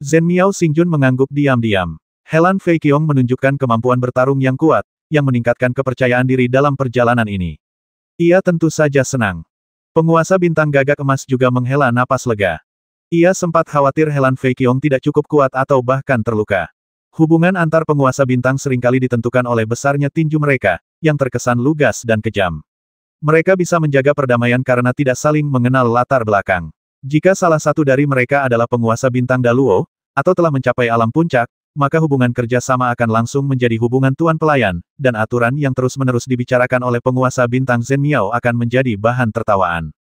Zhen Miao Xingjun mengangguk diam-diam. Helan Fei Qiong menunjukkan kemampuan bertarung yang kuat, yang meningkatkan kepercayaan diri dalam perjalanan ini. Ia tentu saja senang. Penguasa bintang gagak emas juga menghela napas lega. Ia sempat khawatir Helan Fei Qiong tidak cukup kuat atau bahkan terluka. Hubungan antar penguasa bintang seringkali ditentukan oleh besarnya tinju mereka, yang terkesan lugas dan kejam. Mereka bisa menjaga perdamaian karena tidak saling mengenal latar belakang. Jika salah satu dari mereka adalah penguasa bintang Daluo, atau telah mencapai alam puncak, maka hubungan kerja sama akan langsung menjadi hubungan tuan pelayan, dan aturan yang terus-menerus dibicarakan oleh penguasa bintang Zhen Miao akan menjadi bahan tertawaan.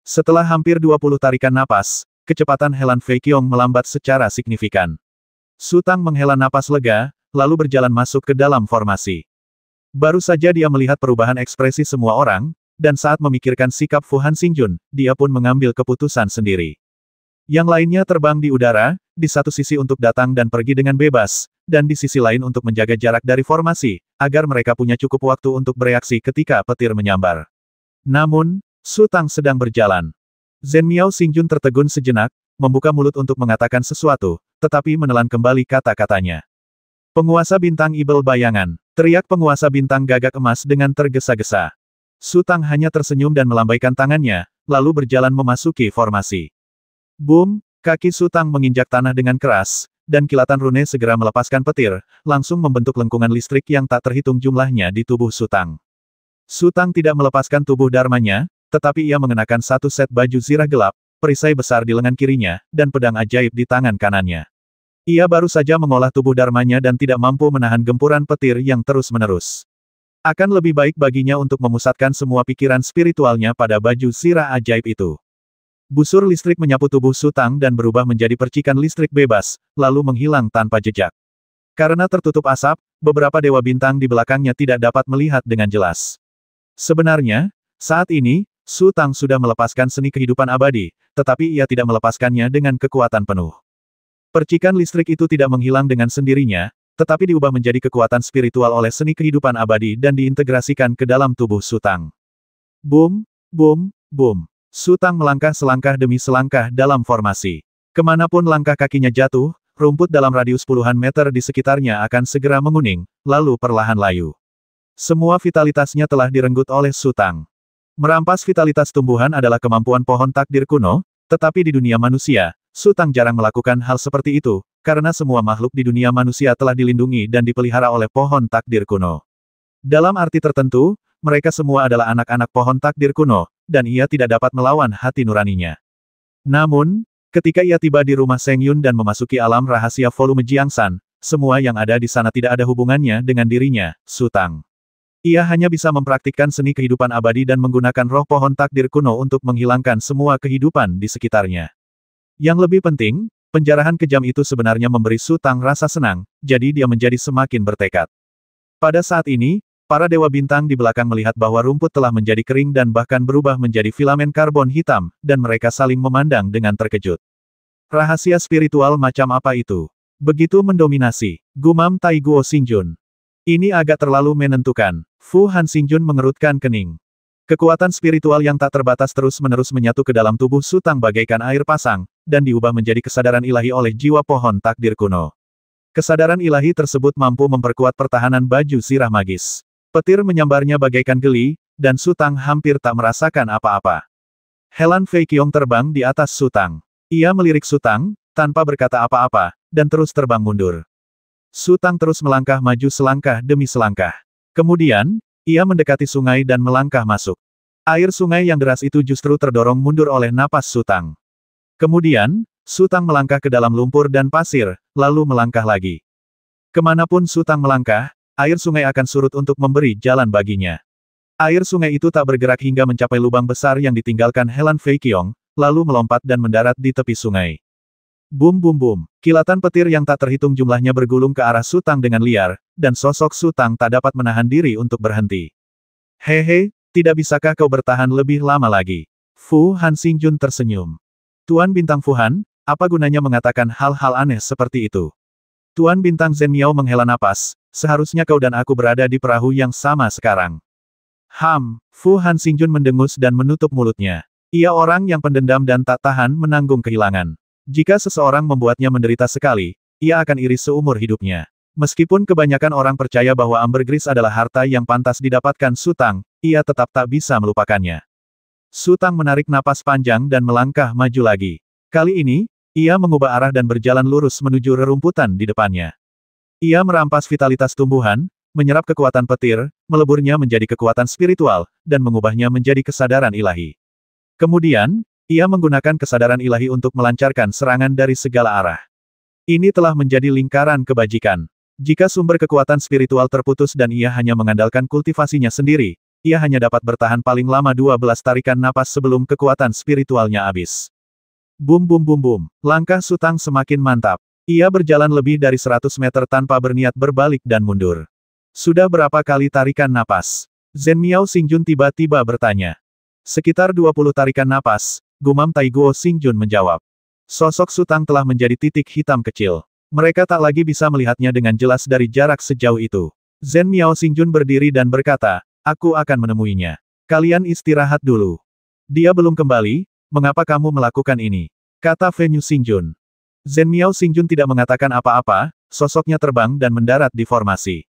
Setelah hampir 20 tarikan napas, kecepatan Helan Fei Qiong melambat secara signifikan. Su Tang menghela napas lega, lalu berjalan masuk ke dalam formasi. Baru saja dia melihat perubahan ekspresi semua orang, dan saat memikirkan sikap Fu Han Xingjun, dia pun mengambil keputusan sendiri. Yang lainnya terbang di udara, di satu sisi untuk datang dan pergi dengan bebas, dan di sisi lain untuk menjaga jarak dari formasi, agar mereka punya cukup waktu untuk bereaksi ketika petir menyambar. Namun, Su Tang sedang berjalan. Zhen Miao Xingjun tertegun sejenak, membuka mulut untuk mengatakan sesuatu, tetapi menelan kembali kata-katanya. Penguasa bintang Ibel Bayangan, teriak penguasa bintang gagak emas dengan tergesa-gesa. Su Tang hanya tersenyum dan melambaikan tangannya, lalu berjalan memasuki formasi. Boom, kaki Su Tang menginjak tanah dengan keras, dan kilatan rune segera melepaskan petir, langsung membentuk lengkungan listrik yang tak terhitung jumlahnya di tubuh Su Tang. Su Tang tidak melepaskan tubuh dharmanya, tetapi ia mengenakan satu set baju zirah gelap, perisai besar di lengan kirinya, dan pedang ajaib di tangan kanannya. Ia baru saja mengolah tubuh dharmanya dan tidak mampu menahan gempuran petir yang terus-menerus. Akan lebih baik baginya untuk memusatkan semua pikiran spiritualnya pada baju zirah ajaib itu. Busur listrik menyapu tubuh Su Tang dan berubah menjadi percikan listrik bebas, lalu menghilang tanpa jejak. Karena tertutup asap, beberapa dewa bintang di belakangnya tidak dapat melihat dengan jelas. Sebenarnya, saat ini, Su Tang sudah melepaskan seni kehidupan abadi, tetapi ia tidak melepaskannya dengan kekuatan penuh. Percikan listrik itu tidak menghilang dengan sendirinya, tetapi diubah menjadi kekuatan spiritual oleh seni kehidupan abadi dan diintegrasikan ke dalam tubuh Su Tang. Boom, boom, boom. Su Tang melangkah selangkah demi selangkah dalam formasi. Kemanapun langkah kakinya jatuh, rumput dalam radius puluhan meter di sekitarnya akan segera menguning, lalu perlahan layu. Semua vitalitasnya telah direnggut oleh Su Tang. Merampas vitalitas tumbuhan adalah kemampuan pohon takdir kuno, tetapi di dunia manusia, Su Tang jarang melakukan hal seperti itu, karena semua makhluk di dunia manusia telah dilindungi dan dipelihara oleh pohon takdir kuno. Dalam arti tertentu, mereka semua adalah anak-anak pohon takdir kuno, dan ia tidak dapat melawan hati nuraninya. Namun, ketika ia tiba di rumah Seng Yun dan memasuki alam rahasia volume Jiangsan, semua yang ada di sana tidak ada hubungannya dengan dirinya, Su Tang. Ia hanya bisa mempraktikkan seni kehidupan abadi dan menggunakan roh pohon takdir kuno untuk menghilangkan semua kehidupan di sekitarnya. Yang lebih penting, penjarahan kejam itu sebenarnya memberi Su Tang rasa senang, jadi dia menjadi semakin bertekad. Pada saat ini, para dewa bintang di belakang melihat bahwa rumput telah menjadi kering dan bahkan berubah menjadi filamen karbon hitam, dan mereka saling memandang dengan terkejut. Rahasia spiritual macam apa itu? Begitu mendominasi, gumam Tai Guo Xingjun. Ini agak terlalu menentukan. Fu Han Xingjun mengerutkan kening. Kekuatan spiritual yang tak terbatas terus-menerus menyatu ke dalam tubuh Su Tang bagaikan air pasang, dan diubah menjadi kesadaran ilahi oleh jiwa pohon takdir kuno. Kesadaran ilahi tersebut mampu memperkuat pertahanan baju zirah magis. Petir menyambarnya bagaikan geli, dan Su Tang hampir tak merasakan apa-apa. Helan Fei Qiong terbang di atas Su Tang. Ia melirik Su Tang, tanpa berkata apa-apa, dan terus terbang mundur. Su Tang terus melangkah maju selangkah demi selangkah. Kemudian, ia mendekati sungai dan melangkah masuk. Air sungai yang deras itu justru terdorong mundur oleh napas Su Tang. Kemudian, Su Tang melangkah ke dalam lumpur dan pasir, lalu melangkah lagi. Kemanapun Su Tang melangkah, air sungai akan surut untuk memberi jalan baginya. Air sungai itu tak bergerak hingga mencapai lubang besar yang ditinggalkan Helan Fei Qiong, lalu melompat dan mendarat di tepi sungai. Bum bum bum. Kilatan petir yang tak terhitung jumlahnya bergulung ke arah Su Tang dengan liar, dan sosok Su Tang tak dapat menahan diri untuk berhenti. Hehe, tidak bisakah kau bertahan lebih lama lagi? Fu Han Xingjun tersenyum. Tuan Bintang Fu Han, apa gunanya mengatakan hal-hal aneh seperti itu? Tuan Bintang Zhen Miao menghela napas, seharusnya kau dan aku berada di perahu yang sama sekarang. Fu Han Xingjun mendengus dan menutup mulutnya. Ia orang yang pendendam dan tak tahan menanggung kehilangan. Jika seseorang membuatnya menderita sekali, ia akan iri seumur hidupnya. Meskipun kebanyakan orang percaya bahwa ambergris adalah harta yang pantas didapatkan Su Tang, ia tetap tak bisa melupakannya. Su Tang menarik napas panjang dan melangkah maju lagi. Kali ini, ia mengubah arah dan berjalan lurus menuju rerumputan di depannya. Ia merampas vitalitas tumbuhan, menyerap kekuatan petir, meleburnya menjadi kekuatan spiritual, dan mengubahnya menjadi kesadaran ilahi. Kemudian, ia menggunakan kesadaran ilahi untuk melancarkan serangan dari segala arah. Ini telah menjadi lingkaran kebajikan. Jika sumber kekuatan spiritual terputus dan ia hanya mengandalkan kultivasinya sendiri, ia hanya dapat bertahan paling lama 12 tarikan napas sebelum kekuatan spiritualnya habis. Bum bum bum bum. Langkah Su Tang semakin mantap. Ia berjalan lebih dari 100 meter tanpa berniat berbalik dan mundur. Sudah berapa kali tarikan napas? Zhen Miao Xingjun tiba-tiba bertanya. Sekitar 20 tarikan napas, gumam Tai Guo Xingjun menjawab. Sosok Su Tang telah menjadi titik hitam kecil. Mereka tak lagi bisa melihatnya dengan jelas dari jarak sejauh itu. Zhen Miao Xingjun berdiri dan berkata, aku akan menemuinya. Kalian istirahat dulu. Dia belum kembali, mengapa kamu melakukan ini? Kata Fenyu Xingjun. Zhen Miao Xingjun tidak mengatakan apa-apa, sosoknya terbang dan mendarat di formasi.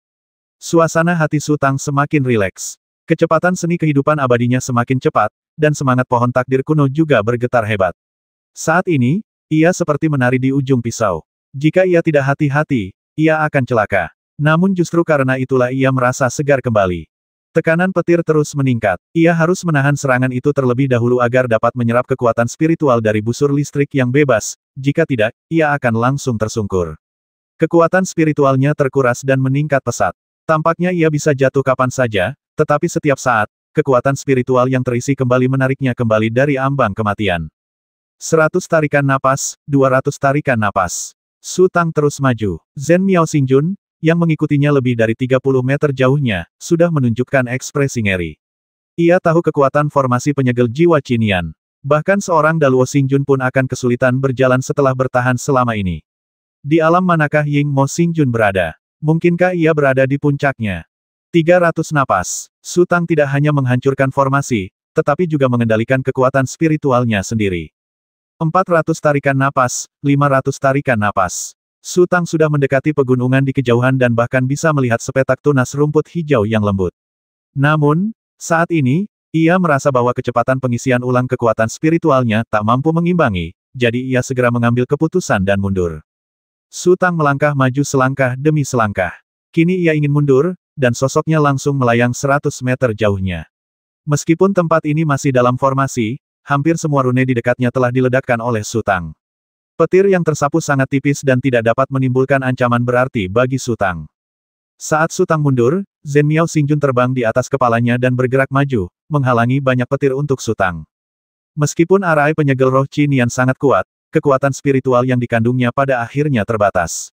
Suasana hati Su Tang semakin rileks. Kecepatan seni kehidupan abadinya semakin cepat, dan semangat pohon takdir kuno juga bergetar hebat. Saat ini, ia seperti menari di ujung pisau. Jika ia tidak hati-hati, ia akan celaka. Namun justru karena itulah ia merasa segar kembali. Tekanan petir terus meningkat. Ia harus menahan serangan itu terlebih dahulu agar dapat menyerap kekuatan spiritual dari busur listrik yang bebas, jika tidak, ia akan langsung tersungkur. Kekuatan spiritualnya terkuras dan meningkat pesat. Tampaknya ia bisa jatuh kapan saja, tetapi setiap saat, kekuatan spiritual yang terisi kembali menariknya kembali dari ambang kematian. 100 tarikan napas, 200 tarikan napas. Su Tang terus maju. Zhen Miao Xingjun, yang mengikutinya lebih dari 30 meter jauhnya, sudah menunjukkan ekspresi ngeri. Ia tahu kekuatan formasi penyegel jiwa Qinian. Bahkan seorang Daluo Xingjun pun akan kesulitan berjalan setelah bertahan selama ini. Di alam manakah Ying Mo Xingjun berada? Mungkinkah ia berada di puncaknya? 300 napas. Su Tang tidak hanya menghancurkan formasi, tetapi juga mengendalikan kekuatan spiritualnya sendiri. 400 tarikan napas, 500 tarikan napas. Su Tang sudah mendekati pegunungan di kejauhan dan bahkan bisa melihat sepetak tunas rumput hijau yang lembut. Namun, saat ini, ia merasa bahwa kecepatan pengisian ulang kekuatan spiritualnya tak mampu mengimbangi, jadi ia segera mengambil keputusan dan mundur. Su Tang melangkah maju selangkah demi selangkah. Kini ia ingin mundur, dan sosoknya langsung melayang 100 meter jauhnya. Meskipun tempat ini masih dalam formasi, hampir semua rune di dekatnya telah diledakkan oleh Su Tang. Petir yang tersapu sangat tipis dan tidak dapat menimbulkan ancaman berarti bagi Su Tang. Saat Su Tang mundur, Zhen Miao Xingjun terbang di atas kepalanya dan bergerak maju, menghalangi banyak petir untuk Su Tang. Meskipun arai penyegel roh Qinian sangat kuat, kekuatan spiritual yang dikandungnya pada akhirnya terbatas.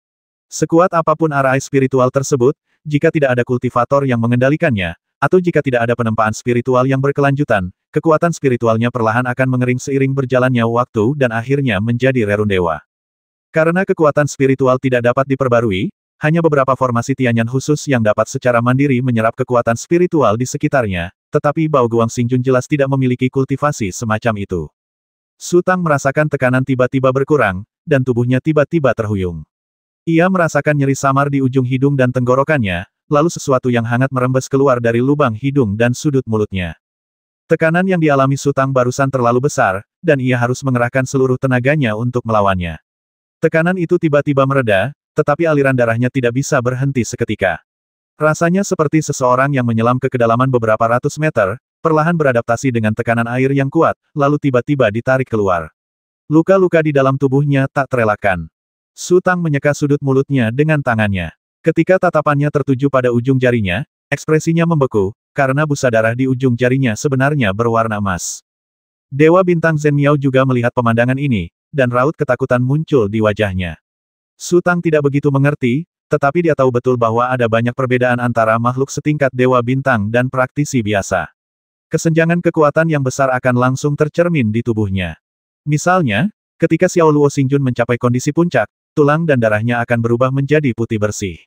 Sekuat apapun arai spiritual tersebut, jika tidak ada kultivator yang mengendalikannya, atau jika tidak ada penempaan spiritual yang berkelanjutan, kekuatan spiritualnya perlahan akan mengering seiring berjalannya waktu dan akhirnya menjadi rerundewa. Karena kekuatan spiritual tidak dapat diperbarui, hanya beberapa formasi Tianyan khusus yang dapat secara mandiri menyerap kekuatan spiritual di sekitarnya, tetapi Bao Guang Xingjun jelas tidak memiliki kultivasi semacam itu. Su Tang merasakan tekanan tiba-tiba berkurang, dan tubuhnya tiba-tiba terhuyung. Ia merasakan nyeri samar di ujung hidung dan tenggorokannya, lalu sesuatu yang hangat merembes keluar dari lubang hidung dan sudut mulutnya. Tekanan yang dialami Su Tang barusan terlalu besar, dan ia harus mengerahkan seluruh tenaganya untuk melawannya. Tekanan itu tiba-tiba mereda, tetapi aliran darahnya tidak bisa berhenti seketika. Rasanya seperti seseorang yang menyelam ke kedalaman beberapa ratus meter, perlahan beradaptasi dengan tekanan air yang kuat, lalu tiba-tiba ditarik keluar. Luka-luka di dalam tubuhnya tak terelakkan. Su Tang menyeka sudut mulutnya dengan tangannya. Ketika tatapannya tertuju pada ujung jarinya, ekspresinya membeku, karena busa darah di ujung jarinya sebenarnya berwarna emas. Dewa Bintang Zhen Miao juga melihat pemandangan ini, dan raut ketakutan muncul di wajahnya. Su Tang tidak begitu mengerti, tetapi dia tahu betul bahwa ada banyak perbedaan antara makhluk setingkat Dewa Bintang dan praktisi biasa. Kesenjangan kekuatan yang besar akan langsung tercermin di tubuhnya. Misalnya, ketika Xiao Luo Xingjun mencapai kondisi puncak, tulang dan darahnya akan berubah menjadi putih bersih.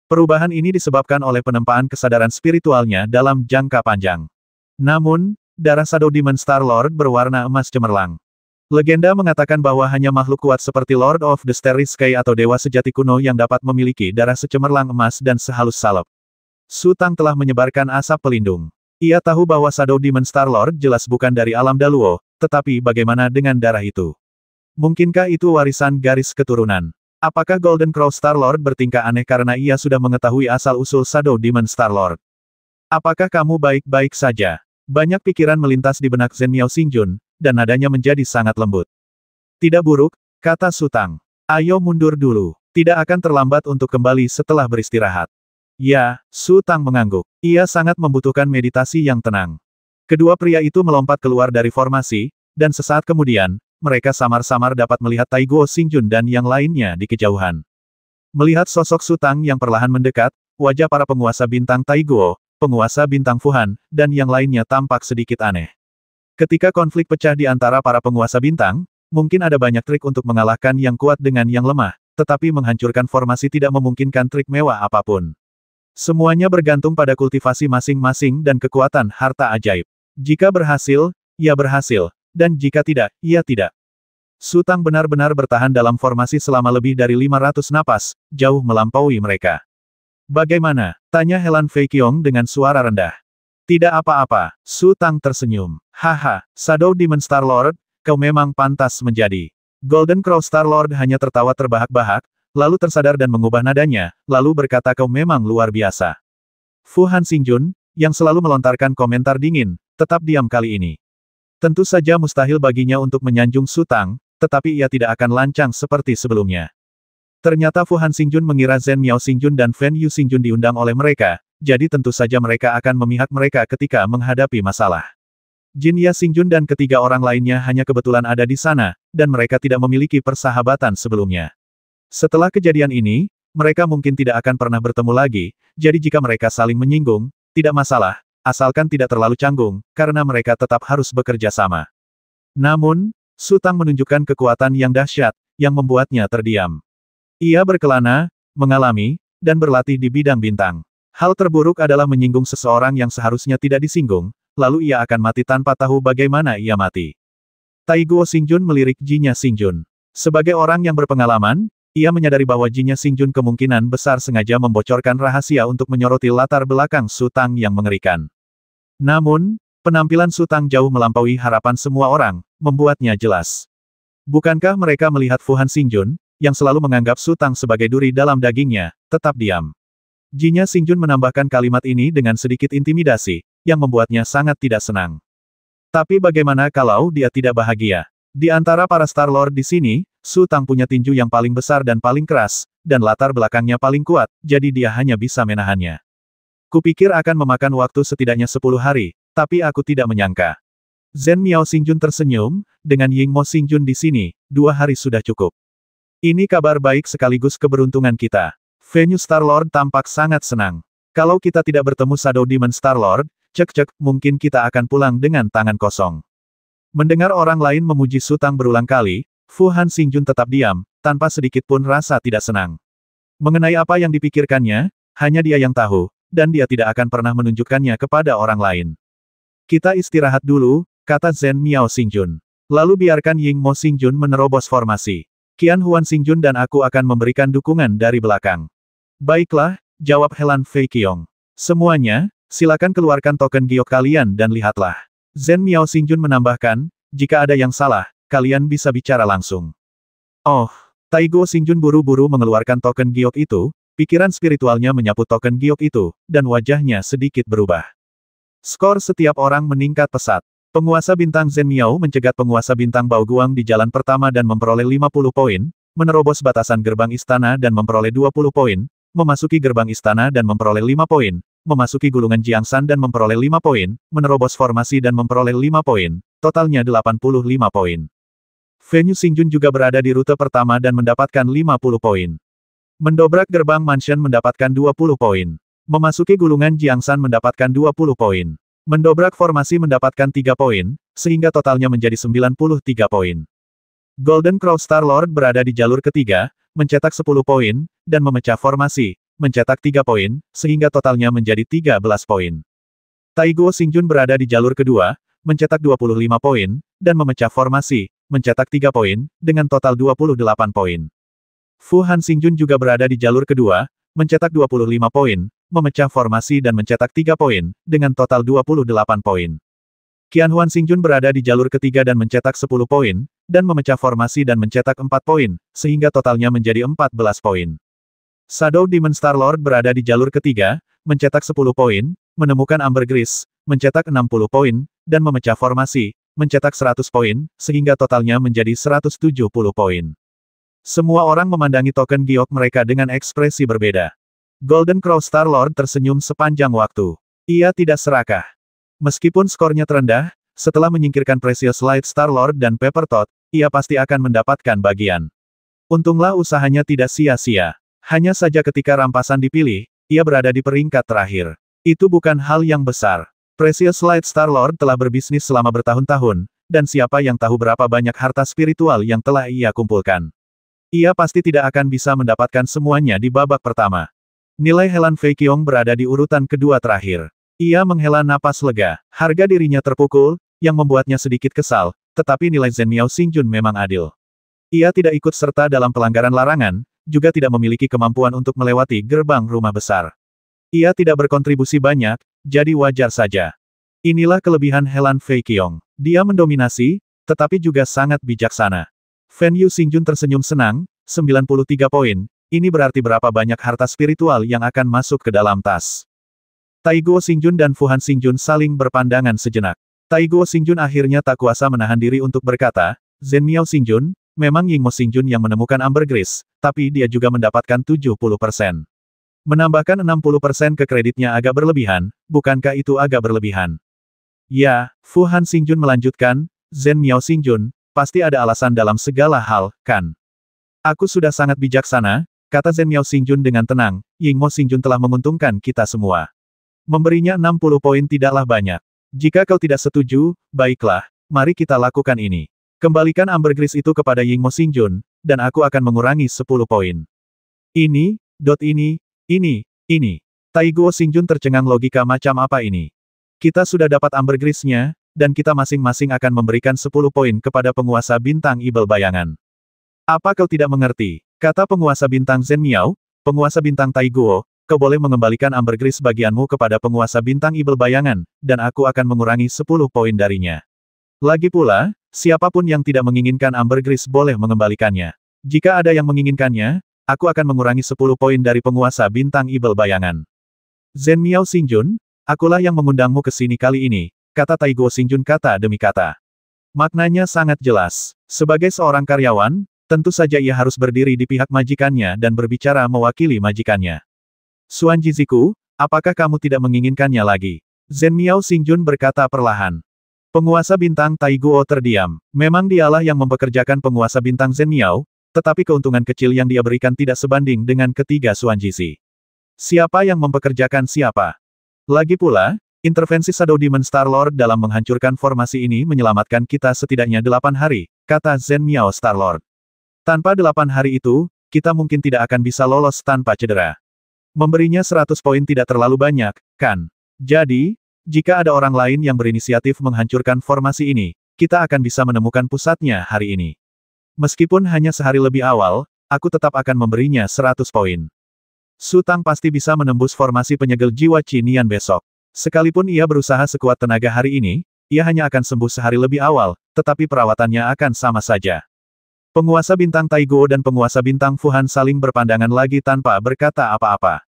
Perubahan ini disebabkan oleh penempaan kesadaran spiritualnya dalam jangka panjang. Namun, darah Shadow Demon Star Lord berwarna emas cemerlang. Legenda mengatakan bahwa hanya makhluk kuat seperti Lord of the Starry Sky atau Dewa Sejati kuno yang dapat memiliki darah secemerlang emas dan sehalus salep. Su Tang telah menyebarkan asap pelindung. Ia tahu bahwa Shadow Demon Star Lord jelas bukan dari alam Daluo, tetapi bagaimana dengan darah itu? Mungkinkah itu warisan garis keturunan? Apakah Golden Crow Star Lord bertingkah aneh karena ia sudah mengetahui asal-usul Shadow Demon Star Lord? Apakah kamu baik-baik saja? Banyak pikiran melintas di benak Zhen Miao Xingjun, dan nadanya menjadi sangat lembut. Tidak buruk, kata Su Tang. Ayo mundur dulu. Tidak akan terlambat untuk kembali setelah beristirahat. Ya, Su Tang mengangguk. Ia sangat membutuhkan meditasi yang tenang. Kedua pria itu melompat keluar dari formasi, dan sesaat kemudian, mereka samar-samar dapat melihat Taiguo Xingjun dan yang lainnya di kejauhan. Melihat sosok Su Tang yang perlahan mendekat, wajah para penguasa bintang Taiguo, penguasa bintang Fuhan, dan yang lainnya tampak sedikit aneh. Ketika konflik pecah di antara para penguasa bintang, mungkin ada banyak trik untuk mengalahkan yang kuat dengan yang lemah, tetapi menghancurkan formasi tidak memungkinkan trik mewah apapun. Semuanya bergantung pada kultivasi masing-masing dan kekuatan harta ajaib. Jika berhasil, ia berhasil, dan jika tidak, ia tidak. Su Tang benar-benar bertahan dalam formasi selama lebih dari 500 napas, jauh melampaui mereka. Bagaimana? Tanya Helan Fei Qiong dengan suara rendah. Tidak apa-apa, Su Tang tersenyum. Haha, Shadow Demon Star Lord, kau memang pantas menjadi. Golden Crow Star Lord hanya tertawa terbahak-bahak, lalu tersadar dan mengubah nadanya, lalu berkata kau memang luar biasa. Fu Han Xingjun, yang selalu melontarkan komentar dingin, tetap diam kali ini. Tentu saja mustahil baginya untuk menyanjung Su Tang, tetapi ia tidak akan lancang seperti sebelumnya. Ternyata Fu Han Xingjun mengira Zhen Miao Xingjun dan Fen Yu Xingjun diundang oleh mereka, jadi tentu saja mereka akan memihak mereka ketika menghadapi masalah. Jin Ya Xingjun dan ketiga orang lainnya hanya kebetulan ada di sana, dan mereka tidak memiliki persahabatan sebelumnya. Setelah kejadian ini, mereka mungkin tidak akan pernah bertemu lagi, jadi jika mereka saling menyinggung, tidak masalah, asalkan tidak terlalu canggung, karena mereka tetap harus bekerja sama. Namun, Su Tang menunjukkan kekuatan yang dahsyat, yang membuatnya terdiam. Ia berkelana, mengalami, dan berlatih di bidang bintang. Hal terburuk adalah menyinggung seseorang yang seharusnya tidak disinggung, lalu ia akan mati tanpa tahu bagaimana ia mati. Taiguo Xingjun melirik Jinya Xingjun. Sebagai orang yang berpengalaman, ia menyadari bahwa Jinya Xingjun kemungkinan besar sengaja membocorkan rahasia untuk menyoroti latar belakang Su Tang yang mengerikan. Namun, penampilan Su Tang jauh melampaui harapan semua orang, membuatnya jelas. Bukankah mereka melihat Fu Han Xingjun, yang selalu menganggap Su Tang sebagai duri dalam dagingnya, tetap diam. Jinya Xingjun menambahkan kalimat ini dengan sedikit intimidasi, yang membuatnya sangat tidak senang. Tapi bagaimana kalau dia tidak bahagia? Di antara para Star Lord di sini, Su Tang punya tinju yang paling besar dan paling keras, dan latar belakangnya paling kuat, jadi dia hanya bisa menahannya. Kupikir akan memakan waktu setidaknya 10 hari, tapi aku tidak menyangka. Zhen Miao Xingjun tersenyum, dengan Ying Mo Xingjun di sini, 2 hari sudah cukup. Ini kabar baik sekaligus keberuntungan kita. Venue Star Lord tampak sangat senang. Kalau kita tidak bertemu Shadow Demon Star Lord, cek-cek, mungkin kita akan pulang dengan tangan kosong. Mendengar orang lain memuji Su Tang berulang kali, Fu Han Xingjun tetap diam, tanpa sedikit pun rasa tidak senang. Mengenai apa yang dipikirkannya, hanya dia yang tahu, dan dia tidak akan pernah menunjukkannya kepada orang lain. Kita istirahat dulu, kata Zhen Miao Xingjun. Lalu biarkan Ying Mo Xingjun menerobos formasi. Qian Huan Xingjun dan aku akan memberikan dukungan dari belakang. Baiklah, jawab Helan Fei Qiong. Semuanya, silakan keluarkan token giok kalian dan lihatlah. Zhen Miao Xingjun menambahkan, jika ada yang salah, kalian bisa bicara langsung. Oh, Taiguo Xingjun buru-buru mengeluarkan token giok itu, pikiran spiritualnya menyapu token giok itu, dan wajahnya sedikit berubah. Skor setiap orang meningkat pesat. Penguasa bintang Zhen Miao mencegat penguasa bintang Bao Guang di jalan pertama dan memperoleh 50 poin, menerobos batasan gerbang istana dan memperoleh 20 poin, memasuki gerbang istana dan memperoleh 5 poin, memasuki gulungan Jiangsan dan memperoleh 5 poin, menerobos formasi dan memperoleh 5 poin, totalnya 85 poin. Venue Xingjun juga berada di rute pertama dan mendapatkan 50 poin. Mendobrak gerbang Mansion mendapatkan 20 poin. Memasuki gulungan Jiangsan mendapatkan 20 poin. Mendobrak formasi mendapatkan 3 poin, sehingga totalnya menjadi 93 poin. Golden Crow Star Lord berada di jalur ketiga, mencetak 10 poin, dan memecah formasi, mencetak 3 poin, sehingga totalnya menjadi 13 poin. Taiguo Xingjun berada di jalur kedua, mencetak 25 poin, dan memecah formasi, mencetak 3 poin, dengan total 28 poin. Fu Han Xingjun juga berada di jalur kedua, mencetak 25 poin, memecah formasi dan mencetak 3 poin, dengan total 28 poin. Qianhuan Xingjun berada di jalur ketiga dan mencetak 10 poin, dan memecah formasi dan mencetak 4 poin, sehingga totalnya menjadi 14 poin. Shadow Demon Star Lord berada di jalur ketiga, mencetak 10 poin, menemukan ambergris, mencetak 60 poin, dan memecah formasi, mencetak 100 poin, sehingga totalnya menjadi 170 poin. Semua orang memandangi token giok mereka dengan ekspresi berbeda. Golden Crow Star Lord tersenyum sepanjang waktu. Ia tidak serakah. Meskipun skornya terendah, setelah menyingkirkan Precious Light Star Lord dan Pepper Tot, ia pasti akan mendapatkan bagian. Untunglah usahanya tidak sia-sia. Hanya saja ketika rampasan dipilih, ia berada di peringkat terakhir. Itu bukan hal yang besar. Precious Light Star Lord telah berbisnis selama bertahun-tahun, dan siapa yang tahu berapa banyak harta spiritual yang telah ia kumpulkan. Ia pasti tidak akan bisa mendapatkan semuanya di babak pertama. Nilai Helan Fei Qiong berada di urutan kedua terakhir. Ia menghela napas lega. Harga dirinya terpukul, yang membuatnya sedikit kesal, tetapi nilai Zhen Miao Xingjun memang adil. Ia tidak ikut serta dalam pelanggaran larangan, juga tidak memiliki kemampuan untuk melewati gerbang rumah besar. Ia tidak berkontribusi banyak, jadi wajar saja. Inilah kelebihan Helan Fei Qiong. Dia mendominasi, tetapi juga sangat bijaksana. Fen Yu Xingjun tersenyum senang, 93 poin, ini berarti berapa banyak harta spiritual yang akan masuk ke dalam tas. Taiguo Xingjun dan Fu Han Xingjun saling berpandangan sejenak. Taiguo Xingjun akhirnya tak kuasa menahan diri untuk berkata, Zhen Miao Xingjun, memang Yingmo Xingjun yang menemukan ambergris, tapi dia juga mendapatkan 70%. Menambahkan 60% ke kreditnya agak berlebihan, bukankah itu agak berlebihan? Ya, Fu Han Xingjun melanjutkan, Zhen Miao Xingjun, pasti ada alasan dalam segala hal, kan? Aku sudah sangat bijaksana, kata Zhen Miao Xingjun dengan tenang, Yingmo Xingjun telah menguntungkan kita semua. Memberinya 60 poin tidaklah banyak. Jika kau tidak setuju, baiklah, mari kita lakukan ini. Kembalikan ambergris itu kepada Yingmo Xingjun, dan aku akan mengurangi 10 poin. Ini. Taiguo Xingjun tercengang logika macam apa ini? Kita sudah dapat ambergrisnya, dan kita masing-masing akan memberikan 10 poin kepada penguasa bintang Ibel Bayangan. Apa kau tidak mengerti? Kata penguasa bintang Zhen Miao, penguasa bintang Taiguo, kau boleh mengembalikan ambergris bagianmu kepada penguasa bintang Ibel Bayangan, dan aku akan mengurangi 10 poin darinya. Lagi pula, siapapun yang tidak menginginkan ambergris boleh mengembalikannya. Jika ada yang menginginkannya, aku akan mengurangi 10 poin dari penguasa bintang Ibel Bayangan. Zhen Miao Xingjun, akulah yang mengundangmu ke sini kali ini, kata Taiguo Xingjun kata demi kata. Maknanya sangat jelas. Sebagai seorang karyawan, tentu saja ia harus berdiri di pihak majikannya dan berbicara mewakili majikannya. Xuan Jiziku, apakah kamu tidak menginginkannya lagi? Zhen Miao Xingjun berkata perlahan. Penguasa bintang Taiguo terdiam. Memang dialah yang mempekerjakan penguasa bintang Zhen Miao, tetapi keuntungan kecil yang dia berikan tidak sebanding dengan ketiga Xuan Jizi. Siapa yang mempekerjakan siapa? Lagi pula, intervensi Shadow Demon Star Lord dalam menghancurkan formasi ini menyelamatkan kita setidaknya 8 hari, kata Zhen Miao Star Lord. Tanpa 8 hari itu, kita mungkin tidak akan bisa lolos tanpa cedera. Memberinya 100 poin tidak terlalu banyak, kan? Jadi, jika ada orang lain yang berinisiatif menghancurkan formasi ini, kita akan bisa menemukan pusatnya hari ini. Meskipun hanya sehari lebih awal, aku tetap akan memberinya 100 poin. Su Tang pasti bisa menembus formasi penyegel jiwa Qinian besok. Sekalipun ia berusaha sekuat tenaga hari ini, ia hanya akan sembuh sehari lebih awal, tetapi perawatannya akan sama saja. Penguasa bintang Taiguo dan penguasa bintang Fu Han saling berpandangan lagi tanpa berkata apa-apa.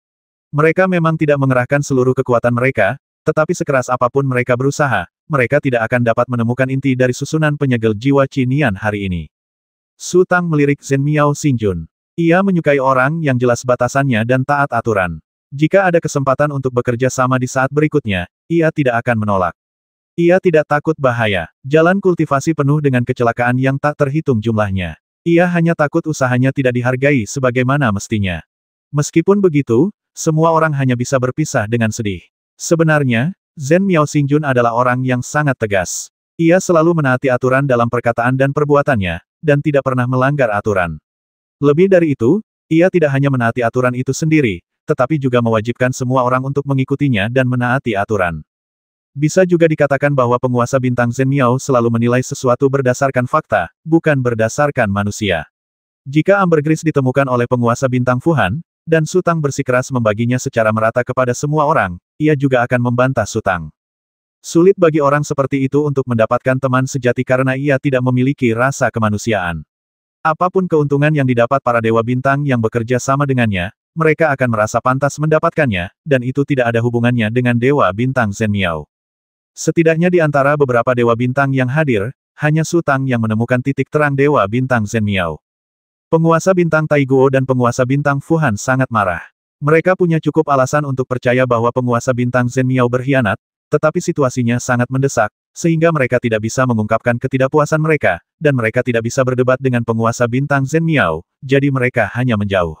Mereka memang tidak mengerahkan seluruh kekuatan mereka, tetapi sekeras apapun mereka berusaha, mereka tidak akan dapat menemukan inti dari susunan penyegel jiwa Qinian hari ini. Su Tang melirik Zhen Miao Xingjun. Ia menyukai orang yang jelas batasannya dan taat aturan. Jika ada kesempatan untuk bekerja sama di saat berikutnya, ia tidak akan menolak. Ia tidak takut bahaya. Jalan kultivasi penuh dengan kecelakaan yang tak terhitung jumlahnya. Ia hanya takut usahanya tidak dihargai sebagaimana mestinya. Meskipun begitu, semua orang hanya bisa berpisah dengan sedih. Sebenarnya, Zhen Miao Xingjun adalah orang yang sangat tegas. Ia selalu menaati aturan dalam perkataan dan perbuatannya, dan tidak pernah melanggar aturan. Lebih dari itu, ia tidak hanya menaati aturan itu sendiri, tetapi juga mewajibkan semua orang untuk mengikutinya dan menaati aturan. Bisa juga dikatakan bahwa penguasa bintang Zhen Miao selalu menilai sesuatu berdasarkan fakta, bukan berdasarkan manusia. Jika ambergris ditemukan oleh penguasa bintang Fuhan, dan Sutang bersikeras membaginya secara merata kepada semua orang, ia juga akan membantah Sutang. Sulit bagi orang seperti itu untuk mendapatkan teman sejati karena ia tidak memiliki rasa kemanusiaan. Apapun keuntungan yang didapat para dewa bintang yang bekerja sama dengannya, mereka akan merasa pantas mendapatkannya, dan itu tidak ada hubungannya dengan dewa bintang Zhen Miao. Setidaknya di antara beberapa dewa bintang yang hadir, hanya Sutang yang menemukan titik terang dewa bintang Zhen Miao. Penguasa bintang Taiguo dan penguasa bintang Fuhan sangat marah. Mereka punya cukup alasan untuk percaya bahwa penguasa bintang Zhen Miao berkhianat, tetapi situasinya sangat mendesak, sehingga mereka tidak bisa mengungkapkan ketidakpuasan mereka, dan mereka tidak bisa berdebat dengan penguasa bintang Zhen Miao, jadi mereka hanya menjauh.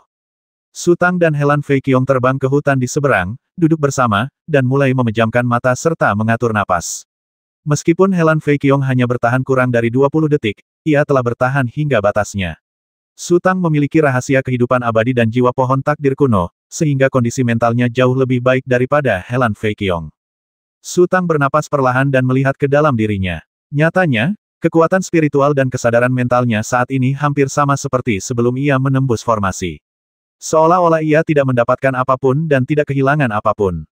Sutang dan Helan Fei Qiong terbang ke hutan di seberang, duduk bersama, dan mulai memejamkan mata serta mengatur napas. Meskipun Helan Fei Qiong hanya bertahan kurang dari 20 detik, ia telah bertahan hingga batasnya. Sutang memiliki rahasia kehidupan abadi dan jiwa pohon takdir kuno, sehingga kondisi mentalnya jauh lebih baik daripada Helan Fei Qiong. Sutang bernapas perlahan dan melihat ke dalam dirinya. Nyatanya, kekuatan spiritual dan kesadaran mentalnya saat ini hampir sama seperti sebelum ia menembus formasi. Seolah-olah ia tidak mendapatkan apapun dan tidak kehilangan apapun.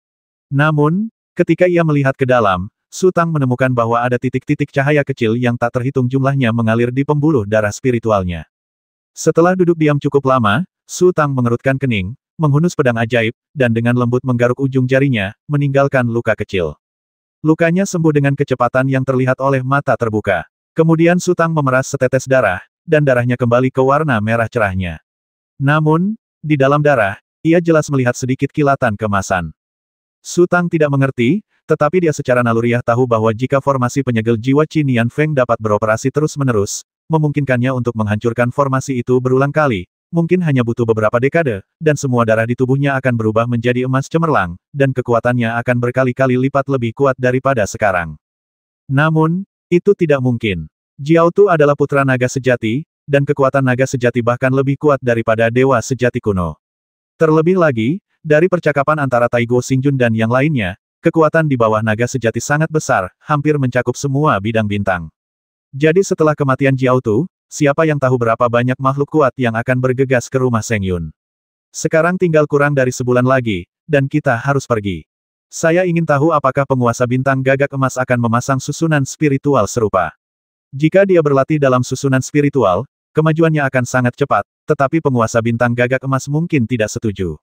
Namun, ketika ia melihat ke dalam, Sutang menemukan bahwa ada titik-titik cahaya kecil yang tak terhitung jumlahnya mengalir di pembuluh darah spiritualnya. Setelah duduk diam cukup lama, Sutang mengerutkan kening, menghunus pedang ajaib, dan dengan lembut menggaruk ujung jarinya, meninggalkan luka kecil. Lukanya sembuh dengan kecepatan yang terlihat oleh mata terbuka. Kemudian Sutang memeras setetes darah, dan darahnya kembali ke warna merah cerahnya. Namun, di dalam darah, ia jelas melihat sedikit kilatan kemasan. Sutang tidak mengerti, tetapi dia secara naluriah tahu bahwa jika formasi penyegel jiwa Qin Yan Feng dapat beroperasi terus-menerus, memungkinkannya untuk menghancurkan formasi itu berulang kali, mungkin hanya butuh beberapa dekade, dan semua darah di tubuhnya akan berubah menjadi emas cemerlang, dan kekuatannya akan berkali-kali lipat lebih kuat daripada sekarang. Namun, itu tidak mungkin. Jiao Tu adalah putra naga sejati, dan kekuatan naga sejati bahkan lebih kuat daripada dewa sejati kuno. Terlebih lagi, dari percakapan antara Taiguo Xingjun dan yang lainnya, kekuatan di bawah naga sejati sangat besar, hampir mencakup semua bidang bintang. Jadi setelah kematian Jiao Tu, siapa yang tahu berapa banyak makhluk kuat yang akan bergegas ke rumah Seng Yun. Sekarang tinggal kurang dari sebulan lagi, dan kita harus pergi. Saya ingin tahu apakah penguasa bintang gagak emas akan memasang susunan spiritual serupa. Jika dia berlatih dalam susunan spiritual, kemajuannya akan sangat cepat, tetapi penguasa bintang gagak emas mungkin tidak setuju.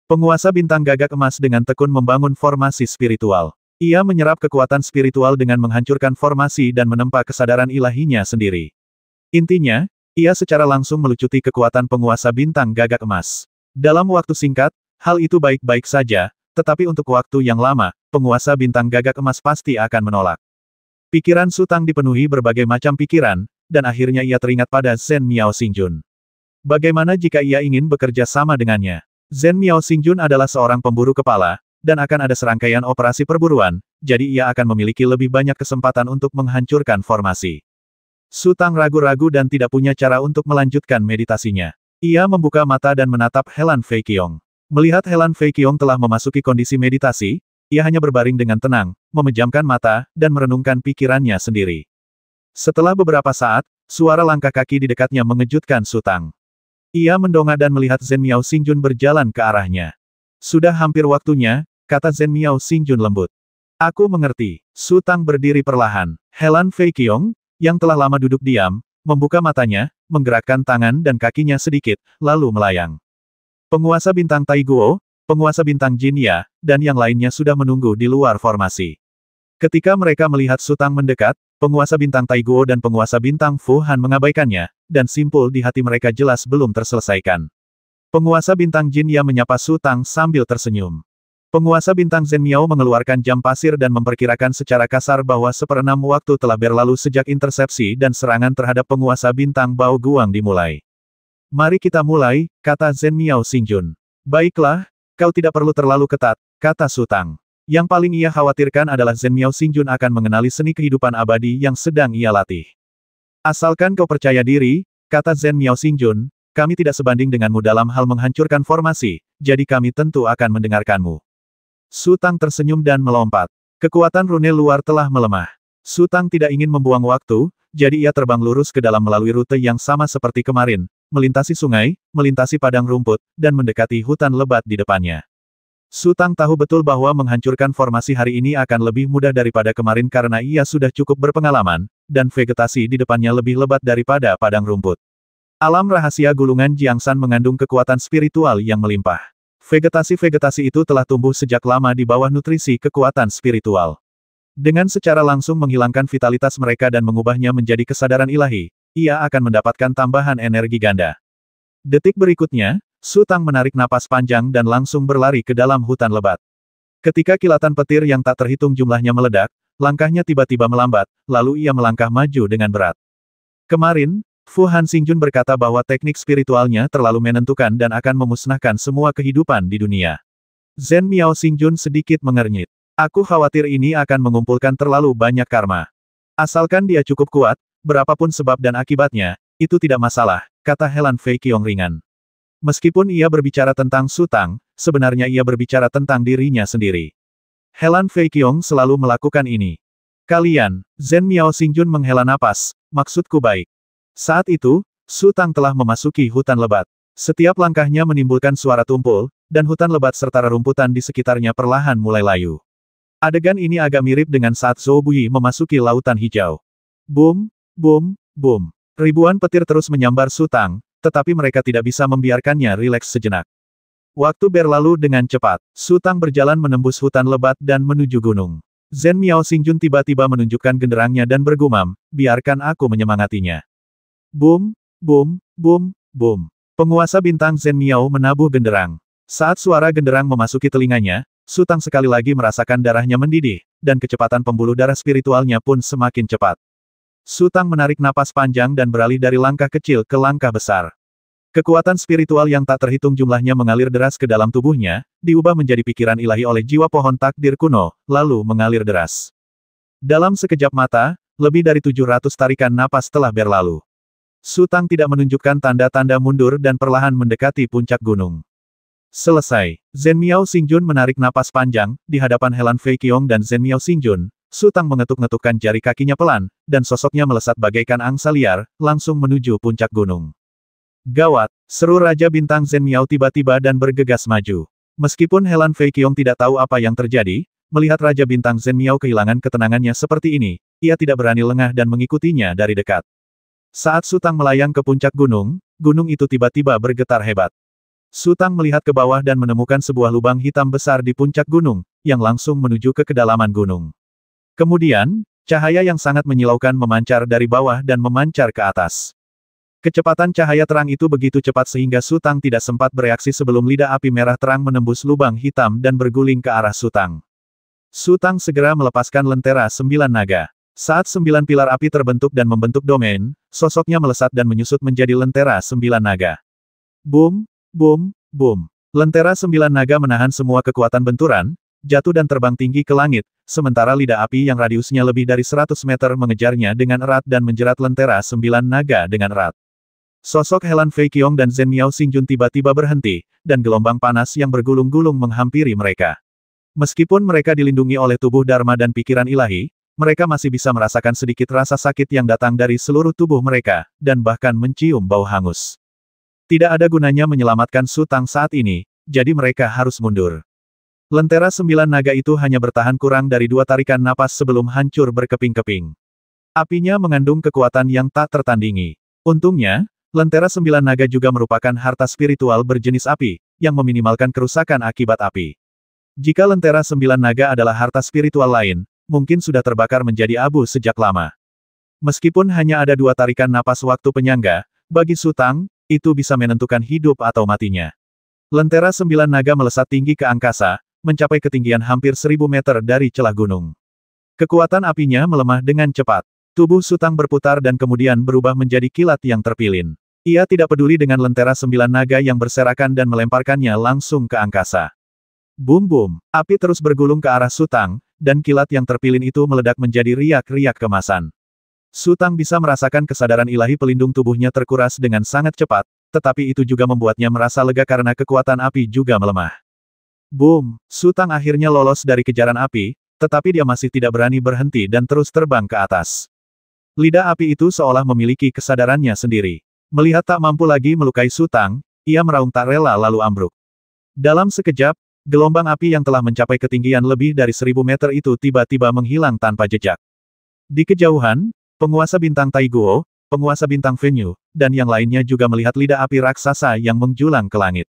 Penguasa bintang gagak emas dengan tekun membangun formasi spiritual. Ia menyerap kekuatan spiritual dengan menghancurkan formasi dan menempa kesadaran ilahinya sendiri. Intinya, ia secara langsung melucuti kekuatan penguasa bintang gagak emas. Dalam waktu singkat, hal itu baik-baik saja, tetapi untuk waktu yang lama, penguasa bintang gagak emas pasti akan menolak. Pikiran Sutang dipenuhi berbagai macam pikiran, dan akhirnya ia teringat pada Zhen Miao Xingjun. Bagaimana jika ia ingin bekerja sama dengannya? Zhen Miao Xingjun adalah seorang pemburu kepala, dan akan ada serangkaian operasi perburuan, jadi ia akan memiliki lebih banyak kesempatan untuk menghancurkan formasi. Sutang ragu-ragu dan tidak punya cara untuk melanjutkan meditasinya. Ia membuka mata dan menatap Helan Fei Qiong. Melihat Helan Fei Qiong telah memasuki kondisi meditasi, ia hanya berbaring dengan tenang, memejamkan mata, dan merenungkan pikirannya sendiri. Setelah beberapa saat, suara langkah kaki di dekatnya mengejutkan Sutang. Ia mendongak dan melihat Zhen Miao Xingjun berjalan ke arahnya. Sudah hampir waktunya, kata Zhen Miao Xingjun lembut. Aku mengerti. Sutang berdiri perlahan. Helan Fei Qiong, yang telah lama duduk diam, membuka matanya, menggerakkan tangan dan kakinya sedikit, lalu melayang. Penguasa bintang Taiguo, penguasa bintang Jin Ya, dan yang lainnya sudah menunggu di luar formasi. Ketika mereka melihat Sutang mendekat, penguasa bintang Taiguo dan penguasa bintang Fuhan mengabaikannya, dan simpul di hati mereka jelas belum terselesaikan. Penguasa bintang Jin Ya menyapa Sutang sambil tersenyum. Penguasa bintang Zhen Miao mengeluarkan jam pasir dan memperkirakan secara kasar bahwa 1/6 waktu telah berlalu sejak intersepsi dan serangan terhadap penguasa bintang Bao Guang dimulai. Mari kita mulai, kata Zhen Miao Xingjun. Baiklah, kau tidak perlu terlalu ketat, kata Sutang. Yang paling ia khawatirkan adalah Zhen Miao Xingjun akan mengenali seni kehidupan abadi yang sedang ia latih. Asalkan kau percaya diri, kata Zhen Miao Xingjun, kami tidak sebanding denganmu dalam hal menghancurkan formasi, jadi kami tentu akan mendengarkanmu. Sutang tersenyum dan melompat. Kekuatan rune luar telah melemah. Su Tang tidak ingin membuang waktu, jadi ia terbang lurus ke dalam melalui rute yang sama seperti kemarin, melintasi sungai, melintasi padang rumput, dan mendekati hutan lebat di depannya. Su Tang tahu betul bahwa menghancurkan formasi hari ini akan lebih mudah daripada kemarin karena ia sudah cukup berpengalaman, dan vegetasi di depannya lebih lebat daripada padang rumput. Alam rahasia gulungan Jiangsan mengandung kekuatan spiritual yang melimpah. Vegetasi-vegetasi itu telah tumbuh sejak lama di bawah nutrisi kekuatan spiritual. Dengan secara langsung menghilangkan vitalitas mereka dan mengubahnya menjadi kesadaran ilahi, ia akan mendapatkan tambahan energi ganda. Detik berikutnya, Su Tang menarik napas panjang dan langsung berlari ke dalam hutan lebat. Ketika kilatan petir yang tak terhitung jumlahnya meledak, langkahnya tiba-tiba melambat, lalu ia melangkah maju dengan berat. Kemarin, Fu Han Xingjun berkata bahwa teknik spiritualnya terlalu menentukan dan akan memusnahkan semua kehidupan di dunia. Zhen Miao Xingjun sedikit mengernyit. Aku khawatir ini akan mengumpulkan terlalu banyak karma. Asalkan dia cukup kuat, berapapun sebab dan akibatnya, itu tidak masalah, kata Helan Fei Qiong ringan. Meskipun ia berbicara tentang Su Tang, sebenarnya ia berbicara tentang dirinya sendiri. Helan Fei Qiong selalu melakukan ini. Kalian, Zhen Miao Xingjun menghela napas, maksudku baik. Saat itu, Su Tang telah memasuki hutan lebat. Setiap langkahnya menimbulkan suara tumpul, dan hutan lebat serta rerumputan di sekitarnya perlahan mulai layu. Adegan ini agak mirip dengan saat Zhou Buyi memasuki lautan hijau. Boom, boom, boom. Ribuan petir terus menyambar Su Tang, tetapi mereka tidak bisa membiarkannya rileks sejenak. Waktu berlalu dengan cepat. Su Tang berjalan menembus hutan lebat dan menuju gunung. Zhen Miao Xingjun tiba-tiba menunjukkan genderangnya dan bergumam, biarkan aku menyemangatinya. Boom, boom, boom, boom. Penguasa bintang Zhen Miao menabuh genderang. Saat suara genderang memasuki telinganya, Su Tang sekali lagi merasakan darahnya mendidih, dan kecepatan pembuluh darah spiritualnya pun semakin cepat. Su Tang menarik napas panjang dan beralih dari langkah kecil ke langkah besar. Kekuatan spiritual yang tak terhitung jumlahnya mengalir deras ke dalam tubuhnya, diubah menjadi pikiran ilahi oleh jiwa pohon takdir kuno, lalu mengalir deras. Dalam sekejap mata, lebih dari 700 tarikan napas telah berlalu. Su Tang tidak menunjukkan tanda-tanda mundur dan perlahan mendekati puncak gunung. Selesai. Zhen Miao Xingjun menarik napas panjang, di hadapan Helan Fei Qiong dan Zhen Miao Xingjun, Su Tang mengetuk-ngetukkan jari kakinya pelan, dan sosoknya melesat bagaikan angsa liar, langsung menuju puncak gunung. Gawat, seru Raja Bintang Zhen Miao tiba-tiba dan bergegas maju. Meskipun Helan Fei Qiong tidak tahu apa yang terjadi, melihat Raja Bintang Zhen Miao kehilangan ketenangannya seperti ini, ia tidak berani lengah dan mengikutinya dari dekat. Saat Su Tang melayang ke puncak gunung, gunung itu tiba-tiba bergetar hebat. Su Tang melihat ke bawah dan menemukan sebuah lubang hitam besar di puncak gunung, yang langsung menuju ke kedalaman gunung. Kemudian, cahaya yang sangat menyilaukan memancar dari bawah dan memancar ke atas. Kecepatan cahaya terang itu begitu cepat sehingga Su Tang tidak sempat bereaksi sebelum lidah api merah terang menembus lubang hitam dan berguling ke arah Su Tang. Su Tang segera melepaskan lentera 9 naga. Saat 9 pilar api terbentuk dan membentuk domain, sosoknya melesat dan menyusut menjadi lentera 9 naga. Boom, boom, boom. Lentera 9 naga menahan semua kekuatan benturan, jatuh dan terbang tinggi ke langit, sementara lidah api yang radiusnya lebih dari 100 meter mengejarnya dengan erat dan menjerat lentera 9 naga dengan erat. Sosok Helan Fei Qiong dan Zhen Miao Xingjun tiba-tiba berhenti, dan gelombang panas yang bergulung-gulung menghampiri mereka. Meskipun mereka dilindungi oleh tubuh Dharma dan pikiran ilahi, mereka masih bisa merasakan sedikit rasa sakit yang datang dari seluruh tubuh mereka, dan bahkan mencium bau hangus. Tidak ada gunanya menyelamatkan Su Tang saat ini, jadi mereka harus mundur. Lentera 9 naga itu hanya bertahan kurang dari 2 tarikan napas sebelum hancur berkeping-keping. Apinya mengandung kekuatan yang tak tertandingi. Untungnya, lentera 9 naga juga merupakan harta spiritual berjenis api, yang meminimalkan kerusakan akibat api. Jika lentera 9 naga adalah harta spiritual lain, mungkin sudah terbakar menjadi abu sejak lama. Meskipun hanya ada 2 tarikan napas waktu penyangga, bagi Su Tang, itu bisa menentukan hidup atau matinya. Lentera 9 naga melesat tinggi ke angkasa, mencapai ketinggian hampir 1000 meter dari celah gunung. Kekuatan apinya melemah dengan cepat. Tubuh Su Tang berputar dan kemudian berubah menjadi kilat yang terpilin. Ia tidak peduli dengan lentera 9 naga yang berserakan dan melemparkannya langsung ke angkasa. Boom-boom, api terus bergulung ke arah Su Tang, dan kilat yang terpilin itu meledak menjadi riak-riak kemasan. Su Tang bisa merasakan kesadaran ilahi pelindung tubuhnya terkuras dengan sangat cepat, tetapi itu juga membuatnya merasa lega karena kekuatan api juga melemah. Boom, Su Tang akhirnya lolos dari kejaran api, tetapi dia masih tidak berani berhenti dan terus terbang ke atas. Lidah api itu seolah memiliki kesadarannya sendiri. Melihat tak mampu lagi melukai Su Tang, ia meraung tak rela lalu ambruk. Dalam sekejap, gelombang api yang telah mencapai ketinggian lebih dari 1000 meter itu tiba-tiba menghilang tanpa jejak. Di kejauhan, penguasa bintang Taiguo, penguasa bintang Fenyu, dan yang lainnya juga melihat lidah api raksasa yang menjulang ke langit.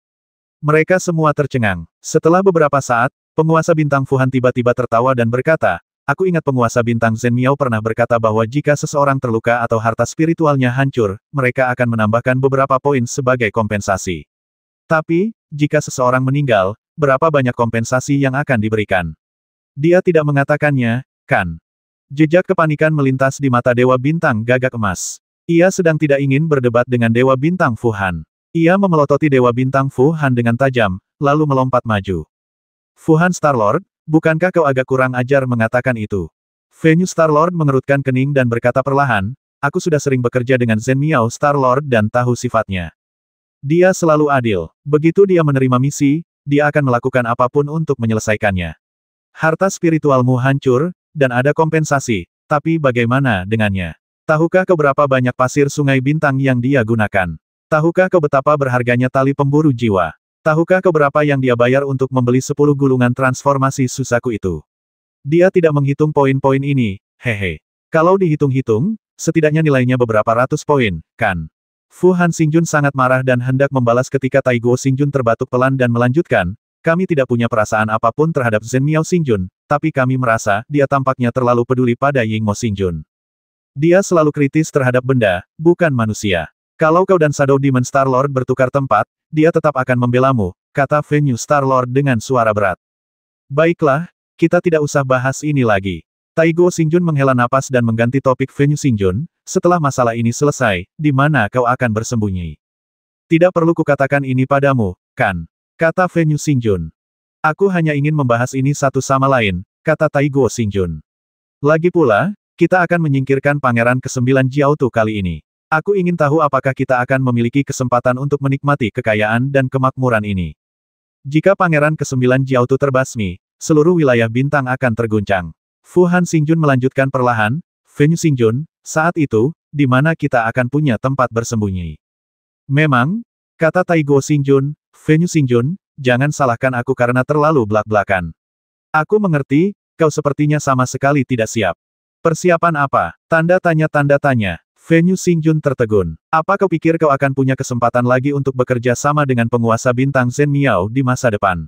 Mereka semua tercengang. Setelah beberapa saat, penguasa bintang Fuhan tiba-tiba tertawa dan berkata, "Aku ingat penguasa bintang Zhen Miao pernah berkata bahwa jika seseorang terluka atau harta spiritualnya hancur, mereka akan menambahkan beberapa poin sebagai kompensasi. Tapi, jika seseorang meninggal, berapa banyak kompensasi yang akan diberikan?" Dia tidak mengatakannya, kan? Jejak kepanikan melintas di mata Dewa Bintang Gagak Emas. Ia sedang tidak ingin berdebat dengan Dewa Bintang Fuhan. Ia memelototi Dewa Bintang Fuhan dengan tajam, lalu melompat maju. "Fuhan Starlord, bukankah kau agak kurang ajar mengatakan itu?" Fenyu Starlord mengerutkan kening dan berkata perlahan, "Aku sudah sering bekerja dengan Zhen Miao Starlord dan tahu sifatnya. Dia selalu adil. Begitu dia menerima misi, dia akan melakukan apapun untuk menyelesaikannya. Harta spiritualmu hancur, dan ada kompensasi, tapi bagaimana dengannya? Tahukah kau berapa banyak pasir sungai bintang yang dia gunakan? Tahukah kau betapa berharganya tali pemburu jiwa? Tahukah kau berapa yang dia bayar untuk membeli 10 gulungan transformasi Susaku itu? Dia tidak menghitung poin-poin ini, hehe. Kalau dihitung-hitung, setidaknya nilainya beberapa ratus poin, kan?" Fu Han Xingjun sangat marah dan hendak membalas ketika Taiguo Xingjun terbatuk pelan dan melanjutkan, "Kami tidak punya perasaan apapun terhadap Zhen Miao Xingjun, tapi kami merasa, dia tampaknya terlalu peduli pada Yingmo Xingjun. Dia selalu kritis terhadap benda, bukan manusia. Kalau kau dan Shadow Demon Starlord bertukar tempat, dia tetap akan membelamu," kata Fenyu Starlord dengan suara berat. "Baiklah, kita tidak usah bahas ini lagi." Taiguo Xingjun menghela napas dan mengganti topik Fenyu Xingjun, "Setelah masalah ini selesai, di mana kau akan bersembunyi?" "Tidak perlu kukatakan ini padamu, kan?" kata Fenyu Xingjun. "Aku hanya ingin membahas ini satu sama lain," kata Taiguo Xingjun. "Lagi pula, kita akan menyingkirkan Pangeran ke-9 Jiaotu kali ini. Aku ingin tahu apakah kita akan memiliki kesempatan untuk menikmati kekayaan dan kemakmuran ini. Jika Pangeran ke-9 Jiaotu terbasmi, seluruh wilayah bintang akan terguncang." Fu Han Xingjun melanjutkan perlahan, "Fenyu Xingjun, saat itu, di mana kita akan punya tempat bersembunyi?" "Memang," kata Taiguo Xingjun, "Fenyu Xingjun, jangan salahkan aku karena terlalu blak-blakan. Aku mengerti, kau sepertinya sama sekali tidak siap." "Persiapan apa?" Tanda tanya. Fenyu Xingjun tertegun. "Apa kau pikir kau akan punya kesempatan lagi untuk bekerja sama dengan penguasa bintang Zhen Miao di masa depan?"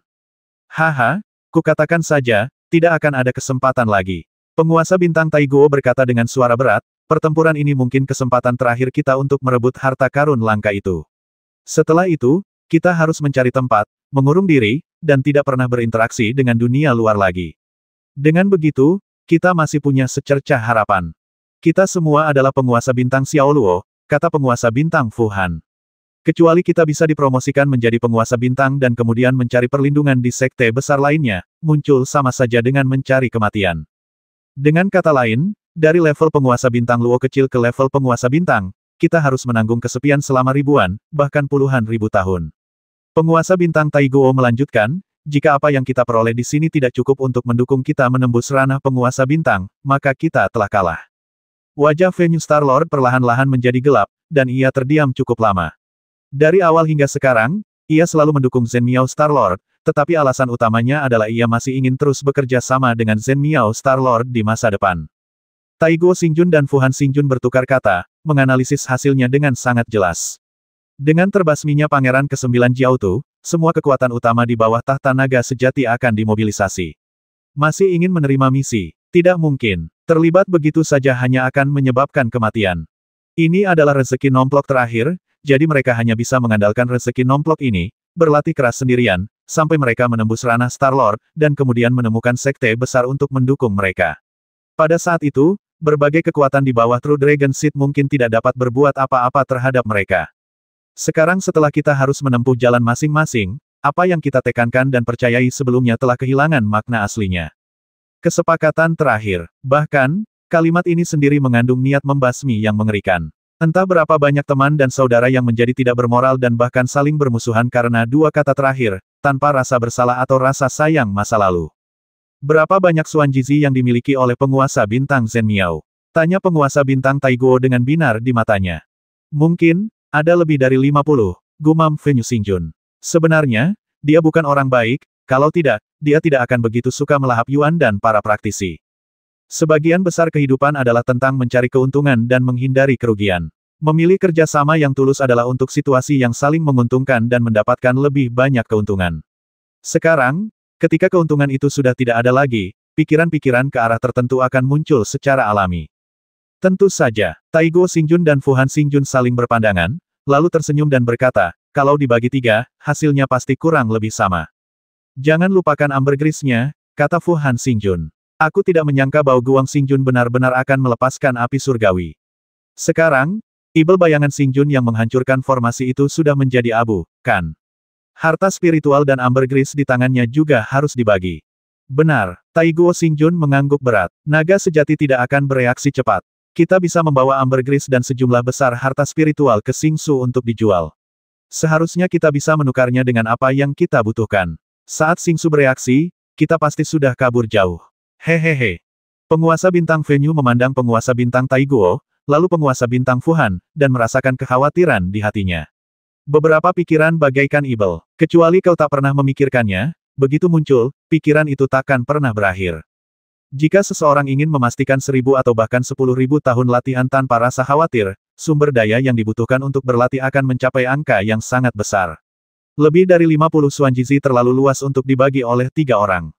"Haha, kukatakan saja, tidak akan ada kesempatan lagi." Penguasa bintang Taiguo berkata dengan suara berat, "Pertempuran ini mungkin kesempatan terakhir kita untuk merebut harta karun langka itu. Setelah itu, kita harus mencari tempat, mengurung diri, dan tidak pernah berinteraksi dengan dunia luar lagi. Dengan begitu, kita masih punya secercah harapan. Kita semua adalah penguasa bintang Xiaoluo," kata penguasa bintang Fu Han. "Kecuali kita bisa dipromosikan menjadi penguasa bintang dan kemudian mencari perlindungan di sekte besar lainnya, muncul sama saja dengan mencari kematian. Dengan kata lain, dari level penguasa bintang Luo kecil ke level penguasa bintang, kita harus menanggung kesepian selama ribuan, bahkan puluhan ribu tahun." Penguasa bintang Taiguo melanjutkan, "Jika apa yang kita peroleh di sini tidak cukup untuk mendukung kita menembus ranah penguasa bintang, maka kita telah kalah." Wajah Fenyu Starlord perlahan-lahan menjadi gelap, dan ia terdiam cukup lama. Dari awal hingga sekarang, ia selalu mendukung Zhen Miao Starlord, tetapi alasan utamanya adalah ia masih ingin terus bekerja sama dengan Zhen Miao Starlord di masa depan. Taiguo Xingjun dan Fu Han Xingjun bertukar kata, menganalisis hasilnya dengan sangat jelas. Dengan terbasminya Pangeran ke-9 Jiaotu, semua kekuatan utama di bawah tahta naga sejati akan dimobilisasi. Masih ingin menerima misi? Tidak mungkin. Terlibat begitu saja hanya akan menyebabkan kematian. Ini adalah rezeki nomplok terakhir, jadi mereka hanya bisa mengandalkan rezeki nomplok ini, berlatih keras sendirian, sampai mereka menembus ranah Starlord, dan kemudian menemukan sekte besar untuk mendukung mereka. Pada saat itu, berbagai kekuatan di bawah True Dragon Seed mungkin tidak dapat berbuat apa-apa terhadap mereka. Sekarang setelah kita harus menempuh jalan masing-masing, apa yang kita tekankan dan percayai sebelumnya telah kehilangan makna aslinya. Kesepakatan terakhir. Bahkan, kalimat ini sendiri mengandung niat membasmi yang mengerikan. Entah berapa banyak teman dan saudara yang menjadi tidak bermoral dan bahkan saling bermusuhan karena dua kata terakhir, tanpa rasa bersalah atau rasa sayang masa lalu. Berapa banyak Xuanjizi yang dimiliki oleh penguasa bintang Zhen Miao? Tanya penguasa bintang Taiguo dengan binar di matanya. Mungkin, ada lebih dari 50, gumam Fenyu Xingjun. Sebenarnya, dia bukan orang baik, kalau tidak, dia tidak akan begitu suka melahap Yuan dan para praktisi. Sebagian besar kehidupan adalah tentang mencari keuntungan dan menghindari kerugian. Memilih kerjasama yang tulus adalah untuk situasi yang saling menguntungkan dan mendapatkan lebih banyak keuntungan. Sekarang, ketika keuntungan itu sudah tidak ada lagi, pikiran-pikiran ke arah tertentu akan muncul secara alami. Tentu saja, Taiguo Xingjun dan Fu Han Xingjun saling berpandangan, lalu tersenyum dan berkata, kalau dibagi 3, hasilnya pasti kurang lebih sama. Jangan lupakan ambergrisnya, kata Fu Han Xingjun. Aku tidak menyangka bahwa Guang Xingjun benar-benar akan melepaskan api surgawi. Sekarang, ibel bayangan Xingjun yang menghancurkan formasi itu sudah menjadi abu, kan? Harta spiritual dan ambergris di tangannya juga harus dibagi. Benar, Taiguo Xingjun mengangguk berat. Naga sejati tidak akan bereaksi cepat. Kita bisa membawa ambergris dan sejumlah besar harta spiritual ke Xingsu untuk dijual. Seharusnya kita bisa menukarnya dengan apa yang kita butuhkan. Saat Xingsu bereaksi, kita pasti sudah kabur jauh. Hehehe. Penguasa bintang Fenyu memandang penguasa bintang Taiguo, lalu penguasa bintang Fu Han, dan merasakan kekhawatiran di hatinya. Beberapa pikiran bagaikan ibel. Kecuali kau tak pernah memikirkannya, begitu muncul, pikiran itu takkan pernah berakhir. Jika seseorang ingin memastikan 1000 atau bahkan 10.000 tahun latihan tanpa rasa khawatir, sumber daya yang dibutuhkan untuk berlatih akan mencapai angka yang sangat besar. Lebih dari 50 Xuanjizi terlalu luas untuk dibagi oleh 3 orang.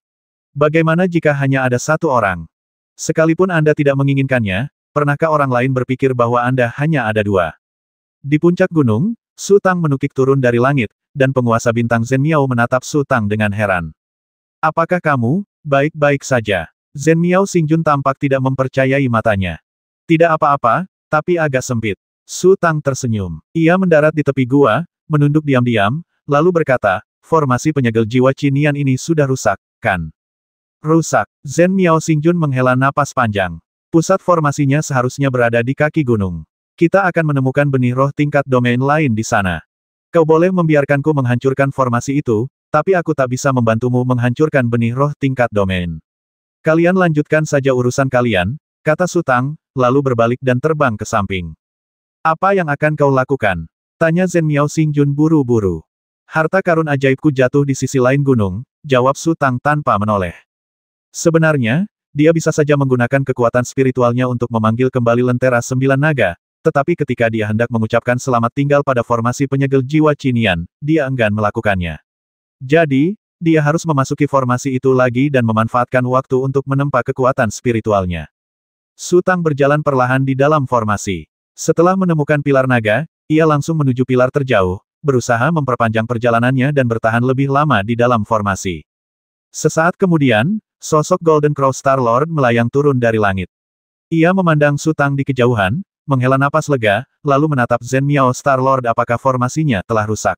Bagaimana jika hanya ada 1 orang? Sekalipun Anda tidak menginginkannya, pernahkah orang lain berpikir bahwa Anda hanya ada 2? Di puncak gunung, Su Tang menukik turun dari langit, dan penguasa bintang Zhen Miao menatap Su Tang dengan heran. Apakah kamu, baik-baik saja? Zhen Miao Xingjun tampak tidak mempercayai matanya. Tidak apa-apa, tapi agak sempit. Su Tang tersenyum. Ia mendarat di tepi gua, menunduk diam-diam, lalu berkata, formasi penyegel jiwa Qinian ini sudah rusak, kan? Rusak. Zhen Miao Xingjun menghela napas panjang. Pusat formasinya seharusnya berada di kaki gunung. Kita akan menemukan benih roh tingkat domain lain di sana. Kau boleh membiarkanku menghancurkan formasi itu, tapi aku tak bisa membantumu menghancurkan benih roh tingkat domain. Kalian lanjutkan saja urusan kalian, kata Su Tang, lalu berbalik dan terbang ke samping. Apa yang akan kau lakukan? Tanya Zhen Miao Xingjun buru-buru. Harta karun ajaibku jatuh di sisi lain gunung, jawab Su Tang tanpa menoleh. Sebenarnya, dia bisa saja menggunakan kekuatan spiritualnya untuk memanggil kembali Lentera 9 Naga, tetapi ketika dia hendak mengucapkan selamat tinggal pada formasi penyegel jiwa Qinian, dia enggan melakukannya. Jadi, dia harus memasuki formasi itu lagi dan memanfaatkan waktu untuk menempa kekuatan spiritualnya. Su Tang berjalan perlahan di dalam formasi. Setelah menemukan pilar naga, ia langsung menuju pilar terjauh, berusaha memperpanjang perjalanannya dan bertahan lebih lama di dalam formasi. Sesaat kemudian, sosok Golden Crow Star Lord melayang turun dari langit. Ia memandang Su Tang di kejauhan, menghela napas lega, lalu menatap Zhen Miao Star Lord apakah formasinya telah rusak.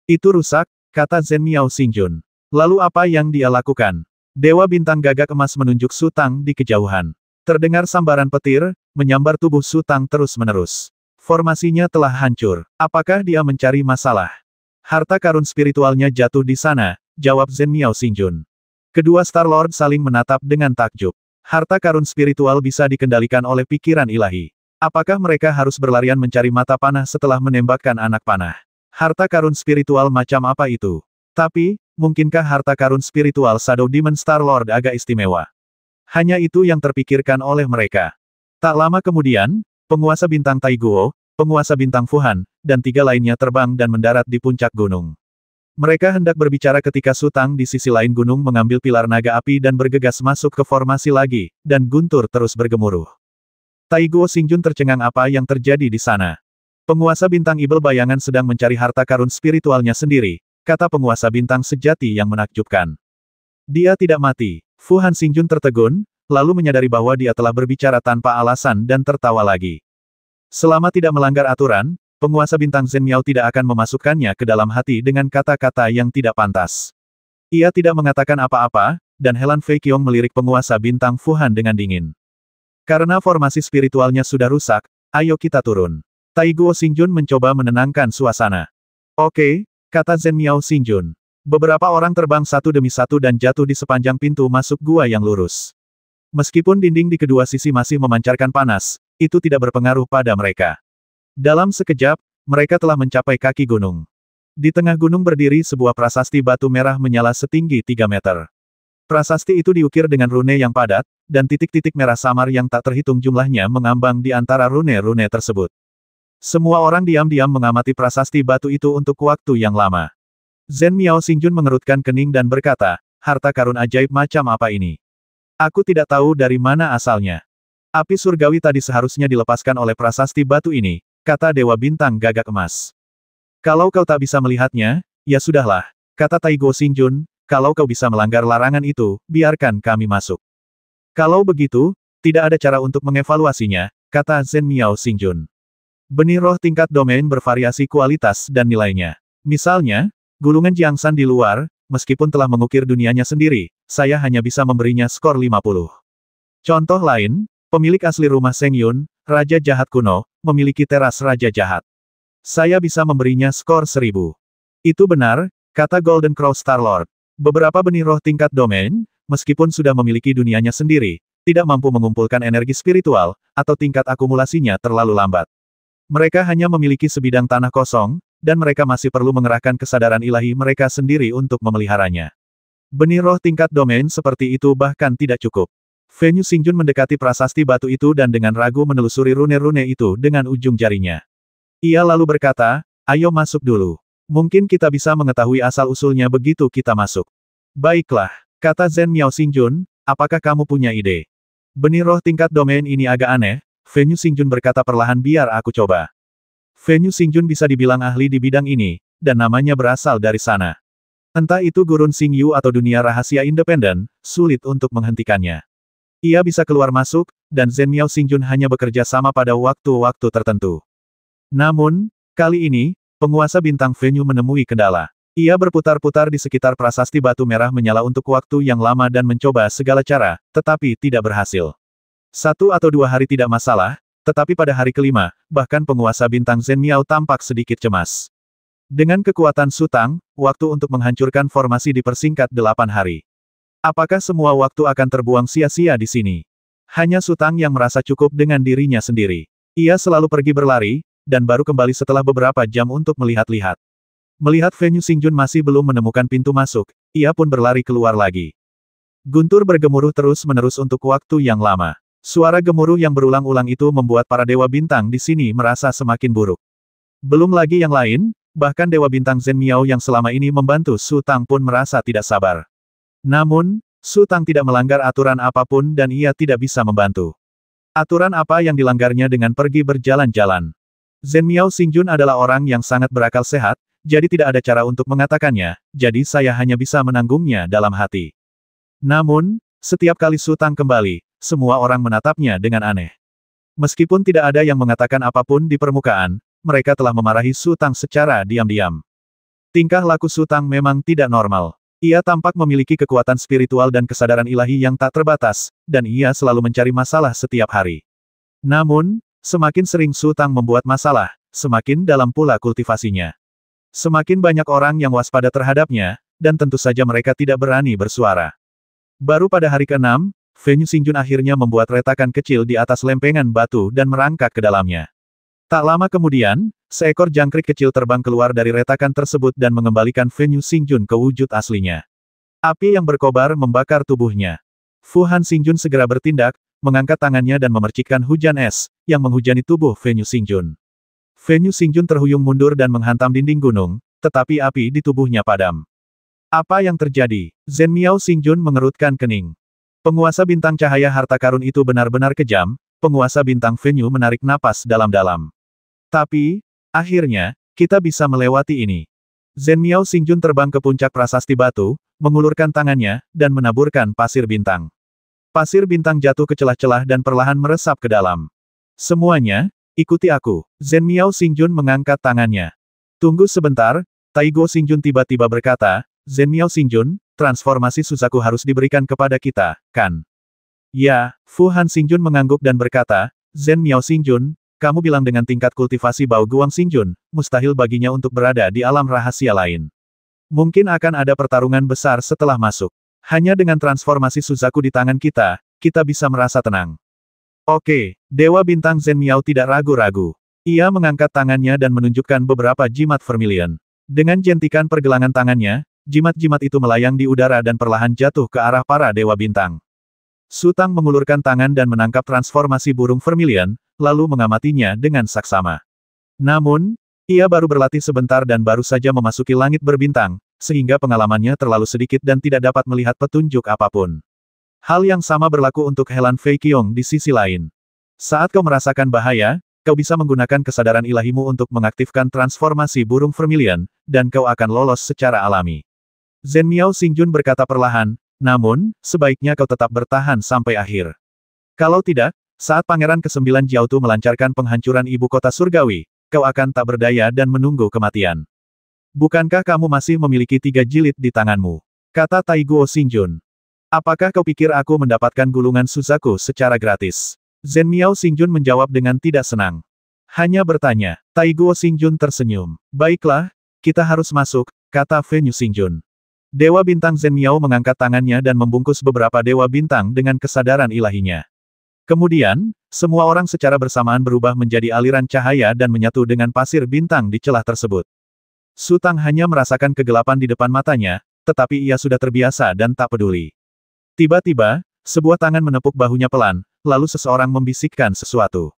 Itu rusak, kata Zhen Miao Xingjun. Lalu apa yang dia lakukan? Dewa bintang gagak emas menunjuk Su Tang di kejauhan. Terdengar sambaran petir, menyambar tubuh Su Tang terus-menerus. Formasinya telah hancur. Apakah dia mencari masalah? Harta karun spiritualnya jatuh di sana, jawab Zhen Miao Xingjun. Kedua Star Lord saling menatap dengan takjub. Harta karun spiritual bisa dikendalikan oleh pikiran ilahi. Apakah mereka harus berlarian mencari mata panah setelah menembakkan anak panah? Harta karun spiritual macam apa itu? Tapi, mungkinkah harta karun spiritual Shadow Demon Star Lord agak istimewa? Hanya itu yang terpikirkan oleh mereka. Tak lama kemudian, penguasa bintang Taiguo, penguasa bintang Fu Han, dan 3 lainnya terbang dan mendarat di puncak gunung. Mereka hendak berbicara ketika Su Tang di sisi lain gunung mengambil pilar naga api dan bergegas masuk ke formasi lagi, dan guntur terus bergemuruh. Taiguo Xingjun tercengang apa yang terjadi di sana. Penguasa bintang ibel bayangan sedang mencari harta karun spiritualnya sendiri, kata penguasa bintang sejati yang menakjubkan. Dia tidak mati. Fu Han Xingjun tertegun, lalu menyadari bahwa dia telah berbicara tanpa alasan dan tertawa lagi. Selama tidak melanggar aturan, penguasa bintang Zhen Miao tidak akan memasukkannya ke dalam hati dengan kata-kata yang tidak pantas. Ia tidak mengatakan apa-apa, dan Helan Fei Qiong melirik penguasa bintang Fu Han dengan dingin. Karena formasi spiritualnya sudah rusak, ayo kita turun. Taiguo Xingjun mencoba menenangkan suasana. Oke, kata Zhen Miao Xingjun. Beberapa orang terbang satu demi satu dan jatuh di sepanjang pintu masuk gua yang lurus. Meskipun dinding di kedua sisi masih memancarkan panas, itu tidak berpengaruh pada mereka. Dalam sekejap, mereka telah mencapai kaki gunung. Di tengah gunung berdiri sebuah prasasti batu merah menyala setinggi 3 meter. Prasasti itu diukir dengan rune yang padat, dan titik-titik merah samar yang tak terhitung jumlahnya mengambang di antara rune-rune tersebut. Semua orang diam-diam mengamati prasasti batu itu untuk waktu yang lama. Zhen Miao Xingjun mengerutkan kening dan berkata, harta karun ajaib macam apa ini? Aku tidak tahu dari mana asalnya. Api surgawi tadi seharusnya dilepaskan oleh prasasti batu ini, kata Dewa Bintang Gagak Emas. Kalau kau tak bisa melihatnya, ya sudahlah, kata Taigo Xingjun, kalau kau bisa melanggar larangan itu, biarkan kami masuk. Kalau begitu, tidak ada cara untuk mengevaluasinya, kata Zhen Miao Xingjun. Benih roh tingkat domain bervariasi kualitas dan nilainya. Misalnya, gulungan Jiangsan di luar, meskipun telah mengukir dunianya sendiri, saya hanya bisa memberinya skor 50. Contoh lain, pemilik asli rumah Seng Yun, Raja Jahat kuno, memiliki teras Raja Jahat. Saya bisa memberinya skor 1000. Itu benar, kata Golden Crow Star-Lord. Beberapa benih roh tingkat domain, meskipun sudah memiliki dunianya sendiri, tidak mampu mengumpulkan energi spiritual, atau tingkat akumulasinya terlalu lambat. Mereka hanya memiliki sebidang tanah kosong, dan mereka masih perlu mengerahkan kesadaran ilahi mereka sendiri untuk memeliharanya. Benih roh tingkat domain seperti itu bahkan tidak cukup. Fenyu Xingjun mendekati prasasti batu itu dan dengan ragu menelusuri rune-rune itu dengan ujung jarinya. Ia lalu berkata, ayo masuk dulu. Mungkin kita bisa mengetahui asal-usulnya begitu kita masuk. Baiklah, kata Zhen Miao Xingjun, apakah kamu punya ide? Benih roh tingkat domain ini agak aneh, Fenyu Xingjun berkata perlahan biar aku coba. Fenyu Xingjun bisa dibilang ahli di bidang ini, dan namanya berasal dari sana. Entah itu gurun Xingyu atau dunia rahasia independen, sulit untuk menghentikannya. Ia bisa keluar masuk, dan Zhen Miao Xingjun hanya bekerja sama pada waktu-waktu tertentu. Namun, kali ini, penguasa bintang Fenyu menemui kendala. Ia berputar-putar di sekitar prasasti batu merah menyala untuk waktu yang lama dan mencoba segala cara, tetapi tidak berhasil. 1 atau 2 hari tidak masalah, tetapi pada hari kelima, bahkan penguasa bintang Zhen Miao tampak sedikit cemas. Dengan kekuatan Sutang, waktu untuk menghancurkan formasi dipersingkat 8 hari. Apakah semua waktu akan terbuang sia-sia di sini? Hanya Sutang yang merasa cukup dengan dirinya sendiri. Ia selalu pergi berlari, dan baru kembali setelah beberapa jam untuk melihat-lihat. Melihat Fenyu Xingjun masih belum menemukan pintu masuk, ia pun berlari keluar lagi. Guntur bergemuruh terus-menerus untuk waktu yang lama. Suara gemuruh yang berulang-ulang itu membuat para dewa bintang di sini merasa semakin buruk. Belum lagi yang lain, bahkan dewa bintang Zhen Miao yang selama ini membantu Su Tang pun merasa tidak sabar. Namun, Su Tang tidak melanggar aturan apapun dan ia tidak bisa membantu. Aturan apa yang dilanggarnya dengan pergi berjalan-jalan? Zhen Miao Xingjun adalah orang yang sangat berakal sehat, jadi tidak ada cara untuk mengatakannya, jadi saya hanya bisa menanggungnya dalam hati. Namun, setiap kali Su Tang kembali, semua orang menatapnya dengan aneh. Meskipun tidak ada yang mengatakan apapun di permukaan, mereka telah memarahi Su Tang secara diam-diam. Tingkah laku Su Tang memang tidak normal. Ia tampak memiliki kekuatan spiritual dan kesadaran ilahi yang tak terbatas, dan ia selalu mencari masalah setiap hari. Namun, semakin sering Su Tang membuat masalah, semakin dalam pula kultivasinya. Semakin banyak orang yang waspada terhadapnya, dan tentu saja mereka tidak berani bersuara. Baru pada hari ke-6, Fenyu Xingjun akhirnya membuat retakan kecil di atas lempengan batu dan merangkak ke dalamnya. Tak lama kemudian, seekor jangkrik kecil terbang keluar dari retakan tersebut dan mengembalikan Fenyu Xingjun ke wujud aslinya. Api yang berkobar membakar tubuhnya. Fu Han Xingjun segera bertindak, mengangkat tangannya dan memercikkan hujan es, yang menghujani tubuh Fenyu Xingjun. Fenyu Xingjun terhuyung mundur dan menghantam dinding gunung, tetapi api di tubuhnya padam. Apa yang terjadi? Zhen Miao Xingjun mengerutkan kening. Penguasa bintang cahaya harta karun itu benar-benar kejam, penguasa bintang Fenyu menarik napas dalam-dalam. Tapi, akhirnya, kita bisa melewati ini. Zhen Miao Xingjun terbang ke puncak prasasti batu, mengulurkan tangannya, dan menaburkan pasir bintang. Pasir bintang jatuh ke celah-celah dan perlahan meresap ke dalam. Semuanya, ikuti aku. Zhen Miao Xingjun mengangkat tangannya. Tunggu sebentar, Taigo Xingjun tiba-tiba berkata, Zhen Miao Xingjun, transformasi Suzaku harus diberikan kepada kita, kan? Ya, Fu Han Xingjun mengangguk dan berkata, Zhen Miao Xingjun, kamu bilang dengan tingkat kultivasi Bao Guang Xingjun, mustahil baginya untuk berada di alam rahasia lain. Mungkin akan ada pertarungan besar setelah masuk. Hanya dengan transformasi Suzaku di tangan kita, kita bisa merasa tenang. Oke, Dewa Bintang Zhen Miao tidak ragu-ragu. Ia mengangkat tangannya dan menunjukkan beberapa jimat vermilion. Dengan jentikan pergelangan tangannya, jimat-jimat itu melayang di udara dan perlahan jatuh ke arah para Dewa Bintang. Su Tang mengulurkan tangan dan menangkap transformasi burung vermilion, lalu mengamatinya dengan saksama. Namun, ia baru berlatih sebentar dan baru saja memasuki langit berbintang, sehingga pengalamannya terlalu sedikit dan tidak dapat melihat petunjuk apapun. Hal yang sama berlaku untuk Helan Fei Qiong di sisi lain. Saat kau merasakan bahaya, kau bisa menggunakan kesadaran ilahimu untuk mengaktifkan transformasi burung vermilion, dan kau akan lolos secara alami. Zhen Miao Xingjun berkata perlahan, namun, sebaiknya kau tetap bertahan sampai akhir. Kalau tidak, saat Pangeran ke-9 Jiaotu melancarkan penghancuran ibu kota surgawi, kau akan tak berdaya dan menunggu kematian. Bukankah kamu masih memiliki 3 jilid di tanganmu? Kata Taiguo Xingjun. Apakah kau pikir aku mendapatkan gulungan Suzaku secara gratis? Zhen Miao Xingjun menjawab dengan tidak senang. Hanya bertanya. Taiguo Xingjun tersenyum. Baiklah, kita harus masuk, kata Fenyu Xingjun. Dewa Bintang Zhen Miao mengangkat tangannya dan membungkus beberapa Dewa Bintang dengan kesadaran ilahinya. Kemudian, semua orang secara bersamaan berubah menjadi aliran cahaya dan menyatu dengan pasir bintang di celah tersebut. Su Tang hanya merasakan kegelapan di depan matanya, tetapi ia sudah terbiasa dan tak peduli. Tiba-tiba, sebuah tangan menepuk bahunya pelan, lalu seseorang membisikkan sesuatu.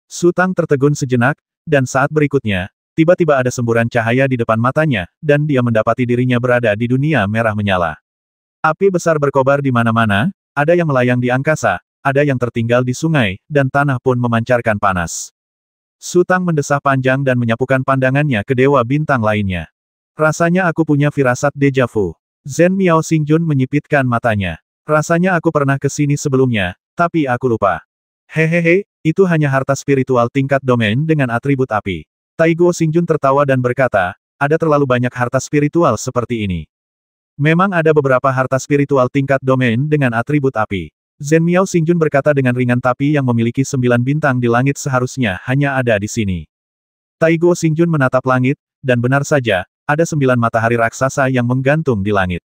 Su Tang tertegun sejenak, dan saat berikutnya, tiba-tiba ada semburan cahaya di depan matanya, dan dia mendapati dirinya berada di dunia merah menyala. Api besar berkobar di mana-mana, ada yang melayang di angkasa, ada yang tertinggal di sungai, dan tanah pun memancarkan panas. Su Tang mendesah panjang dan menyapukan pandangannya ke Dewa Bintang lainnya. Rasanya aku punya firasat deja vu. Zhen Miao Xingjun menyipitkan matanya. Rasanya aku pernah ke sini sebelumnya, tapi aku lupa. Hehehe, itu hanya harta spiritual tingkat domain dengan atribut api. Taiguo Xingjun tertawa dan berkata, ada terlalu banyak harta spiritual seperti ini. Memang ada beberapa harta spiritual tingkat domain dengan atribut api. Zhen Miao Xingjun berkata dengan ringan tapi yang memiliki 9 bintang di langit seharusnya hanya ada di sini. Taiguo Xingjun menatap langit, dan benar saja, ada 9 matahari raksasa yang menggantung di langit.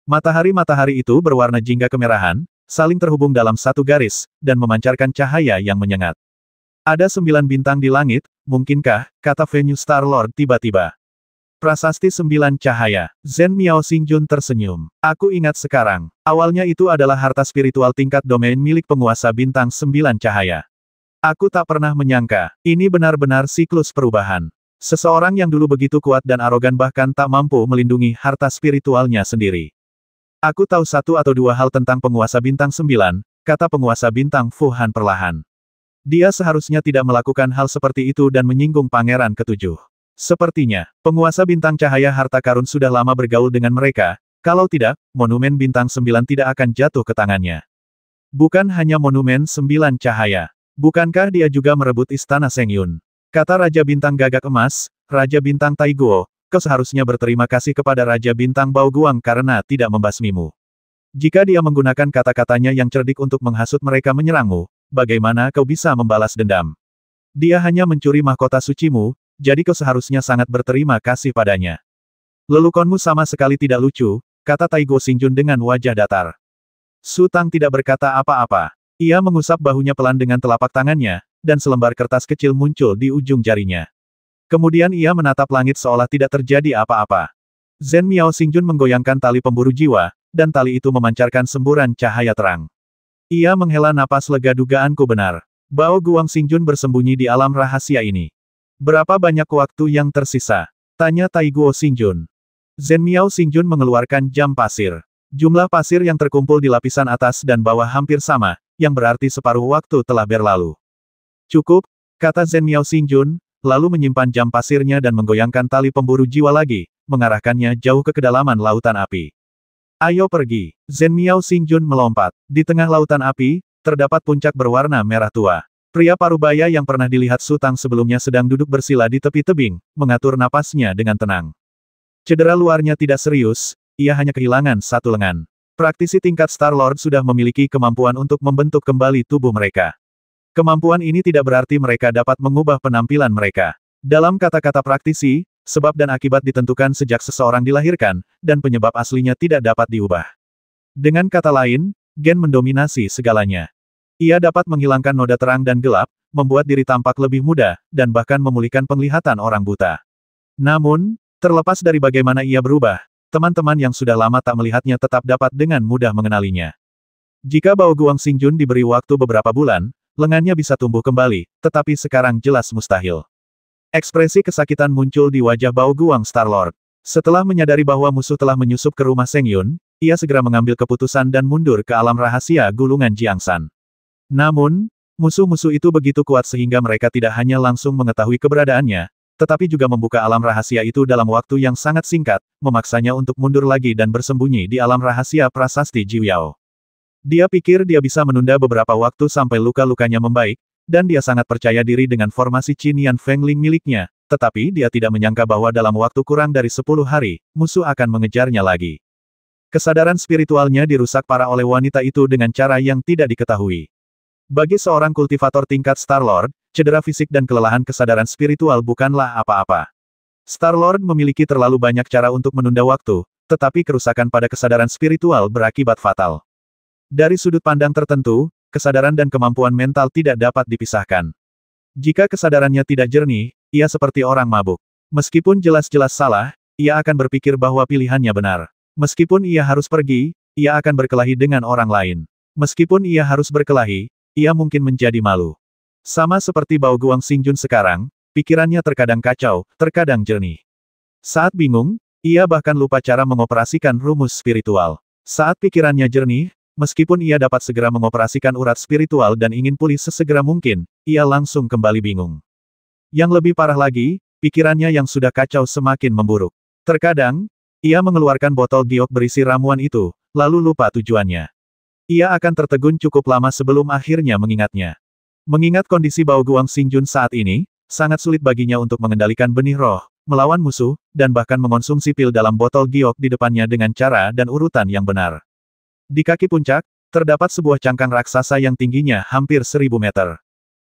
Matahari-matahari itu berwarna jingga kemerahan, saling terhubung dalam satu garis, dan memancarkan cahaya yang menyengat. Ada 9 bintang di langit, mungkinkah, kata Venue Star Lord tiba-tiba. Prasasti 9 cahaya. Zhen Miao Xingjun tersenyum. Aku ingat sekarang. Awalnya itu adalah harta spiritual tingkat domain milik penguasa bintang 9 cahaya. Aku tak pernah menyangka, ini benar-benar siklus perubahan. Seseorang yang dulu begitu kuat dan arogan bahkan tak mampu melindungi harta spiritualnya sendiri. Aku tahu 1 atau 2 hal tentang penguasa bintang 9, kata penguasa bintang Fu Han perlahan. Dia seharusnya tidak melakukan hal seperti itu dan menyinggung pangeran ke-7. Sepertinya, penguasa bintang cahaya harta karun sudah lama bergaul dengan mereka, kalau tidak, monumen bintang 9 tidak akan jatuh ke tangannya. Bukan hanya monumen 9 cahaya. Bukankah dia juga merebut istana Seng Yun? Kata Raja Bintang Gagak Emas, Raja Bintang Taiguo, kau seharusnya berterima kasih kepada Raja Bintang Bao Guang karena tidak membasmimu. Jika dia menggunakan kata-katanya yang cerdik untuk menghasut mereka menyerangmu, bagaimana kau bisa membalas dendam? Dia hanya mencuri mahkota sucimu, jadi kau seharusnya sangat berterima kasih padanya. Lelukonmu sama sekali tidak lucu, kata Taiguo Xingjun dengan wajah datar. Su Tang tidak berkata apa-apa. Ia mengusap bahunya pelan dengan telapak tangannya, dan selembar kertas kecil muncul di ujung jarinya. Kemudian ia menatap langit seolah tidak terjadi apa-apa. Zhen Miao Xingjun menggoyangkan tali pemburu jiwa, dan tali itu memancarkan semburan cahaya terang. Ia menghela napas lega dugaanku benar. Bao Guang Xingjun bersembunyi di alam rahasia ini. Berapa banyak waktu yang tersisa? Tanya Taiguo Xingjun. Zhen Miao Xingjun mengeluarkan jam pasir. Jumlah pasir yang terkumpul di lapisan atas dan bawah hampir sama, yang berarti separuh waktu telah berlalu. Cukup, kata Zhen Miao Xingjun, lalu menyimpan jam pasirnya dan menggoyangkan tali pemburu jiwa lagi, mengarahkannya jauh ke kedalaman lautan api. Ayo pergi. Zhen Miao Xingjun melompat. Di tengah lautan api, terdapat puncak berwarna merah tua. Pria parubaya yang pernah dilihat Su Tang sebelumnya sedang duduk bersila di tepi tebing, mengatur napasnya dengan tenang. Cedera luarnya tidak serius, ia hanya kehilangan satu lengan. Praktisi tingkat Star Lord sudah memiliki kemampuan untuk membentuk kembali tubuh mereka. Kemampuan ini tidak berarti mereka dapat mengubah penampilan mereka. Dalam kata-kata praktisi, Sebab dan akibat ditentukan sejak seseorang dilahirkan, dan penyebab aslinya tidak dapat diubah. Dengan kata lain, gen mendominasi segalanya. Ia dapat menghilangkan noda terang dan gelap, membuat diri tampak lebih muda, dan bahkan memulihkan penglihatan orang buta. Namun, terlepas dari bagaimana ia berubah, teman-teman yang sudah lama tak melihatnya tetap dapat dengan mudah mengenalinya. Jika Bao Guang Xingjun diberi waktu beberapa bulan, lengannya bisa tumbuh kembali, tetapi sekarang jelas mustahil. Ekspresi kesakitan muncul di wajah Bao Guang Starlord. Setelah menyadari bahwa musuh telah menyusup ke rumah Seng Yun, ia segera mengambil keputusan dan mundur ke alam rahasia gulungan Jiangsan. Namun, musuh-musuh itu begitu kuat sehingga mereka tidak hanya langsung mengetahui keberadaannya, tetapi juga membuka alam rahasia itu dalam waktu yang sangat singkat, memaksanya untuk mundur lagi dan bersembunyi di alam rahasia prasasti Jiuyao. Dia pikir dia bisa menunda beberapa waktu sampai luka-lukanya membaik, dan dia sangat percaya diri dengan formasi Qin Yan Feng Ling miliknya, tetapi dia tidak menyangka bahwa dalam waktu kurang dari 10 hari, musuh akan mengejarnya lagi. Kesadaran spiritualnya dirusak parah oleh wanita itu dengan cara yang tidak diketahui. Bagi seorang kultivator tingkat Starlord, cedera fisik dan kelelahan kesadaran spiritual bukanlah apa-apa. Starlord memiliki terlalu banyak cara untuk menunda waktu, tetapi kerusakan pada kesadaran spiritual berakibat fatal. Dari sudut pandang tertentu, kesadaran dan kemampuan mental tidak dapat dipisahkan. Jika kesadarannya tidak jernih, ia seperti orang mabuk. Meskipun jelas-jelas salah, ia akan berpikir bahwa pilihannya benar. Meskipun ia harus pergi, ia akan berkelahi dengan orang lain. Meskipun ia harus berkelahi, ia mungkin menjadi malu. Sama seperti Bao Guang Xingjun sekarang, pikirannya terkadang kacau, terkadang jernih. Saat bingung, ia bahkan lupa cara mengoperasikan rumus spiritual. Saat pikirannya jernih, meskipun ia dapat segera mengoperasikan urat spiritual dan ingin pulih sesegera mungkin, ia langsung kembali bingung. Yang lebih parah lagi, pikirannya yang sudah kacau semakin memburuk. Terkadang, ia mengeluarkan botol giok berisi ramuan itu, lalu lupa tujuannya. Ia akan tertegun cukup lama sebelum akhirnya mengingatnya. Mengingat kondisi Bao Guang Xingjun saat ini, sangat sulit baginya untuk mengendalikan benih roh, melawan musuh, dan bahkan mengonsumsi pil dalam botol giok di depannya dengan cara dan urutan yang benar. Di kaki puncak, terdapat sebuah cangkang raksasa yang tingginya hampir 1000 meter.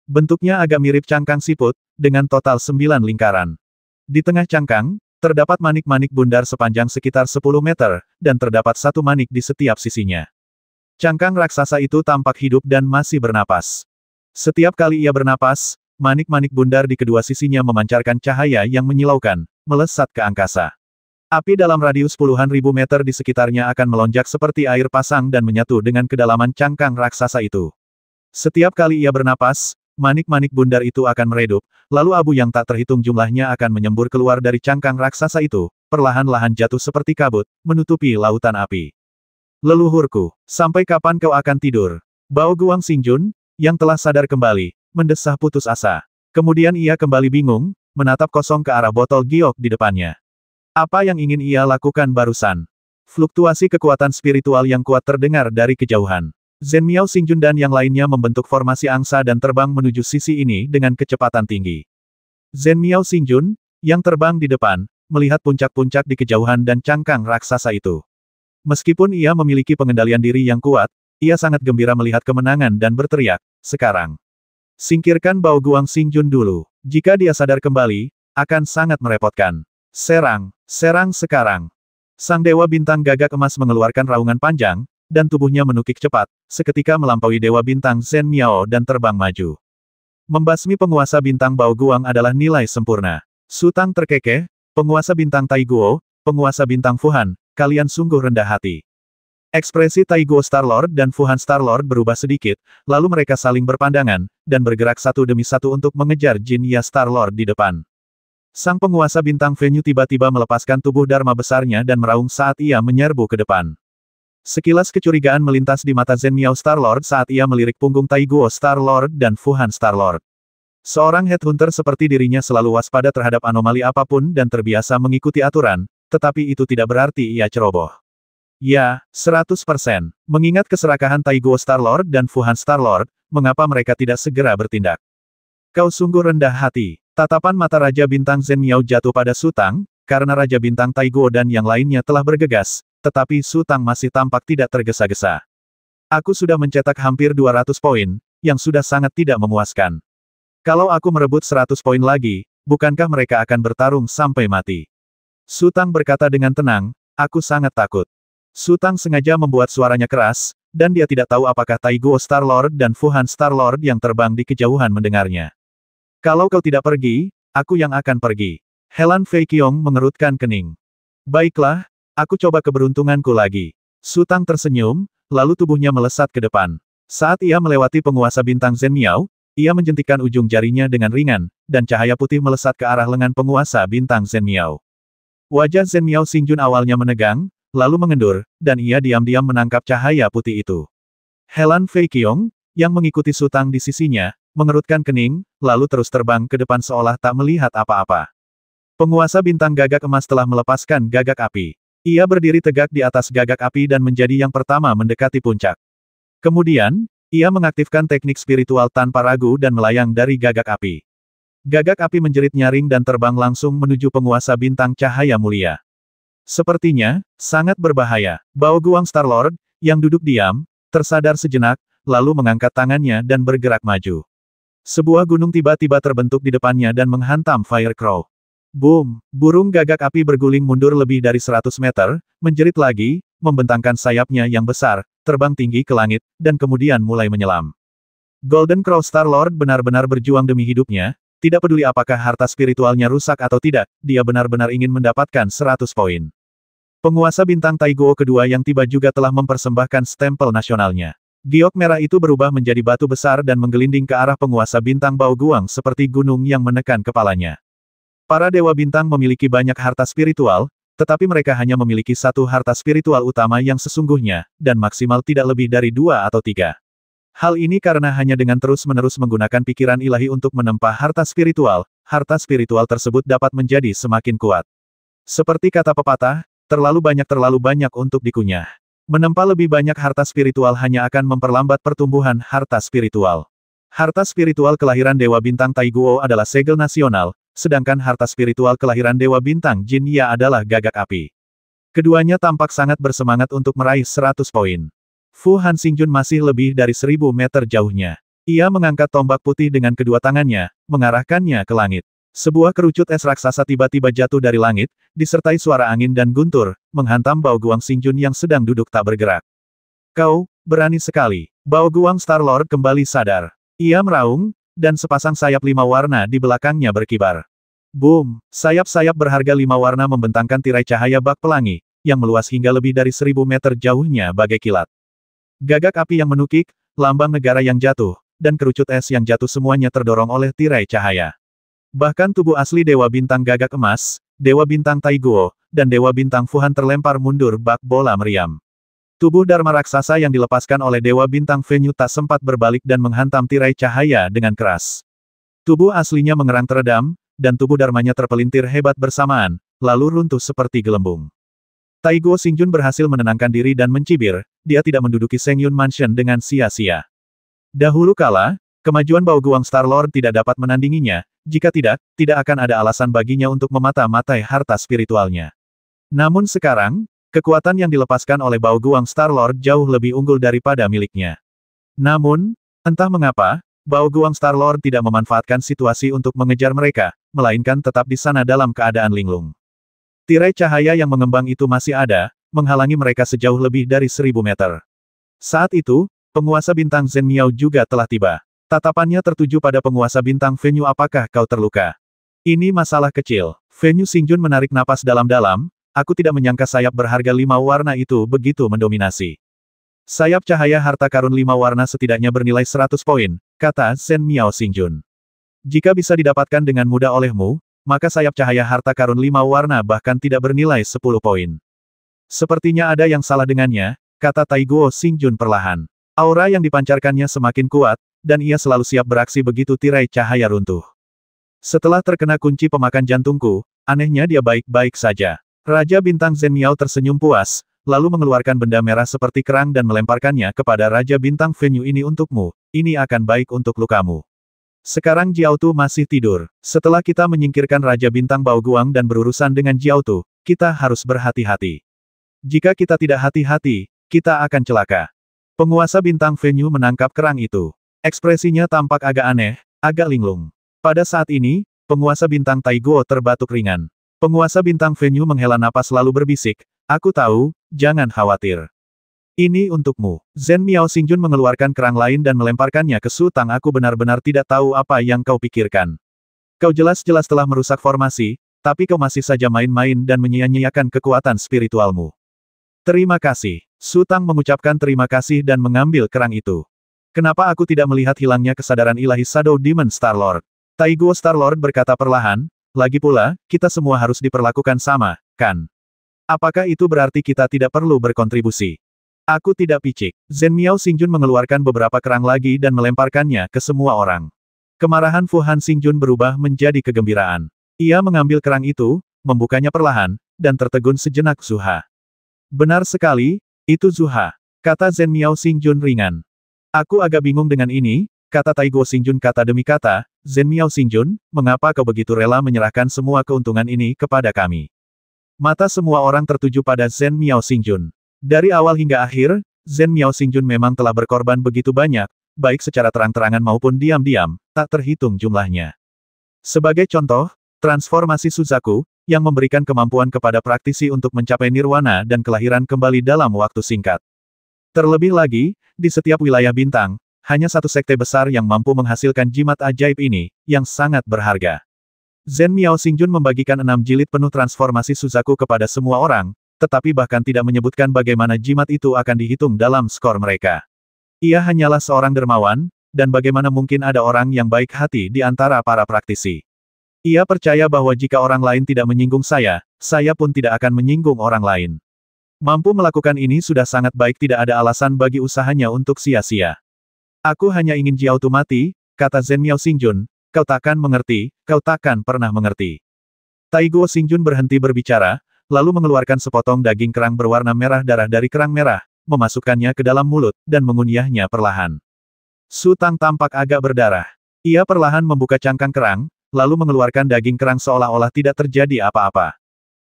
Bentuknya agak mirip cangkang siput, dengan total 9 lingkaran. Di tengah cangkang, terdapat manik-manik bundar sepanjang sekitar 10 meter, dan terdapat satu manik di setiap sisinya. Cangkang raksasa itu tampak hidup dan masih bernapas. Setiap kali ia bernapas, manik-manik bundar di kedua sisinya memancarkan cahaya yang menyilaukan, melesat ke angkasa. Api dalam radius puluhan ribu meter di sekitarnya akan melonjak seperti air pasang dan menyatu dengan kedalaman cangkang raksasa itu. Setiap kali ia bernapas, manik-manik bundar itu akan meredup, lalu abu yang tak terhitung jumlahnya akan menyembur keluar dari cangkang raksasa itu, perlahan-lahan jatuh seperti kabut, menutupi lautan api. Leluhurku, sampai kapan kau akan tidur? Bao Guang Xingjun, yang telah sadar kembali, mendesah putus asa. Kemudian ia kembali bingung, menatap kosong ke arah botol giok di depannya. Apa yang ingin ia lakukan barusan? Fluktuasi kekuatan spiritual yang kuat terdengar dari kejauhan. Zhen Miao Xingjun dan yang lainnya membentuk formasi angsa dan terbang menuju sisi ini dengan kecepatan tinggi. Zhen Miao Xingjun, yang terbang di depan, melihat puncak-puncak di kejauhan dan cangkang raksasa itu. Meskipun ia memiliki pengendalian diri yang kuat, ia sangat gembira melihat kemenangan dan berteriak, "Sekarang! Singkirkan Bao Guang Xingjun dulu. Jika dia sadar kembali, akan sangat merepotkan. Serang! Serang sekarang!" Sang Dewa Bintang Gagak Emas mengeluarkan raungan panjang, dan tubuhnya menukik cepat, seketika melampaui Dewa Bintang Zhen Miao dan terbang maju. Membasmi penguasa bintang Bao Guang adalah nilai sempurna. Sutang terkekeh, penguasa bintang Tai Guo, penguasa bintang Fuhan, kalian sungguh rendah hati. Ekspresi Tai Guo Starlord dan Fuhan Starlord berubah sedikit, lalu mereka saling berpandangan, dan bergerak satu demi satu untuk mengejar Jin Ya Starlord di depan. Sang penguasa bintang Venue tiba-tiba melepaskan tubuh Dharma besarnya dan meraung saat ia menyerbu ke depan. Sekilas kecurigaan melintas di mata Zhen Miao Starlord saat ia melirik punggung Tai Guo Starlord dan Fuhan Starlord. Seorang headhunter seperti dirinya selalu waspada terhadap anomali apapun dan terbiasa mengikuti aturan, tetapi itu tidak berarti ia ceroboh. Ya, 100%. Mengingat keserakahan Tai Guo Starlord dan Fuhan Starlord, mengapa mereka tidak segera bertindak? Kau sungguh rendah hati. Tatapan mata Raja Bintang Zhen Miao jatuh pada Sutang, karena Raja Bintang Tai Guo dan yang lainnya telah bergegas, tetapi Sutang masih tampak tidak tergesa-gesa. Aku sudah mencetak hampir 200 poin, yang sudah sangat tidak memuaskan. Kalau aku merebut 100 poin lagi, bukankah mereka akan bertarung sampai mati? Su Tang berkata dengan tenang, aku sangat takut. Su Tang sengaja membuat suaranya keras, dan dia tidak tahu apakah Tai Guo Star-Lord dan Fu Han Star-Lord yang terbang di kejauhan mendengarnya. Kalau kau tidak pergi, aku yang akan pergi. Helan Fei Qiong mengerutkan kening. Baiklah, aku coba keberuntunganku lagi. Su Tang tersenyum, lalu tubuhnya melesat ke depan. Saat ia melewati penguasa bintang Zhen Miao, ia menjentikkan ujung jarinya dengan ringan, dan cahaya putih melesat ke arah lengan penguasa bintang Zhen Miao. Wajah Zhen Miao Xingjun awalnya menegang, lalu mengendur, dan ia diam-diam menangkap cahaya putih itu. Helan Fei Qiong, yang mengikuti Su Tang di sisinya, mengerutkan kening, lalu terus terbang ke depan seolah tak melihat apa-apa. Penguasa bintang gagak emas telah melepaskan gagak api. Ia berdiri tegak di atas gagak api dan menjadi yang pertama mendekati puncak. Kemudian, ia mengaktifkan teknik spiritual tanpa ragu dan melayang dari gagak api. Gagak api menjerit nyaring dan terbang langsung menuju penguasa bintang cahaya mulia. Sepertinya, sangat berbahaya. Bao Guang Star-Lord, yang duduk diam, tersadar sejenak, lalu mengangkat tangannya dan bergerak maju. Sebuah gunung tiba-tiba terbentuk di depannya dan menghantam Fire Crow. Boom! Burung gagak api berguling mundur lebih dari 100 meter, menjerit lagi, membentangkan sayapnya yang besar, terbang tinggi ke langit, dan kemudian mulai menyelam. Golden Crow Star-Lord benar-benar berjuang demi hidupnya, tidak peduli apakah harta spiritualnya rusak atau tidak, dia benar-benar ingin mendapatkan 100 poin. Penguasa bintang Tai Guo kedua yang tiba juga telah mempersembahkan stempel nasionalnya. Giok merah itu berubah menjadi batu besar dan menggelinding ke arah penguasa bintang Bao Guang seperti gunung yang menekan kepalanya. Para dewa bintang memiliki banyak harta spiritual, tetapi mereka hanya memiliki satu harta spiritual utama yang sesungguhnya, dan maksimal tidak lebih dari 2 atau 3. Hal ini karena hanya dengan terus-menerus menggunakan pikiran ilahi untuk menempa harta spiritual tersebut dapat menjadi semakin kuat. Seperti kata pepatah, terlalu banyak untuk dikunyah. Menempa lebih banyak harta spiritual hanya akan memperlambat pertumbuhan harta spiritual. Harta spiritual kelahiran Dewa Bintang Tai Guo adalah segel nasional, sedangkan harta spiritual kelahiran Dewa Bintang Jin Ya adalah gagak api. Keduanya tampak sangat bersemangat untuk meraih 100 poin. Fu Han Xingjun masih lebih dari 1000 meter jauhnya. Ia mengangkat tombak putih dengan kedua tangannya, mengarahkannya ke langit. Sebuah kerucut es raksasa tiba-tiba jatuh dari langit, disertai suara angin dan guntur, menghantam Bao Guang Xingjun yang sedang duduk tak bergerak. Kau, berani sekali. Bao Guang Star-Lord kembali sadar. Ia meraung, dan sepasang sayap 5 warna di belakangnya berkibar. Boom! Sayap-sayap berharga 5 warna membentangkan tirai cahaya bak pelangi, yang meluas hingga lebih dari 1000 meter jauhnya bagai kilat. Gagak api yang menukik, lambang negara yang jatuh, dan kerucut es yang jatuh semuanya terdorong oleh tirai cahaya. Bahkan tubuh asli Dewa Bintang Gagak Emas, Dewa Bintang Tai Guo, dan Dewa Bintang Fu Han terlempar mundur bak bola meriam. Tubuh Dharma raksasa yang dilepaskan oleh Dewa Bintang Fenyu tak sempat berbalik dan menghantam tirai cahaya dengan keras. Tubuh aslinya mengerang teredam, dan tubuh Dharmanya terpelintir hebat bersamaan, lalu runtuh seperti gelembung. Tai Guo Xingjun berhasil menenangkan diri dan mencibir, dia tidak menduduki Sengyun Mansion dengan sia-sia. Dahulu kala, kemajuan Bao Guang Star-Lord tidak dapat menandinginya, jika tidak akan ada alasan baginya untuk memata-matai harta spiritualnya. Namun sekarang, kekuatan yang dilepaskan oleh Bao Guang Star-Lord jauh lebih unggul daripada miliknya. Namun, entah mengapa, Bao Guang Star-Lord tidak memanfaatkan situasi untuk mengejar mereka, melainkan tetap di sana dalam keadaan linglung. Tirai cahaya yang mengembang itu masih ada, menghalangi mereka sejauh lebih dari 1000 meter. Saat itu, penguasa bintang Zhen Miao juga telah tiba. Tatapannya tertuju pada penguasa bintang Fenyu. Apakah kau terluka? Ini masalah kecil. Fenyu Xingjun menarik napas dalam-dalam, aku tidak menyangka sayap berharga 5 warna itu begitu mendominasi. Sayap cahaya harta karun 5 warna setidaknya bernilai 100 poin, kata Zhen Miao Xingjun. Jika bisa didapatkan dengan mudah olehmu, maka sayap cahaya harta karun 5 warna bahkan tidak bernilai 10 poin. Sepertinya ada yang salah dengannya, kata Tai Guo Xingjun perlahan. Aura yang dipancarkannya semakin kuat, dan ia selalu siap beraksi begitu tirai cahaya runtuh. Setelah terkena kunci pemakan jantungku, anehnya dia baik-baik saja. Raja Bintang Zhen Miao tersenyum puas, lalu mengeluarkan benda merah seperti kerang dan melemparkannya kepada Raja Bintang Fenyu. Ini untukmu, ini akan baik untuk lukamu. Sekarang Jiao Tu masih tidur. Setelah kita menyingkirkan Raja Bintang Bao Guang dan berurusan dengan Jiao Tu, kita harus berhati-hati. Jika kita tidak hati-hati, kita akan celaka. Penguasa Bintang Fenyu menangkap kerang itu. Ekspresinya tampak agak aneh, agak linglung. Pada saat ini, penguasa bintang Taiguo terbatuk ringan. Penguasa bintang Venue menghela napas lalu berbisik, aku tahu, jangan khawatir. Ini untukmu. Zhen Miao Xingjun mengeluarkan kerang lain dan melemparkannya ke Su Tang. Aku benar-benar tidak tahu apa yang kau pikirkan. Kau jelas-jelas telah merusak formasi, tapi kau masih saja main-main dan menyia-nyiakan kekuatan spiritualmu. Terima kasih. Su Tang mengucapkan terima kasih dan mengambil kerang itu. Kenapa aku tidak melihat hilangnya kesadaran ilahi Shadow Demon Star-Lord? Taiguo Star-Lord berkata perlahan, lagi pula, kita semua harus diperlakukan sama, kan? Apakah itu berarti kita tidak perlu berkontribusi? Aku tidak picik. Zhen Miao Xingjun mengeluarkan beberapa kerang lagi dan melemparkannya ke semua orang. Kemarahan Fu Han Xingjun berubah menjadi kegembiraan. Ia mengambil kerang itu, membukanya perlahan, dan tertegun sejenak. Zuha. Benar sekali, itu Zuha, kata Zhen Miao Xingjun ringan. Aku agak bingung dengan ini, kata Taiguo Xingjun kata demi kata. Zhen Miao Xingjun, mengapa kau begitu rela menyerahkan semua keuntungan ini kepada kami? Mata semua orang tertuju pada Zhen Miao Xingjun. Dari awal hingga akhir, Zhen Miao Xingjun memang telah berkorban begitu banyak, baik secara terang-terangan maupun diam-diam, tak terhitung jumlahnya. Sebagai contoh, transformasi Suzaku, yang memberikan kemampuan kepada praktisi untuk mencapai nirwana dan kelahiran kembali dalam waktu singkat. Terlebih lagi, di setiap wilayah bintang, hanya satu sekte besar yang mampu menghasilkan jimat ajaib ini, yang sangat berharga. Zhen Miao Xingjun membagikan 6 jilid penuh transformasi Suzaku kepada semua orang, tetapi bahkan tidak menyebutkan bagaimana jimat itu akan dihitung dalam skor mereka. Ia hanyalah seorang dermawan, dan bagaimana mungkin ada orang yang baik hati di antara para praktisi. Ia percaya bahwa jika orang lain tidak menyinggung saya pun tidak akan menyinggung orang lain. Mampu melakukan ini sudah sangat baik, tidak ada alasan bagi usahanya untuk sia-sia. Aku hanya ingin Jiao Tu mati, kata Zhen Miao Xingjun, kau takkan mengerti, kau takkan pernah mengerti. Taiguo Xingjun berhenti berbicara, lalu mengeluarkan sepotong daging kerang berwarna merah darah dari kerang merah, memasukkannya ke dalam mulut, dan mengunyahnya perlahan. Su Tang tampak agak berdarah. Ia perlahan membuka cangkang kerang, lalu mengeluarkan daging kerang seolah-olah tidak terjadi apa-apa.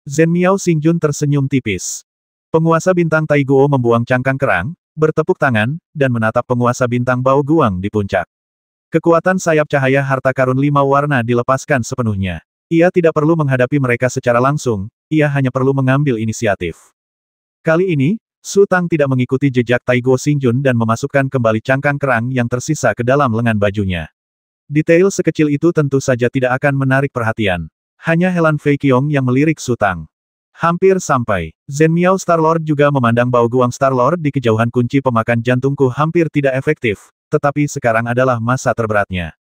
Zhen Miao Xingjun tersenyum tipis. Penguasa bintang Taiguo membuang cangkang kerang, bertepuk tangan, dan menatap penguasa bintang Bao Guang di puncak. Kekuatan sayap cahaya harta karun 5 warna dilepaskan sepenuhnya. Ia tidak perlu menghadapi mereka secara langsung, ia hanya perlu mengambil inisiatif. Kali ini, Su Tang tidak mengikuti jejak Taiguo Xingjun dan memasukkan kembali cangkang kerang yang tersisa ke dalam lengan bajunya. Detail sekecil itu tentu saja tidak akan menarik perhatian. Hanya Helan Fei Qiong yang melirik Su Tang. Hampir sampai. Zhen Miao Star-Lord juga memandang Bao Guang Star-Lord di kejauhan. Kunci pemakan jantungku hampir tidak efektif, tetapi sekarang adalah masa terberatnya.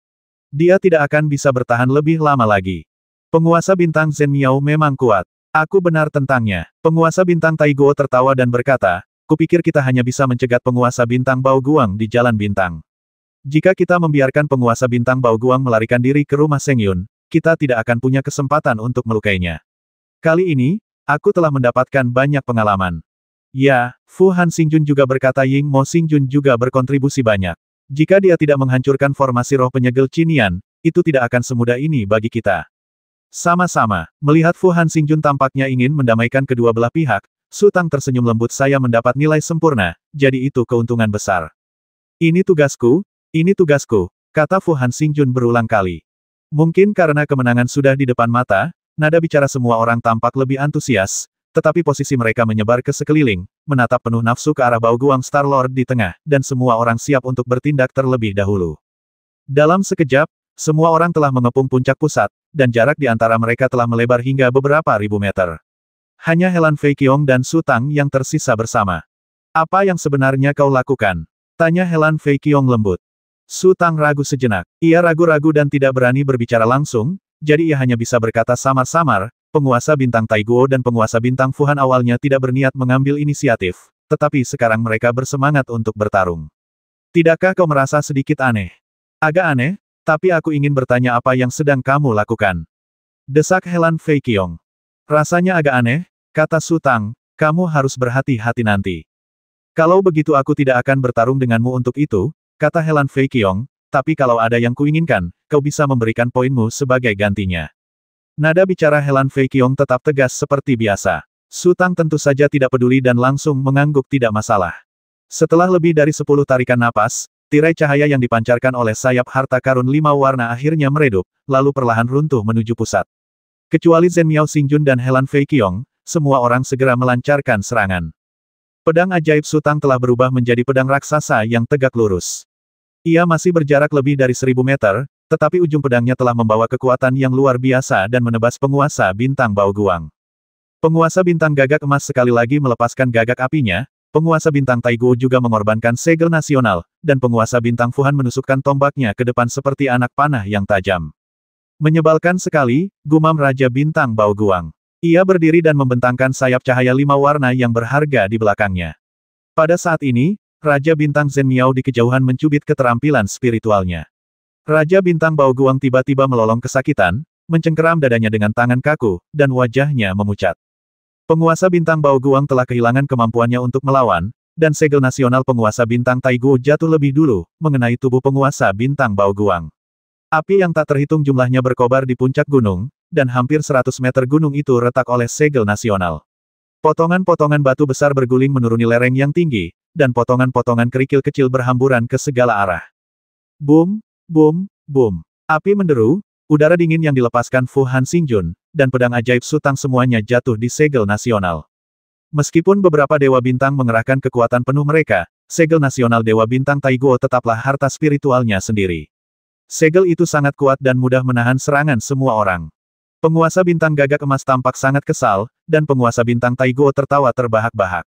Dia tidak akan bisa bertahan lebih lama lagi. Penguasa bintang Zhen Miao memang kuat. Aku benar tentangnya. Penguasa bintang Taiguo tertawa dan berkata, kupikir kita hanya bisa mencegat penguasa bintang Bao Guang di jalan bintang. Jika kita membiarkan penguasa bintang Bao Guang melarikan diri ke rumah Seng Yun, kita tidak akan punya kesempatan untuk melukainya. Kali ini, aku telah mendapatkan banyak pengalaman. Ya, Fu Han Xingjun juga berkata. Ying Mo Xingjun juga berkontribusi banyak. Jika dia tidak menghancurkan formasi roh penyegel Qinian, itu tidak akan semudah ini bagi kita. Sama-sama, melihat Fu Han Xingjun tampaknya ingin mendamaikan kedua belah pihak, Su Tang tersenyum lembut. Saya mendapat nilai sempurna, jadi itu keuntungan besar. Ini tugasku, kata Fu Han Xingjun berulang kali. Mungkin karena kemenangan sudah di depan mata, nada bicara semua orang tampak lebih antusias, tetapi posisi mereka menyebar ke sekeliling, menatap penuh nafsu ke arah Bao Guang Star-Lord di tengah, dan semua orang siap untuk bertindak terlebih dahulu. Dalam sekejap, semua orang telah mengepung puncak pusat, dan jarak di antara mereka telah melebar hingga beberapa ribu meter. Hanya Helan Fei Qiong dan Su Tang yang tersisa bersama. Apa yang sebenarnya kau lakukan? Tanya Helan Fei Qiong lembut. Su Tang ragu sejenak. Ia ragu-ragu dan tidak berani berbicara langsung, jadi ia hanya bisa berkata samar-samar. Penguasa bintang Taiguo dan penguasa bintang Fu Han awalnya tidak berniat mengambil inisiatif, tetapi sekarang mereka bersemangat untuk bertarung. Tidakkah kau merasa sedikit aneh? Agak aneh? Tapi aku ingin bertanya apa yang sedang kamu lakukan. Desak Helan Fei Qiong. Rasanya agak aneh, kata Su Tang, kamu harus berhati-hati nanti. Kalau begitu aku tidak akan bertarung denganmu untuk itu, kata Helan Fei Qiong, tapi kalau ada yang kuinginkan, kau bisa memberikan poinmu sebagai gantinya. Nada bicara Helan Fei Qiong tetap tegas seperti biasa. Su Tang tentu saja tidak peduli dan langsung mengangguk tidak masalah. Setelah lebih dari 10 tarikan napas, Tirai cahaya yang dipancarkan oleh sayap harta karun 5 warna akhirnya meredup, lalu perlahan runtuh menuju pusat. Kecuali Zhen Miao Xingjun dan Helan Fei Qiong, semua orang segera melancarkan serangan. Pedang ajaib Sutang telah berubah menjadi pedang raksasa yang tegak lurus. Ia masih berjarak lebih dari 1000 meter, tetapi ujung pedangnya telah membawa kekuatan yang luar biasa dan menebas penguasa bintang Baoguang. Penguasa bintang gagak emas sekali lagi melepaskan gagak apinya, penguasa bintang Taiguo juga mengorbankan segel nasional, dan penguasa bintang Fuhan menusukkan tombaknya ke depan seperti anak panah yang tajam. Menyebalkan sekali, gumam Raja Bintang Baoguang. Ia berdiri dan membentangkan sayap cahaya 5 warna yang berharga di belakangnya. Pada saat ini, Raja Bintang Zhen Miao di kejauhan mencubit keterampilan spiritualnya. Raja Bintang Baoguang tiba-tiba melolong kesakitan, mencengkeram dadanya dengan tangan kaku, dan wajahnya memucat. Penguasa bintang Baoguang telah kehilangan kemampuannya untuk melawan, dan segel nasional penguasa bintang Taiguo jatuh lebih dulu, mengenai tubuh penguasa bintang Baoguang. Api yang tak terhitung jumlahnya berkobar di puncak gunung, dan hampir 100 meter gunung itu retak oleh segel nasional. Potongan-potongan batu besar berguling menuruni lereng yang tinggi, dan potongan-potongan kerikil kecil berhamburan ke segala arah. Boom, boom, boom. Api menderu, udara dingin yang dilepaskan Fu Han Xingjun, dan pedang ajaib Sutang semuanya jatuh di segel nasional. Meskipun beberapa dewa bintang mengerahkan kekuatan penuh mereka, segel nasional dewa bintang Taiguo tetaplah harta spiritualnya sendiri. Segel itu sangat kuat dan mudah menahan serangan semua orang. Penguasa bintang gagak emas tampak sangat kesal, dan penguasa bintang Taiguo tertawa terbahak-bahak.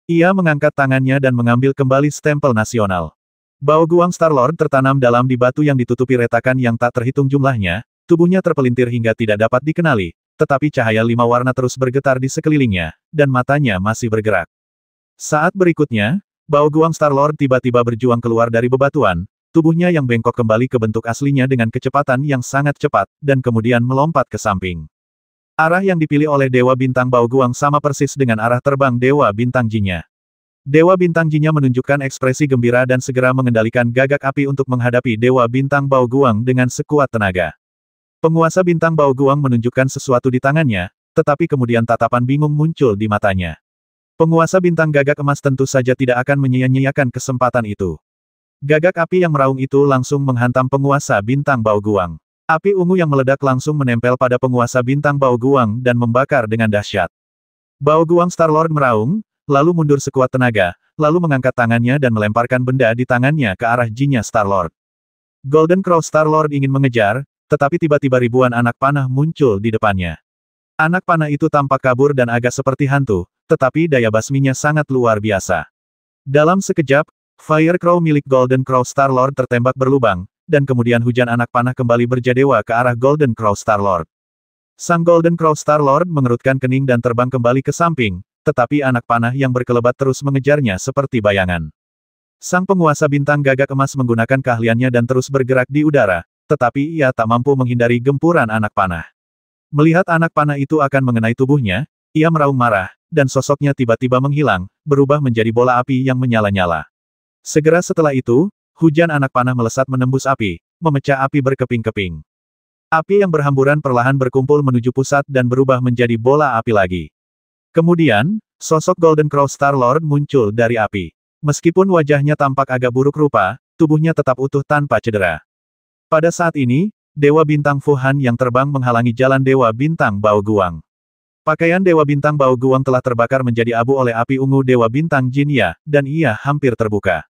Ia mengangkat tangannya dan mengambil kembali stempel nasional. Baoguang Starlord tertanam dalam di batu yang ditutupi retakan yang tak terhitung jumlahnya, tubuhnya terpelintir hingga tidak dapat dikenali, tetapi cahaya 5 warna terus bergetar di sekelilingnya, dan matanya masih bergerak. Saat berikutnya, Baoguang Starlord tiba-tiba berjuang keluar dari bebatuan, tubuhnya yang bengkok kembali ke bentuk aslinya dengan kecepatan yang sangat cepat, dan kemudian melompat ke samping. Arah yang dipilih oleh Dewa Bintang Baoguang sama persis dengan arah terbang Dewa Bintang Jinya. Dewa Bintang Jinya menunjukkan ekspresi gembira dan segera mengendalikan gagak api untuk menghadapi Dewa Bintang Baoguang dengan sekuat tenaga. Penguasa bintang Baoguang menunjukkan sesuatu di tangannya, tetapi kemudian tatapan bingung muncul di matanya. Penguasa bintang gagak emas tentu saja tidak akan menyia-nyiakan kesempatan itu. Gagak api yang meraung itu langsung menghantam penguasa bintang Baoguang. Api ungu yang meledak langsung menempel pada penguasa bintang Baoguang dan membakar dengan dahsyat. Baoguang Starlord meraung, lalu mundur sekuat tenaga, lalu mengangkat tangannya dan melemparkan benda di tangannya ke arah Jinya Starlord. Golden Crow Starlord ingin mengejar, tetapi tiba-tiba ribuan anak panah muncul di depannya. Anak panah itu tampak kabur dan agak seperti hantu, tetapi daya basminya sangat luar biasa. Dalam sekejap, Fire Crow milik Golden Crow Starlord tertembak berlubang, dan kemudian hujan anak panah kembali berjadewa ke arah Golden Crow Starlord. Sang Golden Crow Starlord mengerutkan kening dan terbang kembali ke samping, tetapi anak panah yang berkelebat terus mengejarnya seperti bayangan. Sang penguasa bintang gagak emas menggunakan keahliannya dan terus bergerak di udara, tetapi ia tak mampu menghindari gempuran anak panah. Melihat anak panah itu akan mengenai tubuhnya, ia meraung marah, dan sosoknya tiba-tiba menghilang, berubah menjadi bola api yang menyala-nyala. Segera setelah itu, hujan anak panah melesat menembus api, memecah api berkeping-keping. Api yang berhamburan perlahan berkumpul menuju pusat dan berubah menjadi bola api lagi. Kemudian, sosok Golden Crow Starlord muncul dari api. Meskipun wajahnya tampak agak buruk rupa, tubuhnya tetap utuh tanpa cedera. Pada saat ini, Dewa Bintang Fu Han yang terbang menghalangi jalan Dewa Bintang Baoguang. Pakaian Dewa Bintang Baoguang telah terbakar menjadi abu oleh api ungu Dewa Bintang Jinya, dan ia hampir terbuka.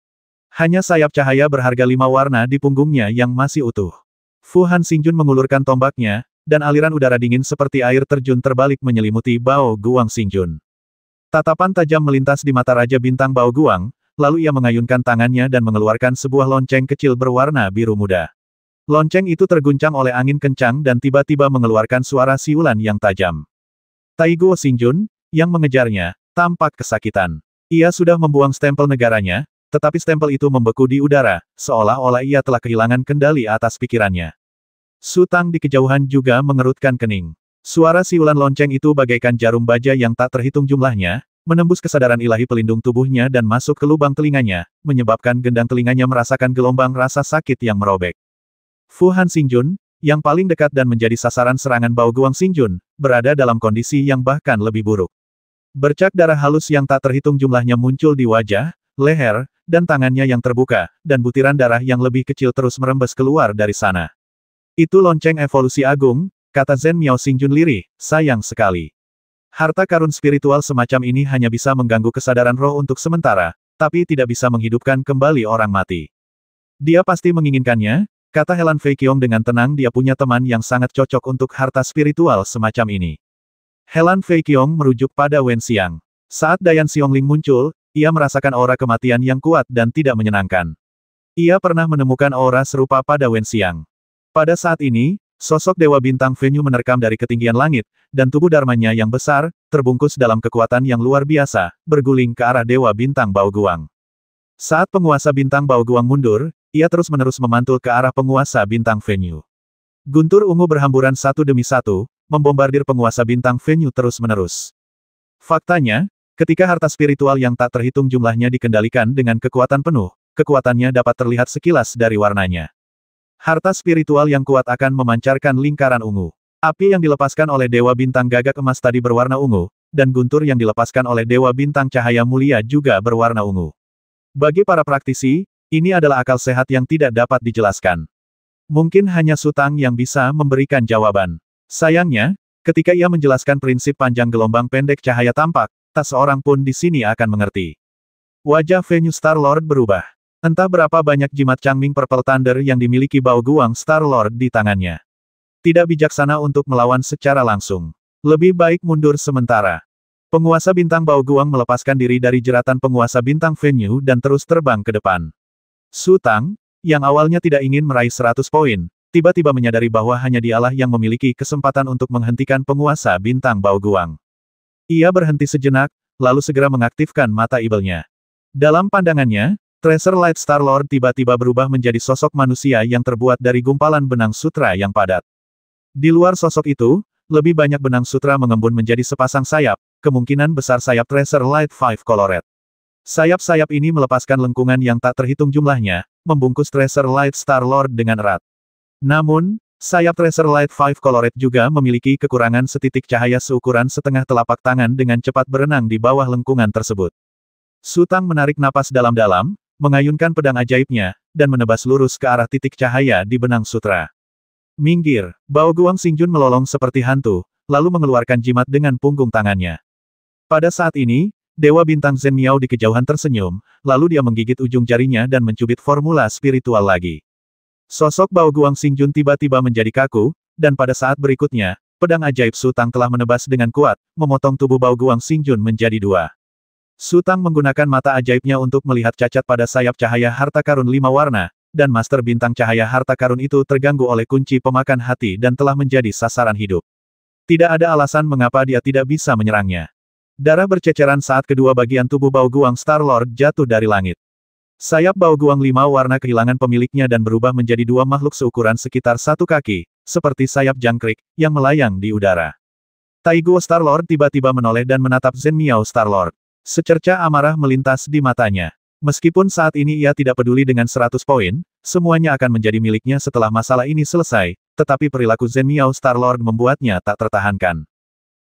Hanya sayap cahaya berharga 5 warna di punggungnya yang masih utuh. Fu Han Xingjun mengulurkan tombaknya, dan aliran udara dingin seperti air terjun terbalik menyelimuti Baoguang Xingjun. Tatapan tajam melintas di mata Raja Bintang Baoguang, lalu ia mengayunkan tangannya dan mengeluarkan sebuah lonceng kecil berwarna biru muda. Lonceng itu terguncang oleh angin kencang dan tiba-tiba mengeluarkan suara siulan yang tajam. Taiguo Xingjun, yang mengejarnya, tampak kesakitan. Ia sudah membuang stempel negaranya, tetapi stempel itu membeku di udara, seolah-olah ia telah kehilangan kendali atas pikirannya. Sutang di kejauhan juga mengerutkan kening. Suara siulan lonceng itu bagaikan jarum baja yang tak terhitung jumlahnya, menembus kesadaran ilahi pelindung tubuhnya dan masuk ke lubang telinganya, menyebabkan gendang telinganya merasakan gelombang rasa sakit yang merobek. Fu Han Xingjun, yang paling dekat dan menjadi sasaran serangan Baoguang Xingjun, berada dalam kondisi yang bahkan lebih buruk. Bercak darah halus yang tak terhitung jumlahnya muncul di wajah, leher, dan tangannya yang terbuka, dan butiran darah yang lebih kecil terus merembes keluar dari sana. Itu lonceng evolusi agung, kata Zhen Miao Xingjun lirih, sayang sekali. Harta karun spiritual semacam ini hanya bisa mengganggu kesadaran roh untuk sementara, tapi tidak bisa menghidupkan kembali orang mati. Dia pasti menginginkannya, kata Helan Fei Qiong dengan tenang. Dia punya teman yang sangat cocok untuk harta spiritual semacam ini. Helan Fei Qiong merujuk pada Wen Xiang. Saat Dayan Xiongling muncul, ia merasakan aura kematian yang kuat dan tidak menyenangkan. Ia pernah menemukan aura serupa pada Wen Xiang. Pada saat ini, sosok Dewa Bintang Venue menerkam dari ketinggian langit, dan tubuh dharmanya yang besar, terbungkus dalam kekuatan yang luar biasa, berguling ke arah Dewa Bintang Baoguang. Saat penguasa Bintang Baoguang mundur, ia terus-menerus memantul ke arah penguasa Bintang Venue. Guntur ungu berhamburan satu demi satu, membombardir penguasa Bintang Venue terus-menerus. Faktanya, ketika harta spiritual yang tak terhitung jumlahnya dikendalikan dengan kekuatan penuh, kekuatannya dapat terlihat sekilas dari warnanya. Harta spiritual yang kuat akan memancarkan lingkaran ungu. Api yang dilepaskan oleh Dewa Bintang Gagak Emas tadi berwarna ungu, dan guntur yang dilepaskan oleh Dewa Bintang Cahaya Mulia juga berwarna ungu. Bagi para praktisi, ini adalah akal sehat yang tidak dapat dijelaskan. Mungkin hanya Su Tang yang bisa memberikan jawaban. Sayangnya, ketika ia menjelaskan prinsip panjang gelombang pendek cahaya tampak, tak seorang pun di sini akan mengerti. Wajah Venue Star Lord berubah. Entah berapa banyak jimat Changming Purple Thunder yang dimiliki Baoguang Star Lord di tangannya. Tidak bijaksana untuk melawan secara langsung. Lebih baik mundur sementara. Penguasa Bintang Baoguang melepaskan diri dari jeratan penguasa Bintang Venue dan terus terbang ke depan. Su Tang, yang awalnya tidak ingin meraih 100 poin, tiba-tiba menyadari bahwa hanya dialah yang memiliki kesempatan untuk menghentikan penguasa Bintang Baoguang. Ia berhenti sejenak, lalu segera mengaktifkan mata ibelnya. Dalam pandangannya, Treasure Light Star Lord tiba-tiba berubah menjadi sosok manusia yang terbuat dari gumpalan benang sutra yang padat. Di luar sosok itu, lebih banyak benang sutra mengembun menjadi sepasang sayap, kemungkinan besar sayap Treasure Light Five Colored. Sayap-sayap ini melepaskan lengkungan yang tak terhitung jumlahnya, membungkus Treasure Light Star Lord dengan erat. Namun, sayap Treasure Light Five Colored juga memiliki kekurangan. Setitik cahaya seukuran setengah telapak tangan dengan cepat berenang di bawah lengkungan tersebut. Su Tang menarik napas dalam-dalam, mengayunkan pedang ajaibnya, dan menebas lurus ke arah titik cahaya di benang sutra. Minggir, Baoguang Xingjun melolong seperti hantu, lalu mengeluarkan jimat dengan punggung tangannya. Pada saat ini, Dewa Bintang Zhen Miao di kejauhan tersenyum, lalu dia menggigit ujung jarinya dan mencubit formula spiritual lagi. Sosok Baoguang Xingjun tiba-tiba menjadi kaku, dan pada saat berikutnya, pedang ajaib Su Tang telah menebas dengan kuat, memotong tubuh Baoguang Xingjun menjadi dua. Su Tang menggunakan mata ajaibnya untuk melihat cacat pada sayap cahaya harta karun 5 warna, dan Master Bintang Cahaya Harta Karun itu terganggu oleh kunci pemakan hati dan telah menjadi sasaran hidup. Tidak ada alasan mengapa dia tidak bisa menyerangnya. Darah berceceran saat kedua bagian tubuh Baoguang Star Lord jatuh dari langit. Sayap Baoguang 5 warna kehilangan pemiliknya dan berubah menjadi dua makhluk seukuran sekitar 1 kaki, seperti sayap jangkrik, yang melayang di udara. Taiguo Star Lord tiba-tiba menoleh dan menatap Zhen Miao Star Lord. Secerca amarah melintas di matanya. Meskipun saat ini ia tidak peduli dengan 100 poin, semuanya akan menjadi miliknya setelah masalah ini selesai, tetapi perilaku Zhen Miao Star Lord membuatnya tak tertahankan.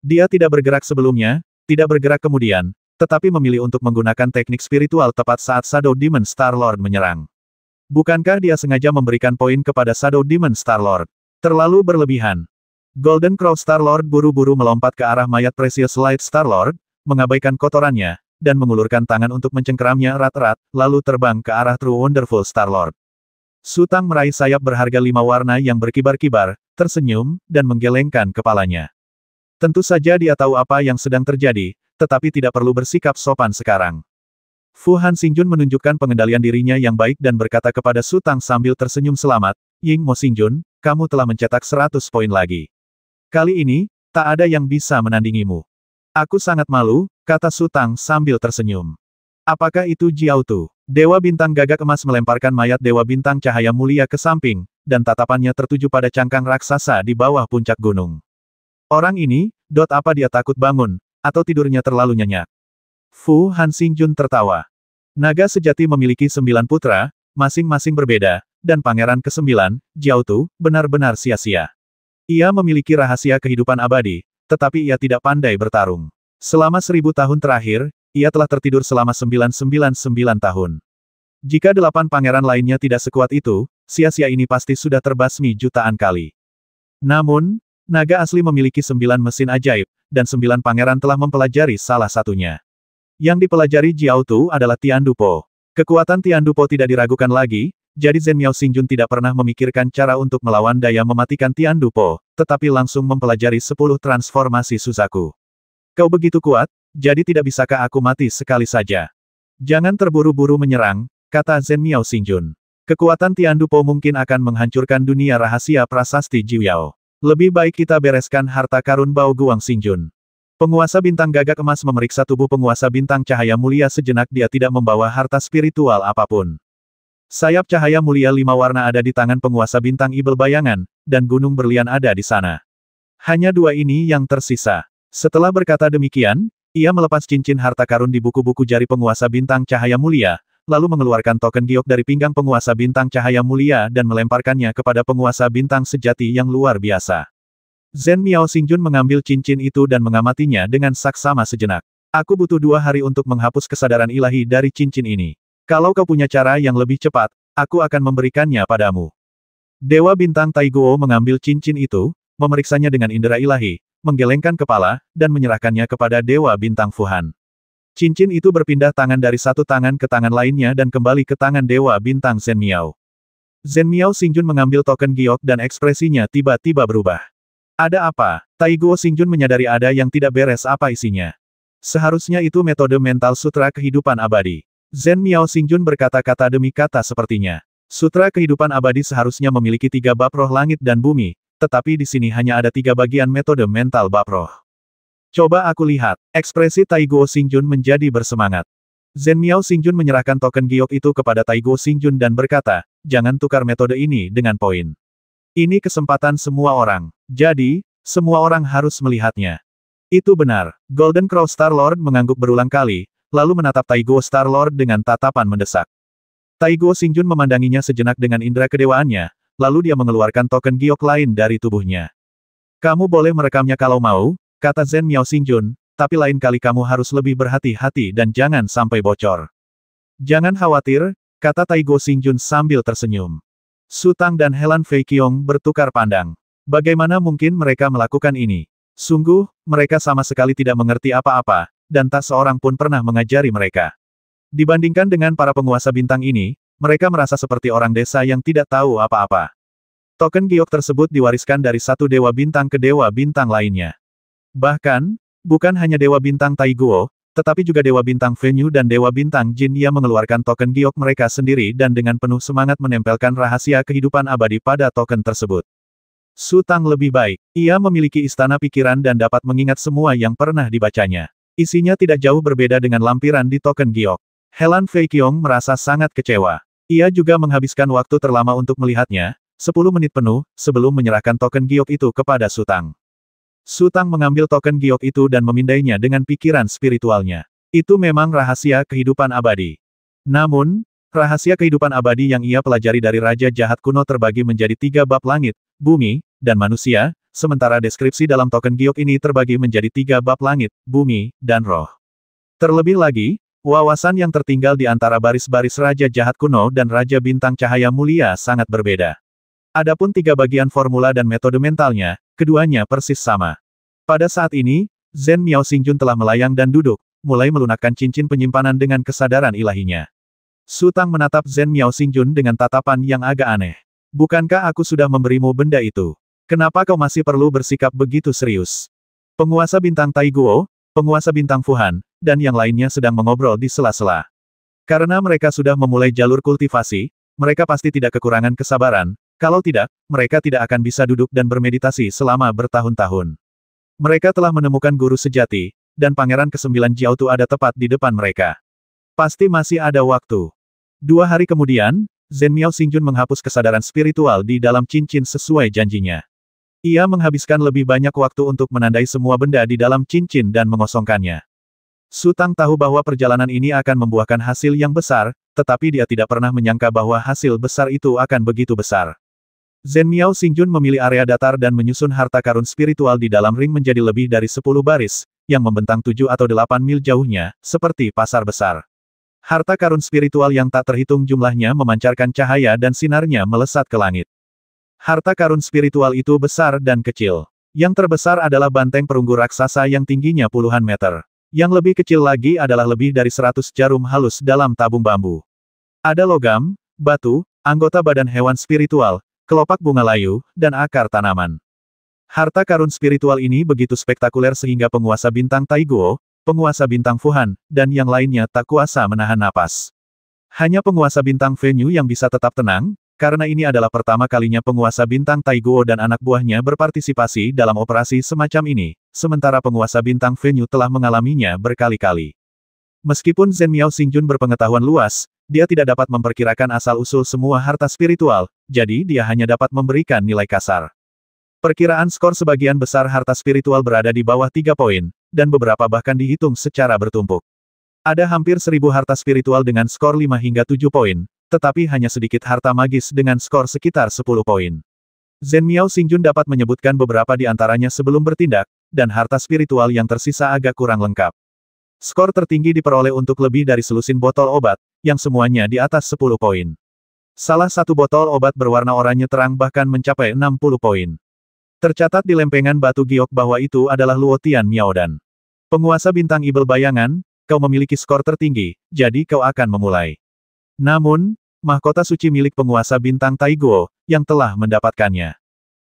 Dia tidak bergerak sebelumnya, tidak bergerak kemudian, tetapi memilih untuk menggunakan teknik spiritual tepat saat Shadow Demon Star Lord menyerang. Bukankah dia sengaja memberikan poin kepada Shadow Demon Star Lord? Terlalu berlebihan. Golden Crow Star Lord buru-buru melompat ke arah mayat Precious Light Star Lord, mengabaikan kotorannya, dan mengulurkan tangan untuk mencengkeramnya erat-erat, lalu terbang ke arah True Wonderful Star Lord. Su Tang meraih sayap berharga 5 warna yang berkibar-kibar, tersenyum, dan menggelengkan kepalanya. Tentu saja dia tahu apa yang sedang terjadi, tetapi tidak perlu bersikap sopan sekarang. Fu Han Xingjun menunjukkan pengendalian dirinya yang baik dan berkata kepada Su Tang sambil tersenyum selamat, Ying Mo Xingjun, kamu telah mencetak 100 poin lagi. Kali ini, tak ada yang bisa menandingimu. Aku sangat malu, kata Su Tang sambil tersenyum. Apakah itu Jiao Tu? Dewa Bintang Gagak Emas melemparkan mayat Dewa Bintang Cahaya Mulia ke samping, dan tatapannya tertuju pada cangkang raksasa di bawah puncak gunung. Orang ini, apa dia takut bangun, atau tidurnya terlalu nyenyak? Fu Han Xingjun tertawa. Naga sejati memiliki 9 putra, masing-masing berbeda, dan pangeran ke-9, Jiao Tu, benar-benar sia-sia. Ia memiliki rahasia kehidupan abadi, tetapi ia tidak pandai bertarung. Selama 1000 tahun terakhir, ia telah tertidur selama 999 tahun. Jika 8 pangeran lainnya tidak sekuat itu, sia-sia ini pasti sudah terbasmi jutaan kali. Namun, naga asli memiliki 9 mesin ajaib, dan 9 pangeran telah mempelajari salah satunya. Yang dipelajari Jiao Tu adalah Tiandupo. Kekuatan Tiandupo tidak diragukan lagi, jadi Zhen Miao Xingjun tidak pernah memikirkan cara untuk melawan daya mematikan Tiandupo, tetapi langsung mempelajari 10 transformasi Suzaku. Kau begitu kuat, jadi tidak bisakah aku mati sekali saja? Jangan terburu-buru menyerang, kata Zhen Miao Xingjun. Kekuatan Tiandupo mungkin akan menghancurkan dunia rahasia prasasti Jiuyao. Lebih baik kita bereskan harta karun Bao Guang Xingjun. Penguasa bintang gagak emas memeriksa tubuh penguasa bintang cahaya mulia sejenak. Dia tidak membawa harta spiritual apapun. Sayap cahaya mulia 5 warna ada di tangan penguasa bintang ibel bayangan, dan gunung berlian ada di sana. Hanya 2 ini yang tersisa. Setelah berkata demikian, ia melepas cincin harta karun di buku-buku jari penguasa bintang cahaya mulia, lalu mengeluarkan token giok dari pinggang penguasa bintang cahaya mulia dan melemparkannya kepada penguasa bintang sejati yang luar biasa. Zhen Miao Xingjun mengambil cincin itu dan mengamatinya dengan saksama sejenak. Aku butuh 2 hari untuk menghapus kesadaran ilahi dari cincin ini. Kalau kau punya cara yang lebih cepat, aku akan memberikannya padamu. Dewa bintang Taiguo mengambil cincin itu, memeriksanya dengan indera ilahi, menggelengkan kepala, dan menyerahkannya kepada Dewa bintang Fuhan. Cincin itu berpindah tangan dari satu tangan ke tangan lainnya dan kembali ke tangan Dewa bintang Zhen Miao. Zhen Miao Xingjun mengambil token giok dan ekspresinya tiba-tiba berubah. Ada apa? Taiguo Xingjun menyadari ada yang tidak beres apa isinya. Seharusnya itu metode mental sutra kehidupan abadi. Zhen Miao Xingjun berkata-kata demi kata sepertinya. Sutra kehidupan abadi seharusnya memiliki 3 bab roh langit dan bumi, tetapi di sini hanya ada 3 bagian metode mental bab roh. Coba aku lihat. Ekspresi Taiguo Xingjun menjadi bersemangat. Zhen Miao Xingjun menyerahkan token giok itu kepada Taiguo Xingjun dan berkata, jangan tukar metode ini dengan poin. Ini kesempatan semua orang. Jadi, semua orang harus melihatnya. Itu benar. Golden Crow Star Lord mengangguk berulang kali, lalu menatap Taiguo Star Lord dengan tatapan mendesak. Taiguo Xingjun memandanginya sejenak dengan indera kedewaannya, lalu dia mengeluarkan token giok lain dari tubuhnya. Kamu boleh merekamnya kalau mau, kata Zhen Miao Xingjun, tapi lain kali kamu harus lebih berhati-hati dan jangan sampai bocor. Jangan khawatir, kata Taiguo Xingjun sambil tersenyum. Su Tang dan Helan Fei Qiong bertukar pandang. Bagaimana mungkin mereka melakukan ini? Sungguh, mereka sama sekali tidak mengerti apa-apa, dan tak seorang pun pernah mengajari mereka. Dibandingkan dengan para penguasa bintang ini, mereka merasa seperti orang desa yang tidak tahu apa-apa. Token giok tersebut diwariskan dari satu dewa bintang ke dewa bintang lainnya. Bahkan, bukan hanya Dewa Bintang Taiguo, tetapi juga Dewa Bintang Venue dan Dewa Bintang Jin yang mengeluarkan token giok mereka sendiri dan dengan penuh semangat menempelkan rahasia kehidupan abadi pada token tersebut. Su Tang lebih baik. Ia memiliki istana pikiran dan dapat mengingat semua yang pernah dibacanya. Isinya tidak jauh berbeda dengan lampiran di token giok. Helan Fei Qiong merasa sangat kecewa. Ia juga menghabiskan waktu terlama untuk melihatnya, 10 menit penuh, sebelum menyerahkan token giok itu kepada Su Tang. Su Tang mengambil token giok itu dan memindainya dengan pikiran spiritualnya. Itu memang rahasia kehidupan abadi. Namun, rahasia kehidupan abadi yang ia pelajari dari Raja Jahat kuno terbagi menjadi 3 bab langit, bumi, dan manusia, sementara deskripsi dalam token giok ini terbagi menjadi 3 bab langit, bumi, dan roh. Terlebih lagi, wawasan yang tertinggal di antara baris-baris Raja Jahat kuno dan Raja Bintang Cahaya Mulia sangat berbeda. Adapun 3 bagian formula dan metode mentalnya, keduanya persis sama. Pada saat ini, Zhen Miao Xingjun telah melayang dan duduk, mulai melunakkan cincin penyimpanan dengan kesadaran ilahinya. Su Tang menatap Zhen Miao Xingjun dengan tatapan yang agak aneh. Bukankah aku sudah memberimu benda itu? Kenapa kau masih perlu bersikap begitu serius? Penguasa bintang Taiguo, penguasa bintang Fuhan, dan yang lainnya sedang mengobrol di sela-sela. Karena mereka sudah memulai jalur kultivasi, mereka pasti tidak kekurangan kesabaran. Kalau tidak, mereka tidak akan bisa duduk dan bermeditasi selama bertahun-tahun. Mereka telah menemukan guru sejati, dan Pangeran ke-9 Jiao Tu ada tepat di depan mereka. Pasti masih ada waktu. 2 hari kemudian, Zhen Miao Xingjun menghapus kesadaran spiritual di dalam cincin sesuai janjinya. Ia menghabiskan lebih banyak waktu untuk menandai semua benda di dalam cincin dan mengosongkannya. Su Tang tahu bahwa perjalanan ini akan membuahkan hasil yang besar, tetapi dia tidak pernah menyangka bahwa hasil besar itu akan begitu besar. Zhen Miao Xingjun memilih area datar dan menyusun harta karun spiritual di dalam ring menjadi lebih dari 10 baris, yang membentang 7 atau 8 mil jauhnya, seperti pasar besar. Harta karun spiritual yang tak terhitung jumlahnya memancarkan cahaya dan sinarnya melesat ke langit. Harta karun spiritual itu besar dan kecil. Yang terbesar adalah banteng perunggu raksasa yang tingginya puluhan meter. Yang lebih kecil lagi adalah lebih dari 100 jarum halus dalam tabung bambu. Ada logam, batu, anggota badan hewan spiritual, kelopak bunga layu, dan akar tanaman. Harta karun spiritual ini begitu spektakuler sehingga penguasa bintang Taiguo, penguasa bintang Fuhan, dan yang lainnya tak kuasa menahan napas. Hanya penguasa bintang Venue yang bisa tetap tenang, karena ini adalah pertama kalinya penguasa bintang Taiguo dan anak buahnya berpartisipasi dalam operasi semacam ini, sementara penguasa bintang Venue telah mengalaminya berkali-kali. Meskipun Zhen Miao Xingjun berpengetahuan luas, dia tidak dapat memperkirakan asal-usul semua harta spiritual, jadi dia hanya dapat memberikan nilai kasar. Perkiraan skor sebagian besar harta spiritual berada di bawah 3 poin, dan beberapa bahkan dihitung secara bertumpuk. Ada hampir 1000 harta spiritual dengan skor 5 hingga 7 poin, tetapi hanya sedikit harta magis dengan skor sekitar 10 poin. Zhen Miao Xingjun dapat menyebutkan beberapa di antaranya sebelum bertindak, dan harta spiritual yang tersisa agak kurang lengkap. Skor tertinggi diperoleh untuk lebih dari selusin botol obat, yang semuanya di atas 10 poin. Salah satu botol obat berwarna oranye terang bahkan mencapai 60 poin. Tercatat di lempengan batu giok bahwa itu adalah Luotian Miaodan. Penguasa bintang Ibel bayangan, kau memiliki skor tertinggi, jadi kau akan memulai. Namun, mahkota suci milik penguasa bintang Taiguo, yang telah mendapatkannya.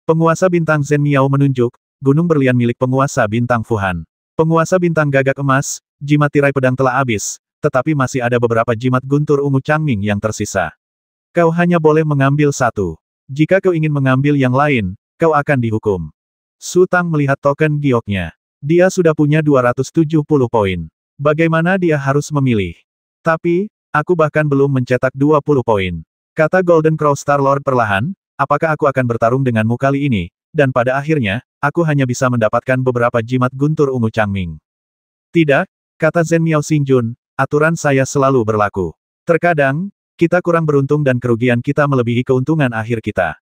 Penguasa bintang Zhen Miao menunjuk, gunung berlian milik penguasa bintang Fuhan. Penguasa bintang gagak emas, jimat tirai pedang telah habis, tetapi masih ada beberapa jimat guntur ungu Changming yang tersisa. Kau hanya boleh mengambil satu. Jika kau ingin mengambil yang lain, kau akan dihukum. Su Tang melihat token gioknya. Dia sudah punya 270 poin. Bagaimana dia harus memilih? Tapi, aku bahkan belum mencetak 20 poin. Kata Golden Crow Star Lord perlahan, apakah aku akan bertarung denganmu kali ini? Dan pada akhirnya, aku hanya bisa mendapatkan beberapa jimat guntur ungu Changming. Tidak, kata Zhen Miao Xingjun, aturan saya selalu berlaku. Terkadang, kita kurang beruntung dan kerugian kita melebihi keuntungan akhir kita.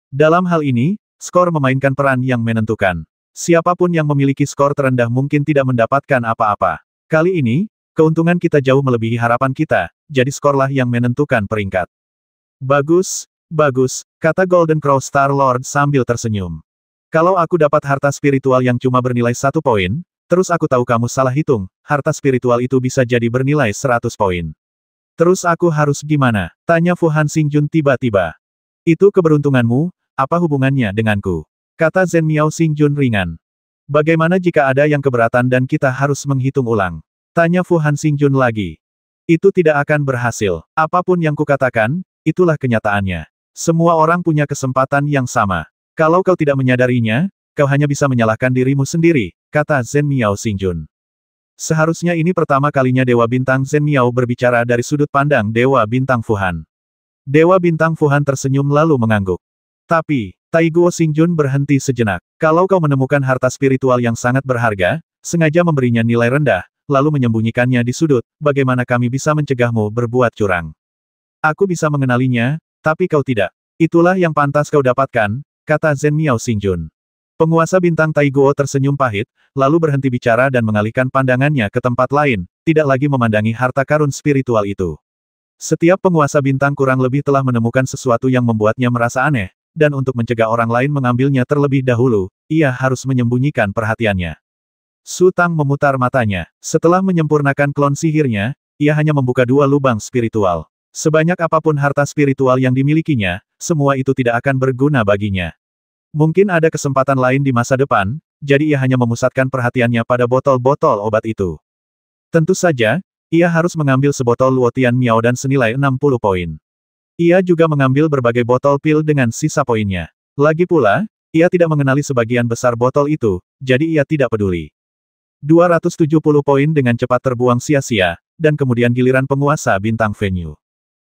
Dalam hal ini, skor memainkan peran yang menentukan. Siapapun yang memiliki skor terendah mungkin tidak mendapatkan apa-apa. Kali ini, keuntungan kita jauh melebihi harapan kita, jadi skorlah yang menentukan peringkat. Bagus, bagus, kata Golden Crow Star Lord sambil tersenyum. Kalau aku dapat harta spiritual yang cuma bernilai 1 poin, terus aku tahu kamu salah hitung, harta spiritual itu bisa jadi bernilai 100 poin. Terus aku harus gimana? Tanya Fuhan Xingjun tiba-tiba. Itu keberuntunganmu, apa hubungannya denganku? Kata Zhen Miao Xingjun ringan. Bagaimana jika ada yang keberatan dan kita harus menghitung ulang? Tanya Fuhan Xingjun lagi. Itu tidak akan berhasil. Apapun yang kukatakan, itulah kenyataannya. Semua orang punya kesempatan yang sama. Kalau kau tidak menyadarinya, kau hanya bisa menyalahkan dirimu sendiri, kata Zhen Miao Xingjun. Seharusnya ini pertama kalinya Dewa Bintang Zhen Miao berbicara dari sudut pandang Dewa Bintang Fuhan. Dewa Bintang Fuhan tersenyum lalu mengangguk. Tapi, Taiguo Xingjun berhenti sejenak. Kalau kau menemukan harta spiritual yang sangat berharga, sengaja memberinya nilai rendah, lalu menyembunyikannya di sudut, bagaimana kami bisa mencegahmu berbuat curang? Aku bisa mengenalinya, tapi kau tidak. Itulah yang pantas kau dapatkan, kata Zhen Miao Xingjun. Penguasa bintang Taiguo tersenyum pahit, lalu berhenti bicara dan mengalihkan pandangannya ke tempat lain, tidak lagi memandangi harta karun spiritual itu. Setiap penguasa bintang kurang lebih telah menemukan sesuatu yang membuatnya merasa aneh, dan untuk mencegah orang lain mengambilnya terlebih dahulu, ia harus menyembunyikan perhatiannya. Su Tang memutar matanya. Setelah menyempurnakan klon sihirnya, ia hanya membuka 2 lubang spiritual. Sebanyak apapun harta spiritual yang dimilikinya, semua itu tidak akan berguna baginya. Mungkin ada kesempatan lain di masa depan, jadi ia hanya memusatkan perhatiannya pada botol-botol obat itu. Tentu saja, ia harus mengambil sebotol Luotian Miaodan senilai 60 poin. Ia juga mengambil berbagai botol pil dengan sisa poinnya. Lagi pula, ia tidak mengenali sebagian besar botol itu, jadi ia tidak peduli. 270 poin dengan cepat terbuang sia-sia, dan kemudian giliran penguasa bintang Venue.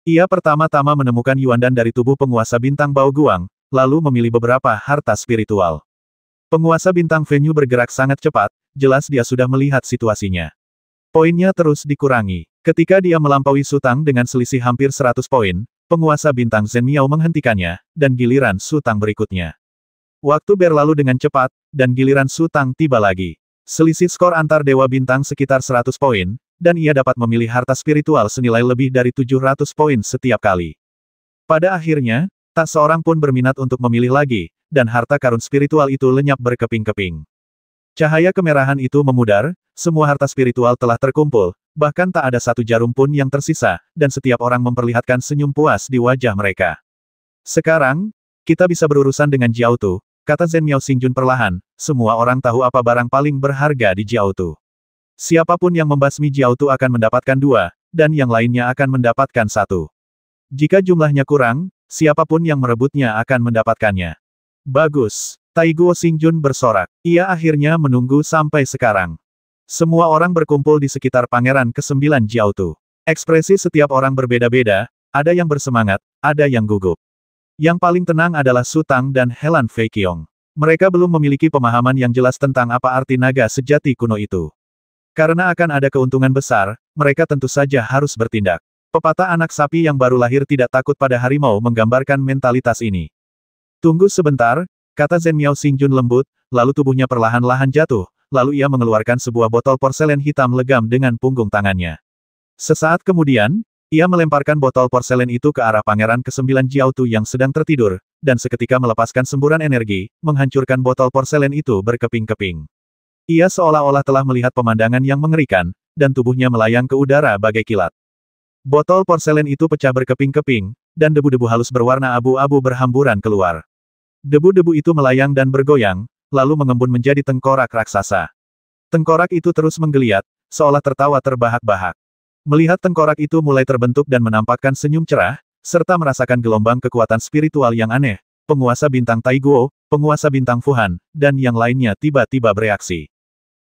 Ia pertama-tama menemukan Yuandan dari tubuh penguasa bintang Bao Guang, lalu memilih beberapa harta spiritual. Penguasa bintang Venue bergerak sangat cepat, jelas dia sudah melihat situasinya. Poinnya terus dikurangi. Ketika dia melampaui Su Tang dengan selisih hampir 100 poin, penguasa bintang Zhen Miao menghentikannya, dan giliran Su Tang berikutnya. Waktu berlalu dengan cepat, dan giliran Su Tang tiba lagi. Selisih skor antar Dewa Bintang sekitar 100 poin, dan ia dapat memilih harta spiritual senilai lebih dari 700 poin setiap kali. Pada akhirnya, tak seorang pun berminat untuk memilih lagi, dan harta karun spiritual itu lenyap berkeping-keping. Cahaya kemerahan itu memudar, semua harta spiritual telah terkumpul, bahkan tak ada satu jarum pun yang tersisa, dan setiap orang memperlihatkan senyum puas di wajah mereka. Sekarang, kita bisa berurusan dengan Jiao Tu, kata Zhen Miao Xingjun perlahan, semua orang tahu apa barang paling berharga di Jiao Tu. Siapapun yang membasmi Jiao Tu akan mendapatkan 2, dan yang lainnya akan mendapatkan 1. Jika jumlahnya kurang, siapapun yang merebutnya akan mendapatkannya. Bagus. Tai Guo Xingjun bersorak. Ia akhirnya menunggu sampai sekarang. Semua orang berkumpul di sekitar Pangeran ke-9 Jiao Tu. Ekspresi setiap orang berbeda-beda, ada yang bersemangat, ada yang gugup. Yang paling tenang adalah Su Tang dan Helan Fei Qiong. Mereka belum memiliki pemahaman yang jelas tentang apa arti naga sejati kuno itu. Karena akan ada keuntungan besar, mereka tentu saja harus bertindak. Pepatah anak sapi yang baru lahir tidak takut pada harimau menggambarkan mentalitas ini. Tunggu sebentar, kata Zhen Miao Xingjun lembut, lalu tubuhnya perlahan-lahan jatuh, lalu ia mengeluarkan sebuah botol porselen hitam legam dengan punggung tangannya. Sesaat kemudian, ia melemparkan botol porselen itu ke arah Pangeran ke-9 Jiao Tu yang sedang tertidur, dan seketika melepaskan semburan energi, menghancurkan botol porselen itu berkeping-keping. Ia seolah-olah telah melihat pemandangan yang mengerikan, dan tubuhnya melayang ke udara bagai kilat. Botol porselen itu pecah berkeping-keping, dan debu-debu halus berwarna abu-abu berhamburan keluar. Debu-debu itu melayang dan bergoyang, lalu mengembun menjadi tengkorak raksasa. Tengkorak itu terus menggeliat, seolah tertawa terbahak-bahak. Melihat tengkorak itu mulai terbentuk dan menampakkan senyum cerah, serta merasakan gelombang kekuatan spiritual yang aneh, penguasa bintang Tai Guo, penguasa bintang Fuhan, dan yang lainnya tiba-tiba bereaksi.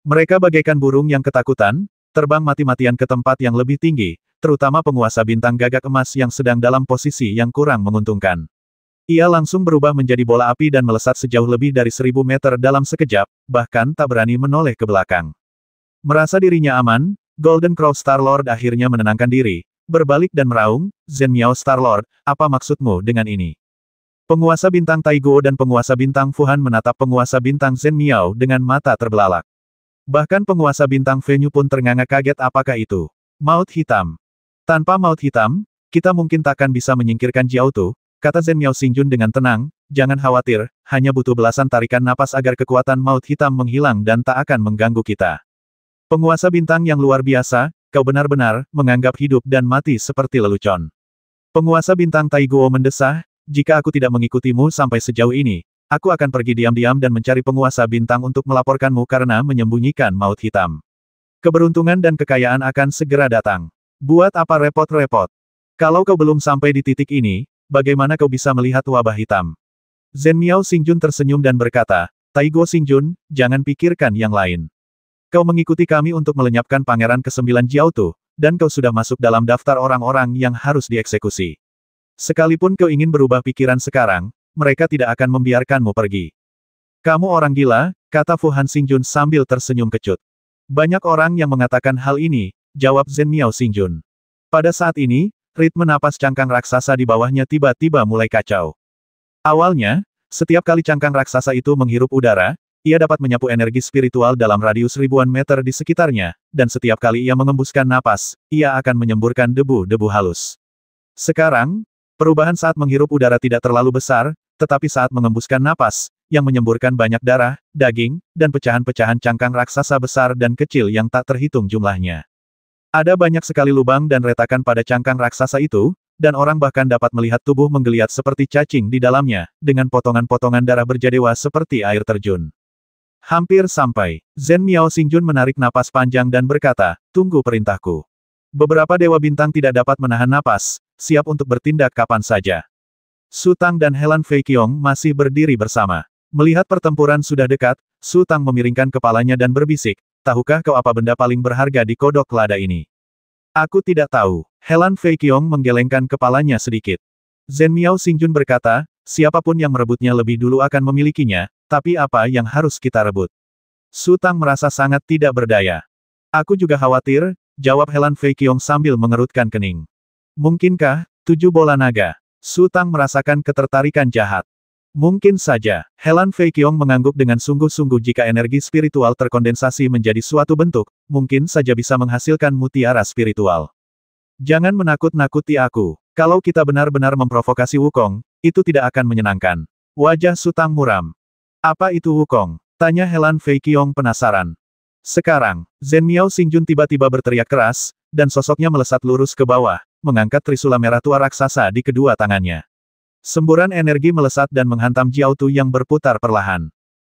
Mereka bagaikan burung yang ketakutan, terbang mati-matian ke tempat yang lebih tinggi, terutama penguasa bintang gagak emas yang sedang dalam posisi yang kurang menguntungkan. Ia langsung berubah menjadi bola api dan melesat sejauh lebih dari 1000 meter dalam sekejap, bahkan tak berani menoleh ke belakang. Merasa dirinya aman, Golden Crow Star-Lord akhirnya menenangkan diri, berbalik dan meraung, Zhen Miao Star-Lord, apa maksudmu dengan ini? Penguasa bintang Tai Guo dan penguasa bintang Fuhan menatap penguasa bintang Zhen Miao dengan mata terbelalak. Bahkan penguasa bintang Fenyu pun ternganga kaget apakah itu? Maut hitam. Tanpa maut hitam, kita mungkin takkan bisa menyingkirkan Jiao Tu, kata Zhen Miao Xingjun dengan tenang, jangan khawatir, hanya butuh belasan tarikan napas agar kekuatan maut hitam menghilang dan tak akan mengganggu kita. Penguasa bintang yang luar biasa, kau benar-benar menganggap hidup dan mati seperti lelucon. Penguasa bintang Tai Guo mendesah, jika aku tidak mengikutimu sampai sejauh ini, aku akan pergi diam-diam dan mencari penguasa bintang untuk melaporkanmu karena menyembunyikan maut hitam. Keberuntungan dan kekayaan akan segera datang. Buat apa repot-repot? Kalau kau belum sampai di titik ini, bagaimana kau bisa melihat wabah hitam? Zhen Miao Xingjun tersenyum dan berkata, Tai Guo Xingjun, jangan pikirkan yang lain. Kau mengikuti kami untuk melenyapkan Pangeran ke-9 Jiao Tu, dan kau sudah masuk dalam daftar orang-orang yang harus dieksekusi. Sekalipun kau ingin berubah pikiran sekarang, mereka tidak akan membiarkanmu pergi. Kamu orang gila, kata Fu Han Xingjun sambil tersenyum kecut. Banyak orang yang mengatakan hal ini, jawab Zhen Miao Xingjun. Pada saat ini, ritme napas cangkang raksasa di bawahnya tiba-tiba mulai kacau. Awalnya, setiap kali cangkang raksasa itu menghirup udara, ia dapat menyapu energi spiritual dalam radius ribuan meter di sekitarnya, dan setiap kali ia mengembuskan napas, ia akan menyemburkan debu-debu halus. Sekarang, perubahan saat menghirup udara tidak terlalu besar, tetapi saat mengembuskan napas, yang menyemburkan banyak darah, daging, dan pecahan-pecahan cangkang raksasa besar dan kecil yang tak terhitung jumlahnya. Ada banyak sekali lubang dan retakan pada cangkang raksasa itu, dan orang bahkan dapat melihat tubuh menggeliat seperti cacing di dalamnya, dengan potongan-potongan darah berjadewa seperti air terjun. Hampir sampai. Zhen Miao Xingjun menarik napas panjang dan berkata, tunggu perintahku. Beberapa dewa bintang tidak dapat menahan napas, siap untuk bertindak kapan saja. Su Tang dan Helan Fei Qiong masih berdiri bersama. Melihat pertempuran sudah dekat, Su Tang memiringkan kepalanya dan berbisik, tahukah kau apa benda paling berharga di kodok lada ini? Aku tidak tahu. Helan Fei Qiong menggelengkan kepalanya sedikit. Zhen Miao Xingjun berkata, siapapun yang merebutnya lebih dulu akan memilikinya, tapi apa yang harus kita rebut? Su Tang merasa sangat tidak berdaya. Aku juga khawatir, jawab Helan Fei Qiong sambil mengerutkan kening. Mungkinkah, 7 bola naga? Su Tang merasakan ketertarikan jahat. Mungkin saja, Helan Fei Qiong mengangguk dengan sungguh-sungguh jika energi spiritual terkondensasi menjadi suatu bentuk, mungkin saja bisa menghasilkan mutiara spiritual. Jangan menakut-nakuti aku. Kalau kita benar-benar memprovokasi Wukong, itu tidak akan menyenangkan. Wajah Sutang muram. Apa itu Wukong? Tanya Helan Fei Qiong penasaran. Sekarang, Zhen Miao Xingjun tiba-tiba berteriak keras, dan sosoknya melesat lurus ke bawah, mengangkat trisula merah tua raksasa di kedua tangannya. Semburan energi melesat dan menghantam Jiao Tu yang berputar perlahan.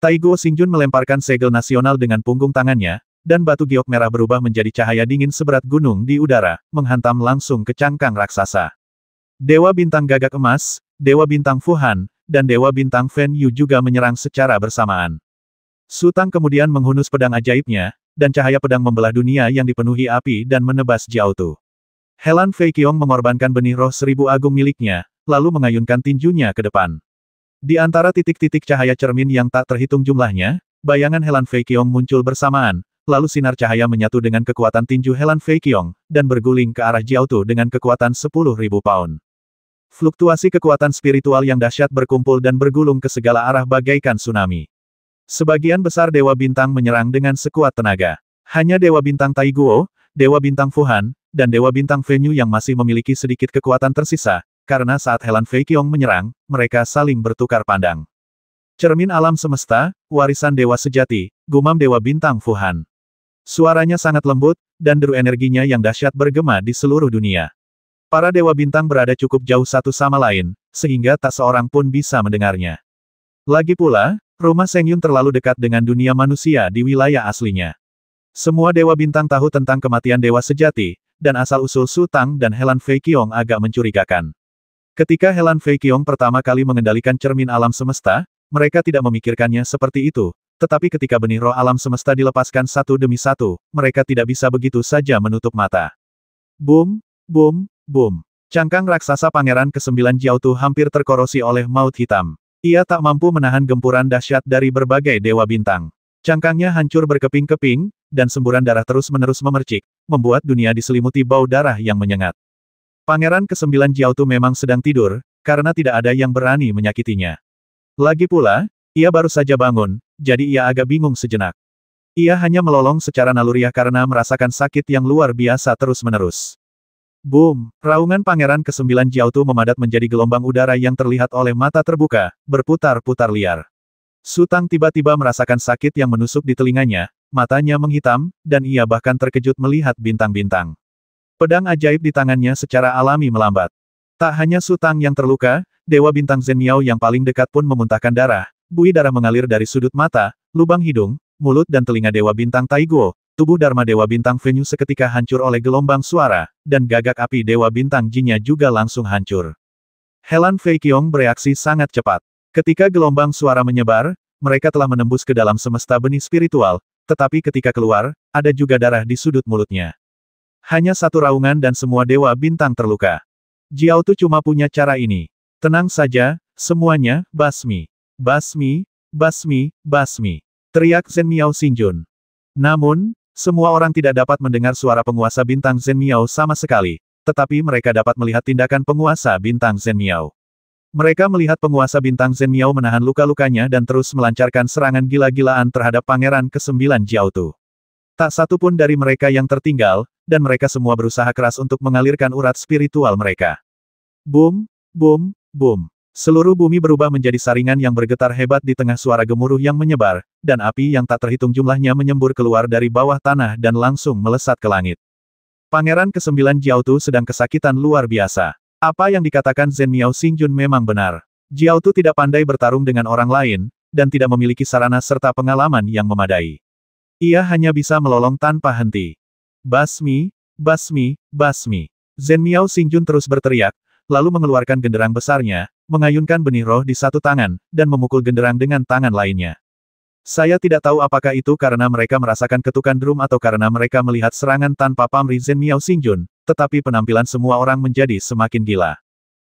Taiguo Xingjun melemparkan segel nasional dengan punggung tangannya, dan batu giok merah berubah menjadi cahaya dingin seberat gunung di udara, menghantam langsung ke cangkang raksasa. Dewa Bintang Gagak Emas, Dewa Bintang Fuhan, dan Dewa Bintang Fen Yu juga menyerang secara bersamaan. Sutang kemudian menghunus pedang ajaibnya, dan cahaya pedang membelah dunia yang dipenuhi api dan menebas Jiao Tu. Helan Fei Qiong mengorbankan benih roh seribu agung miliknya, lalu mengayunkan tinjunya ke depan. Di antara titik-titik cahaya cermin yang tak terhitung jumlahnya, bayangan Helan Fei Qiong muncul bersamaan, lalu sinar cahaya menyatu dengan kekuatan tinju Helan Fei Qiong, dan berguling ke arah Jiao Tu dengan kekuatan 10.000 pound. Fluktuasi kekuatan spiritual yang dahsyat berkumpul dan bergulung ke segala arah bagaikan tsunami. Sebagian besar Dewa Bintang menyerang dengan sekuat tenaga. Hanya Dewa Bintang Taiguo, Dewa Bintang Fuhan, dan Dewa Bintang Fen Yu yang masih memiliki sedikit kekuatan tersisa, karena saat Helan Fei Qiong menyerang, mereka saling bertukar pandang. Cermin alam semesta, warisan dewa sejati, gumam Dewa Bintang Fuhan. Suaranya sangat lembut, dan deru energinya yang dahsyat bergema di seluruh dunia. Para Dewa Bintang berada cukup jauh satu sama lain, sehingga tak seorang pun bisa mendengarnya. Lagi pula, rumah Seng Yun terlalu dekat dengan dunia manusia di wilayah aslinya. Semua Dewa Bintang tahu tentang kematian dewa sejati, dan asal-usul Sutang dan Helan Fei Qiong agak mencurigakan. Ketika Helan Fei Qiong pertama kali mengendalikan cermin alam semesta, mereka tidak memikirkannya seperti itu, tetapi ketika benih roh alam semesta dilepaskan satu demi satu, mereka tidak bisa begitu saja menutup mata. Boom, boom, boom. Cangkang raksasa Pangeran ke-9 Jiao Tu hampir terkorosi oleh maut hitam. Ia tak mampu menahan gempuran dahsyat dari berbagai dewa bintang. Cangkangnya hancur berkeping-keping, dan semburan darah terus-menerus memercik, membuat dunia diselimuti bau darah yang menyengat. Pangeran ke-9 Jiao Tu memang sedang tidur, karena tidak ada yang berani menyakitinya. Lagi pula, ia baru saja bangun, jadi ia agak bingung sejenak. Ia hanya melolong secara naluriah karena merasakan sakit yang luar biasa terus-menerus. Boom! Raungan Pangeran ke-9 Jiao Tu memadat menjadi gelombang udara yang terlihat oleh mata terbuka, berputar-putar liar. Sutang tiba-tiba merasakan sakit yang menusuk di telinganya, matanya menghitam, dan ia bahkan terkejut melihat bintang-bintang. Pedang ajaib di tangannya secara alami melambat. Tak hanya Sutang yang terluka, Dewa Bintang Zhen Miao yang paling dekat pun memuntahkan darah, buih darah mengalir dari sudut mata, lubang hidung, mulut dan telinga Dewa Bintang Taiguo, tubuh Dharma Dewa Bintang Fen Yu seketika hancur oleh gelombang suara, dan gagak api Dewa Bintang Jinnya juga langsung hancur. Helan Fei Qiong bereaksi sangat cepat. Ketika gelombang suara menyebar, mereka telah menembus ke dalam semesta benih spiritual, tetapi ketika keluar, ada juga darah di sudut mulutnya. Hanya satu raungan dan semua Dewa Bintang terluka. Jiao Tu cuma punya cara ini. Tenang saja, semuanya, basmi. Basmi, basmi, basmi. Teriak Zhen Miao Xingjun. Namun, semua orang tidak dapat mendengar suara penguasa bintang Zhen Miao sama sekali, tetapi mereka dapat melihat tindakan penguasa bintang Zhen Miao. Mereka melihat penguasa bintang Zhen Miao menahan luka-lukanya dan terus melancarkan serangan gila-gilaan terhadap Pangeran ke-9 Jiao Tu. Tak satu pun dari mereka yang tertinggal, dan mereka semua berusaha keras untuk mengalirkan urat spiritual mereka. Boom, boom, boom. Seluruh bumi berubah menjadi saringan yang bergetar hebat di tengah suara gemuruh yang menyebar, dan api yang tak terhitung jumlahnya menyembur keluar dari bawah tanah dan langsung melesat ke langit. Pangeran ke-9 Jiao Tu sedang kesakitan luar biasa. Apa yang dikatakan Zhen Miao Xingjun memang benar. Jiao Tu tidak pandai bertarung dengan orang lain, dan tidak memiliki sarana serta pengalaman yang memadai. Ia hanya bisa melolong tanpa henti. Basmi, basmi, basmi. Zhen Miao Xingjun terus berteriak, lalu mengeluarkan genderang besarnya, mengayunkan benih roh di satu tangan, dan memukul genderang dengan tangan lainnya. Saya tidak tahu apakah itu karena mereka merasakan ketukan drum atau karena mereka melihat serangan tanpa pamrih Zhen Miao Xingjun, tetapi penampilan semua orang menjadi semakin gila.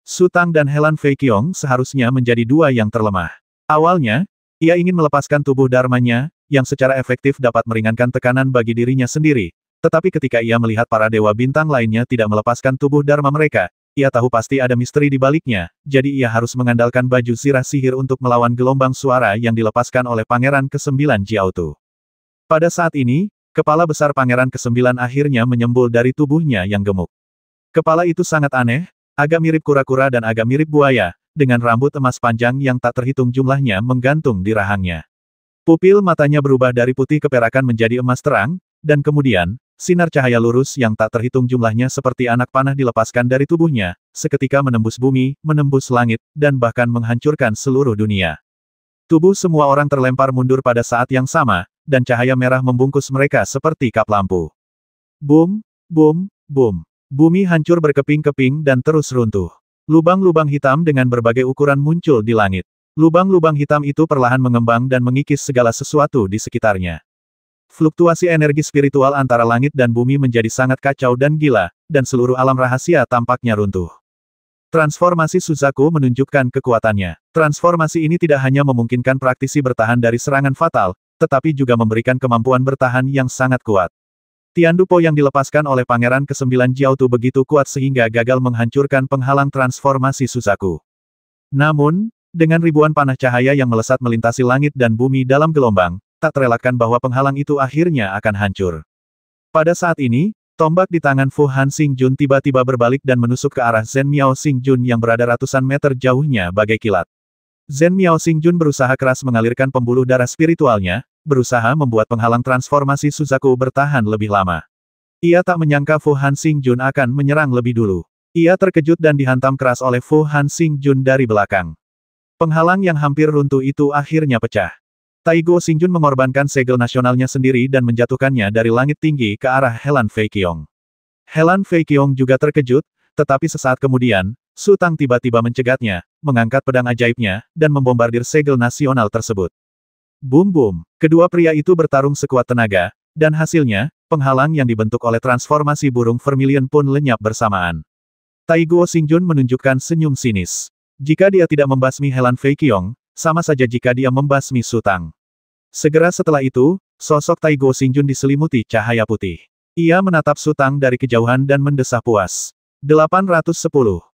Sutang dan Helan Fei Qiong seharusnya menjadi dua yang terlemah. Awalnya, ia ingin melepaskan tubuh dharmanya, yang secara efektif dapat meringankan tekanan bagi dirinya sendiri, tetapi ketika ia melihat para dewa bintang lainnya tidak melepaskan tubuh dharma mereka, ia tahu pasti ada misteri di baliknya, jadi ia harus mengandalkan baju zirah sihir untuk melawan gelombang suara yang dilepaskan oleh Pangeran ke-9 Jiaotu. Pada saat ini, kepala besar Pangeran ke-9 akhirnya menyembul dari tubuhnya yang gemuk. Kepala itu sangat aneh, agak mirip kura-kura dan agak mirip buaya, dengan rambut emas panjang yang tak terhitung jumlahnya menggantung di rahangnya. Pupil matanya berubah dari putih keperakan menjadi emas terang, dan kemudian, sinar cahaya lurus yang tak terhitung jumlahnya seperti anak panah dilepaskan dari tubuhnya, seketika menembus bumi, menembus langit, dan bahkan menghancurkan seluruh dunia. Tubuh semua orang terlempar mundur pada saat yang sama, dan cahaya merah membungkus mereka seperti kap lampu. Boom, boom, boom. Bumi hancur berkeping-keping dan terus runtuh. Lubang-lubang hitam dengan berbagai ukuran muncul di langit. Lubang-lubang hitam itu perlahan mengembang dan mengikis segala sesuatu di sekitarnya. Fluktuasi energi spiritual antara langit dan bumi menjadi sangat kacau dan gila, dan seluruh alam rahasia tampaknya runtuh. Transformasi Suzaku menunjukkan kekuatannya. Transformasi ini tidak hanya memungkinkan praktisi bertahan dari serangan fatal, tetapi juga memberikan kemampuan bertahan yang sangat kuat. Tiandupo yang dilepaskan oleh Pangeran ke-9 Jiaotu begitu kuat sehingga gagal menghancurkan penghalang transformasi Suzaku. Namun, dengan ribuan panah cahaya yang melesat melintasi langit dan bumi dalam gelombang, tak terelakkan bahwa penghalang itu akhirnya akan hancur. Pada saat ini, tombak di tangan Fu Han Xingjun tiba-tiba berbalik dan menusuk ke arah Zhen Miao Xingjun yang berada ratusan meter jauhnya bagai kilat. Zhen Miao Xingjun berusaha keras mengalirkan pembuluh darah spiritualnya, berusaha membuat penghalang transformasi Suzaku bertahan lebih lama. Ia tak menyangka Fu Han Xingjun akan menyerang lebih dulu. Ia terkejut dan dihantam keras oleh Fu Han Xingjun dari belakang. Penghalang yang hampir runtuh itu akhirnya pecah. Taigo Xingjun mengorbankan segel nasionalnya sendiri dan menjatuhkannya dari langit tinggi ke arah Helan Fei Qiong. Helan Fei Qiong juga terkejut, tetapi sesaat kemudian, Su Tang tiba-tiba mencegatnya, mengangkat pedang ajaibnya, dan membombardir segel nasional tersebut. Boom-boom, kedua pria itu bertarung sekuat tenaga, dan hasilnya, penghalang yang dibentuk oleh transformasi burung vermilion pun lenyap bersamaan. Taigo Xingjun menunjukkan senyum sinis. Jika dia tidak membasmi Helan Fei Qiong, sama saja jika dia membasmi Su Tang. Segera setelah itu, sosok Taigo Xingjun diselimuti cahaya putih. Ia menatap Su Tang dari kejauhan dan mendesah puas. 810.